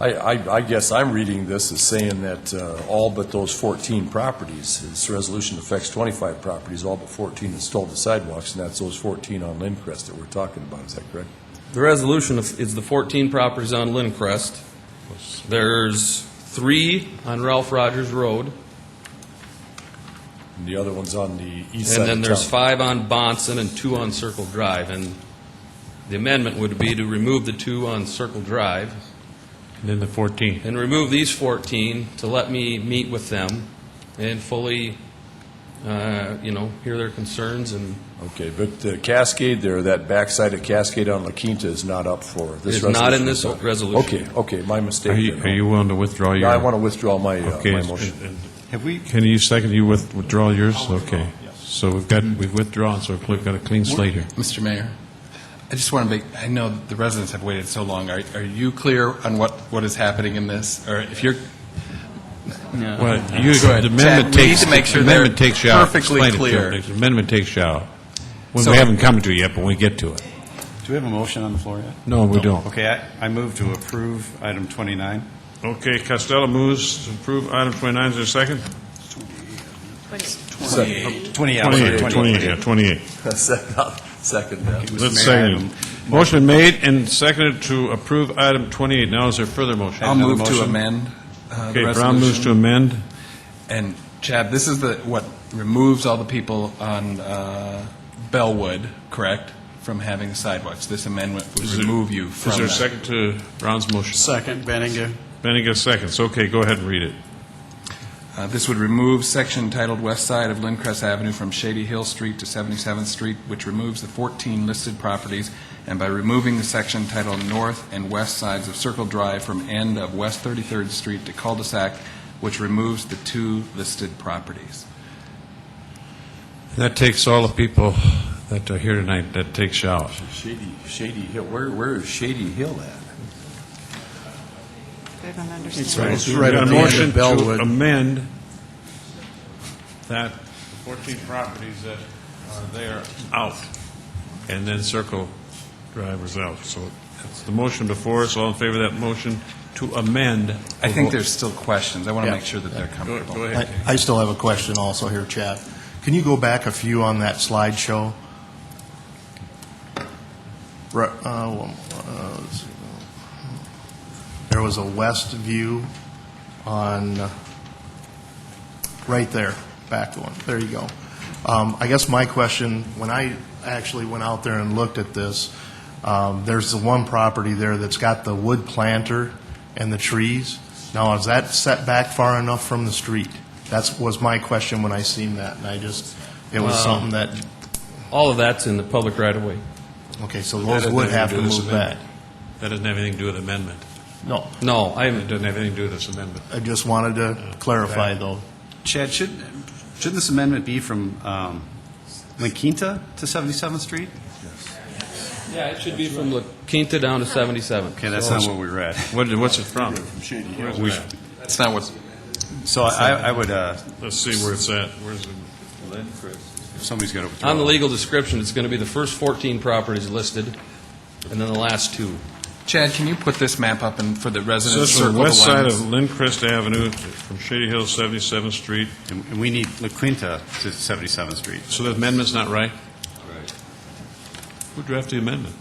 I guess I'm reading this as saying that all but those 14 properties, this resolution affects 25 properties, all but 14 installed the sidewalks, and that's those 14 on Lindcrest that we're talking about. Is that correct? The resolution is the 14 properties on Lindcrest. There's 3 on Ralph Rogers Road. And the other one's on the east side And then of there's town. 5 on Bonson and 2 on Circle Drive. And the amendment would be to remove the 2 on Circle Drive. And then the 14. And remove these 14 to let me meet with them and fully, hear their concerns. And Okay, but the Cascade there, that backside of Cascade on La Quinta is not up for this It's resolution. not in this resolution. Okay, my mistake. Are you willing to withdraw your? Yeah, I want to withdraw my Okay, my motion. Can you second you withdraw yours? Okay. So we've withdrawn, so we've got a clean slate here. Mr. Mayor, I just want to I know the residents have waited so long. Are you clear on what is happening in this? Or if you're... No. Well, Go ahead. the Chad, amendment we need takes to make sure the they're amendment takes you out. perfectly Explain it to clear. them. The amendment takes you out. When So- we haven't come to it yet, but when we get to it. Do we have a motion on the floor yet? No, we don't. Okay, I move to approve item 29. Okay, Costello moves to approve item 29. Is there a second? 28. Second that. Let's second it. Motion made and seconded to approve item 28. Now is there further motion? I'll move to amend the Okay, resolution. Brown moves to amend. And Chad, this is what removes all the people on Bellwood, correct, from having sidewalks. This amendment would remove you from Is there a that. second to Brown's motion? Second, Benninger. Benninger seconds. Okay, go ahead and read it. This would remove section titled West Side of Lindcrest Avenue from Shady Hill Street to 77th Street, which removes the 14 listed properties, and by removing the section titled North and West Sides of Circle Drive from end of West 33rd Street to cul-de-sac, which removes the 2 listed properties. That takes all the people that are here tonight, that takes you out. Shady Hill. Where is Shady Hill at? They don't understand. It's right Got at a the end motion of Bellwood. to amend that 14 properties that are there out, and then Circle Drive is out. So that's the motion before us. All in favor of that motion to amend? I think there's still questions. I want to make sure that they're comfortable. Go ahead. I still have a question also here, Chad. Can you go back a few on that slideshow? Let's see. There was a west view on, right there, back one. There you go. I guess my question, when I actually went out there and looked at this, there's the one property there that's got the wood planter and the trees. Now, is that set back far enough from the street? That was my question when I seen that, and it was something that, All of that's in the public right-of-way. okay, so That those doesn't would have have to to do with move this back. amendment. That doesn't have anything to do with amendment. No, No, It doesn't have anything to do with this amendment. I just wanted to clarify, though. Chad, shouldn't this amendment be from La Quinta to 77th Street? Yeah, it should be from La Quinta down to 77. Okay, that's not what we read. What's it from? That's not what's, So I would, Let's see where it's at. Where's it? if somebody's got to On the legal description, it's going to be the first 14 properties listed, and then the last two. Chad, can you put this map up and for the So residents? it's the circle west side lines? of Lindcrest Avenue from Shady Hill, 77th Street. and we need La Quinta to 77th Street. So the amendment's not right? Who drafted the amendment?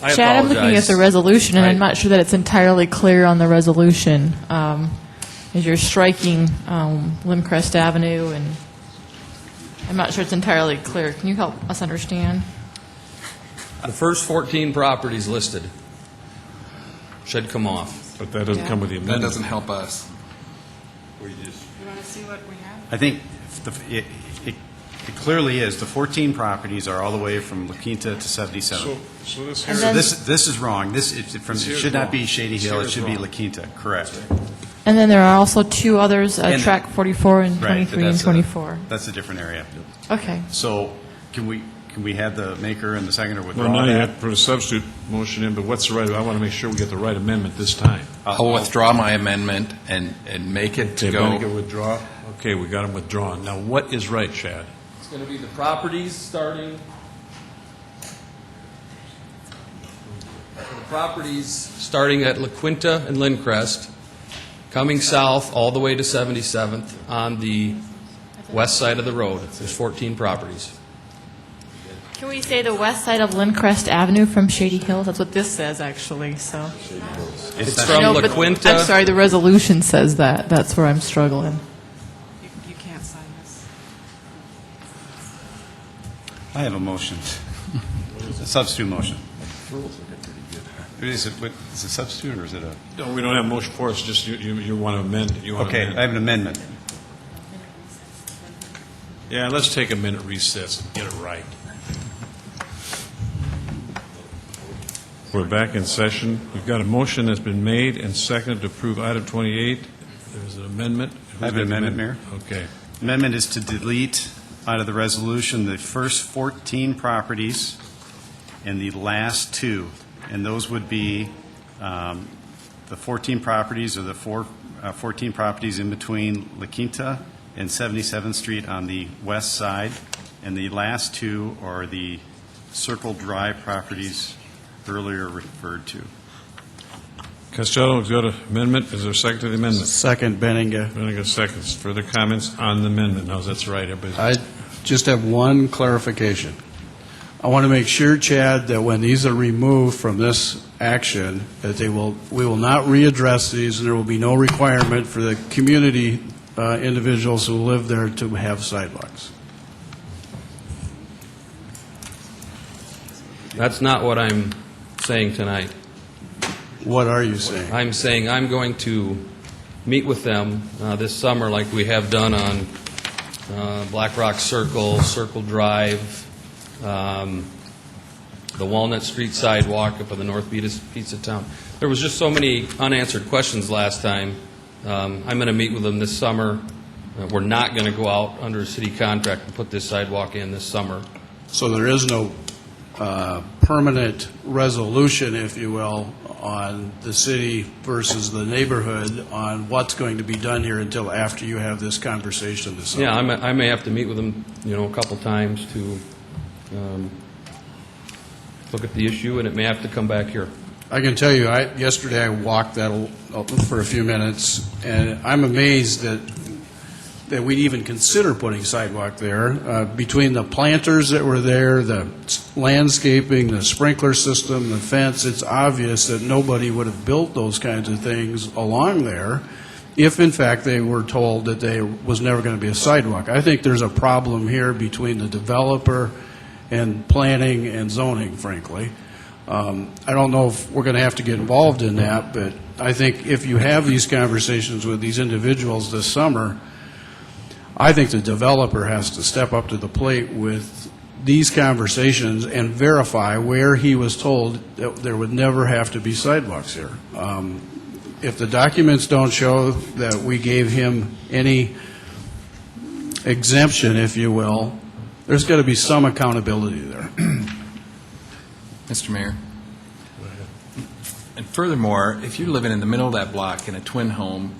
I Chad, I'm looking at apologize. the resolution, and I'm I- not sure that it's entirely clear on the resolution. As you're striking Limcrest Avenue, and I'm not sure it's entirely clear. Can you help us understand? The first 14 properties listed should come off. But that doesn't come with the That amendment. doesn't help us. You want to see what we have? I think it clearly is. The 14 properties are all the way from La Quinta to 77th. So this And here, then- This is wrong. It should not be Shady Hill. It here's should be wrong. La Quinta. Correct. And then there are also two others, And- track 44 and Right. 23 and 24. That's a different area. Okay. So can we have the maker and the seconder withdraw well, now you that? have to put a substitute motion in, but what's the right, I want to make sure we get the right amendment this time. I'll withdraw my amendment and make it to Okay, go. Benninger withdraw. Okay, we got them withdrawn. Now, what is right, Chad? It's going to be the properties starting. The properties starting at La Quinta and Lindcrest, coming south all the way to 77th on the west side of the road. There's 14 properties. Can we say the west side of Lindcrest Avenue from Shady Hills? That's what this says, actually, so. It's I from know, La but Quinta. I'm sorry, the resolution says that. That's where I'm struggling. You can't sign this. I have a motion. A substitute motion. Is it a substitute or is it a? No, we don't have a motion for us, just you want to amend. You want to Okay, amend. I have an amendment. Yeah, let's take a minute recess and get it right. We're back in session. We've got a motion that's been made and seconded to approve item 28. There's an amendment. I have an amendment, Mayor. Okay. Amendment is to delete out of the resolution the first 14 properties and the last two. And those would be the 14 properties or the 14 properties in between La Quinta and 77th Street on the west side. And the last two are the Circle Drive properties earlier referred to. Costello, we've got an amendment. Is there a second to the amendment? Second, Benninga. Benninger seconds. Further comments on the amendment? No, that's right. Everybody's. I just have one clarification. I want to make sure, Chad, that when these are removed from this action, that we will not readdress these, and there will be no requirement for the community individuals who live there to have sidewalks. That's not what I'm saying tonight. What are you saying? I'm saying I'm going to meet with them this summer like we have done on Black Rock Circle, Circle Drive, the Walnut Street sidewalk up in the North Pizza Town. There was just so many unanswered questions last time. I'm going to meet with them this summer. We're not going to go out under a city contract and put this sidewalk in this summer. So there is no permanent resolution, if you will, on the city versus the neighborhood on what's going to be done here until after you have this conversation this summer. Yeah, I may have to meet with them, a couple times to look at the issue, and it may have to come back here. I can tell you, yesterday I walked that for a few minutes, and I'm amazed that we'd even consider putting sidewalk there. Between the planters that were there, the landscaping, the sprinkler system, the fence, it's obvious that nobody would have built those kinds of things along there if, in fact, they were told that there was never going to be a sidewalk. I think there's a problem here between the developer and planning and zoning, frankly. I don't know if we're going to have to get involved in that, but I think if you have these conversations with these individuals this summer, I think the developer has to step up to the plate with these conversations and verify where he was told that there would never have to be sidewalks here. If the documents don't show that we gave him any exemption, if you will, there's got to be some accountability there. Mr. Mayor. And furthermore, if you're living in the middle of that block in a twin home,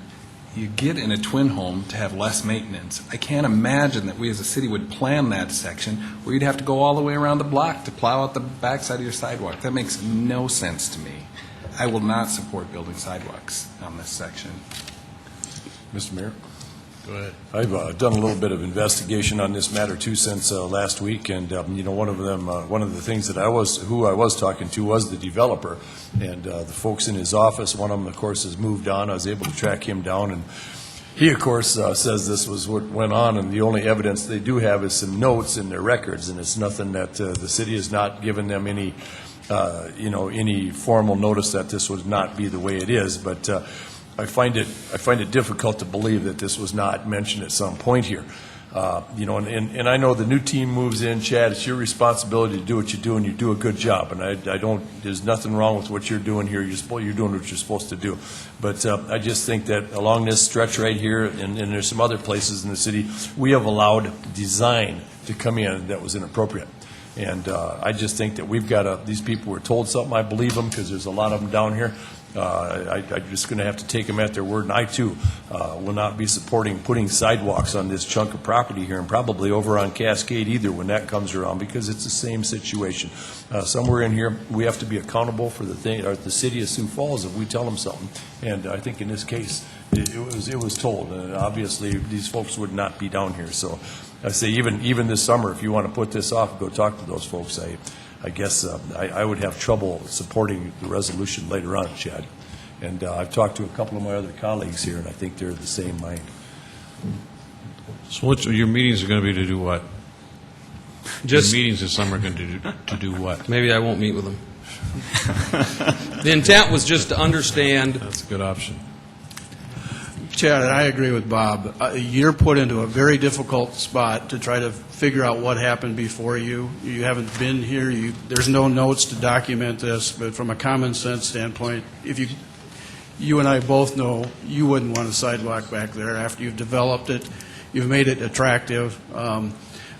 you get in a twin home to have less maintenance. I can't imagine that we as a city would plan that section where you'd have to go all the way around the block to plow out the backside of your sidewalk. That makes no sense to me. I will not support building sidewalks on this section. Mr. Mayor? Go ahead. I've done a little bit of investigation on this matter too since last week, and one of the things that who I was talking to was the developer, and the folks in his office. One of them, of course, has moved on. I was able to track him down, and he, of course, says this was what went on, and the only evidence they do have is some notes in their records, and it's nothing that the city has not given them any, any formal notice that this would not be the way it is, but. I find it difficult to believe that this was not mentioned at some point here. And I know the new team moves in, Chad. It's your responsibility to do what you do, and you do a good job. And I don't. There's nothing wrong with what you're doing here. You're doing what you're supposed to do. But I just think that along this stretch right here, and there's some other places in the city, we have allowed design to come in that was inappropriate. And I just think that we've got to. These people were told something. I believe them because there's a lot of them down here. I'm just going to have to take them at their word, and I, too, will not be supporting putting sidewalks on this chunk of property here, and probably over on Cascade either when that comes around, because it's the same situation. Somewhere in here, we have to be accountable for the city of Sioux Falls if we tell them something, and I think in this case, it was told, and obviously these folks would not be down here. So I say even this summer, if you want to put this off, go talk to those folks. I guess I would have trouble supporting the resolution later on, Chad. And I've talked to a couple of my other colleagues here, and I think they're the same mind. So your meetings are going to be to do what? Your meetings this summer are going to do what? Maybe I won't meet with them. The intent was just to understand. That's a good option. Chad, and I agree with Bob. You're put into a very difficult spot to try to figure out what happened before you. You haven't been here. There's no notes to document this, but from a common sense standpoint, if you and I both know you wouldn't want a sidewalk back there after you've developed it, you've made it attractive.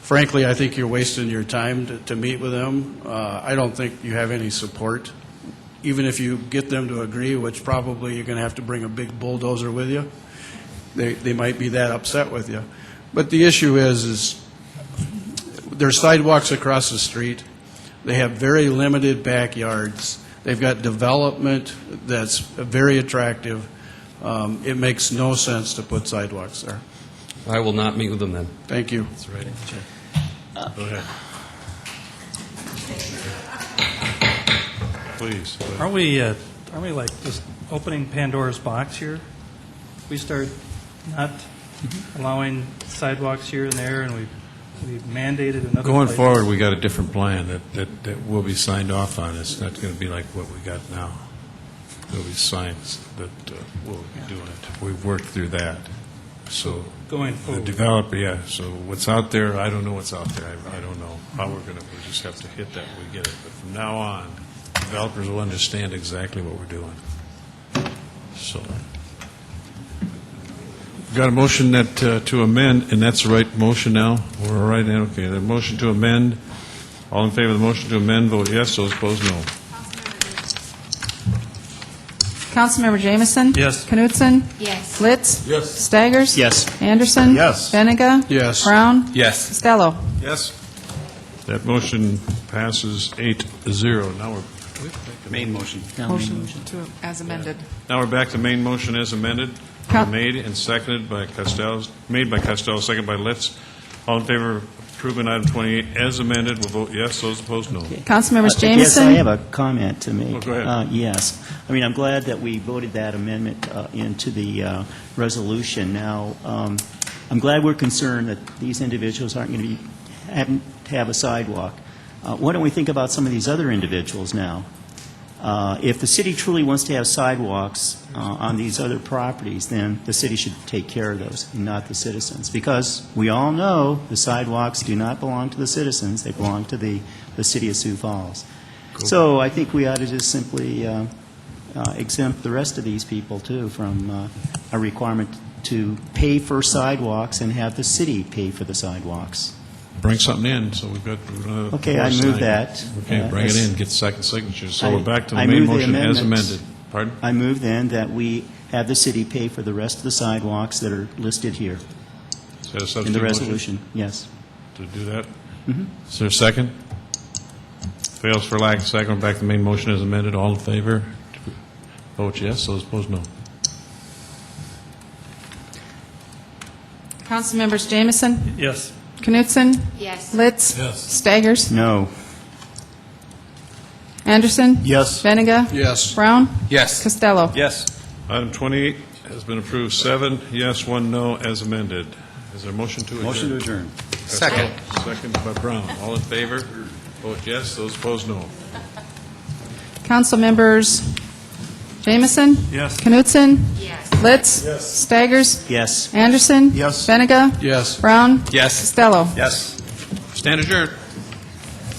Frankly, I think you're wasting your time to meet with them. I don't think you have any support. Even if you get them to agree, which probably you're going to have to bring a big bulldozer with you, they might be that upset with you. But the issue is there's sidewalks across the street. They have very limited backyards. They've got development that's very attractive. It makes no sense to put sidewalks there. I will not meet with them then. Thank you. That's right. Go ahead. Please. Aren't we like just opening Pandora's box here? We start not allowing sidewalks here and there, and we've mandated another. Going place. forward, we got a different plan that will be signed off on. It's not going to be like what we got now. There'll be signs that we'll be doing it. We've worked through that. So going forward, the developer, yeah. So what's out there, I don't know what's out there. I don't know how we're going to. We just have to hit that when we get it. But from now on, developers will understand exactly what we're doing. So, got a motion that to amend, and that's the right motion now? We're all right now? Okay, the motion to amend. All in favor of the motion to amend, vote yes. Those opposed, no. Councilmember Jamison? Yes. Knutson? Yes. Litz? Yes. Staggers? Yes. Anderson? Yes. Benega? Yes. Brown? Yes. Costello? Yes. That motion passes 8-0. Now we're Main motion. Motion as amended. Now we're back to main motion as amended. Made and seconded by Costello. Made by Costello, seconded by Litz. All in favor of approving item 28 as amended will vote yes. Those opposed, no. Councilmembers Yes, I Jamison? have a comment to make. Oh, go ahead. Yes. I mean, I'm glad that we voted that amendment into the resolution. Now, I'm glad we're concerned that these individuals aren't going to having to have a sidewalk. Why don't we think about some of these other individuals now If the city truly wants to have sidewalks on these other properties, then the city should take care of those, and not the citizens. Because we all know the sidewalks do not belong to the citizens, they belong to the city of Sioux Falls. So I think we ought to just simply exempt the rest of these people, too, from a requirement to pay for sidewalks and have the city pay for the sidewalks. Bring something in, so we've got... Okay, I move that. Okay, bring it in, get the second signature. So we're back to the I main move the motion as amendments. amended. Pardon? I move then that we have the city pay for the rest of the sidewalks that are listed here Is that a in substitute the motion? resolution. Yes. To do that? Mhm. Is there a second? Fails for lack of second. We're back to the main motion as amended. All in favor? Vote yes. Those opposed, no. Council members Jameson? Yes. Knutson? Yes. Litz? Yes. Staggers? No. Anderson? Yes. Benega? Yes. Brown? Yes. Costello? Yes. Item 28 has been approved. 7 yes, 1 no, as amended. Is there a motion to adjourn? Motion to adjourn. Second. Second by Brown. All in favor? Vote yes. Those opposed, no. Council members Jameson? Yes. Knutson? Yes. Litz? Yes. Staggers? Yes. Anderson? Yes. Benega? Yes. Brown? Yes. Costello? Yes. Stand adjourned.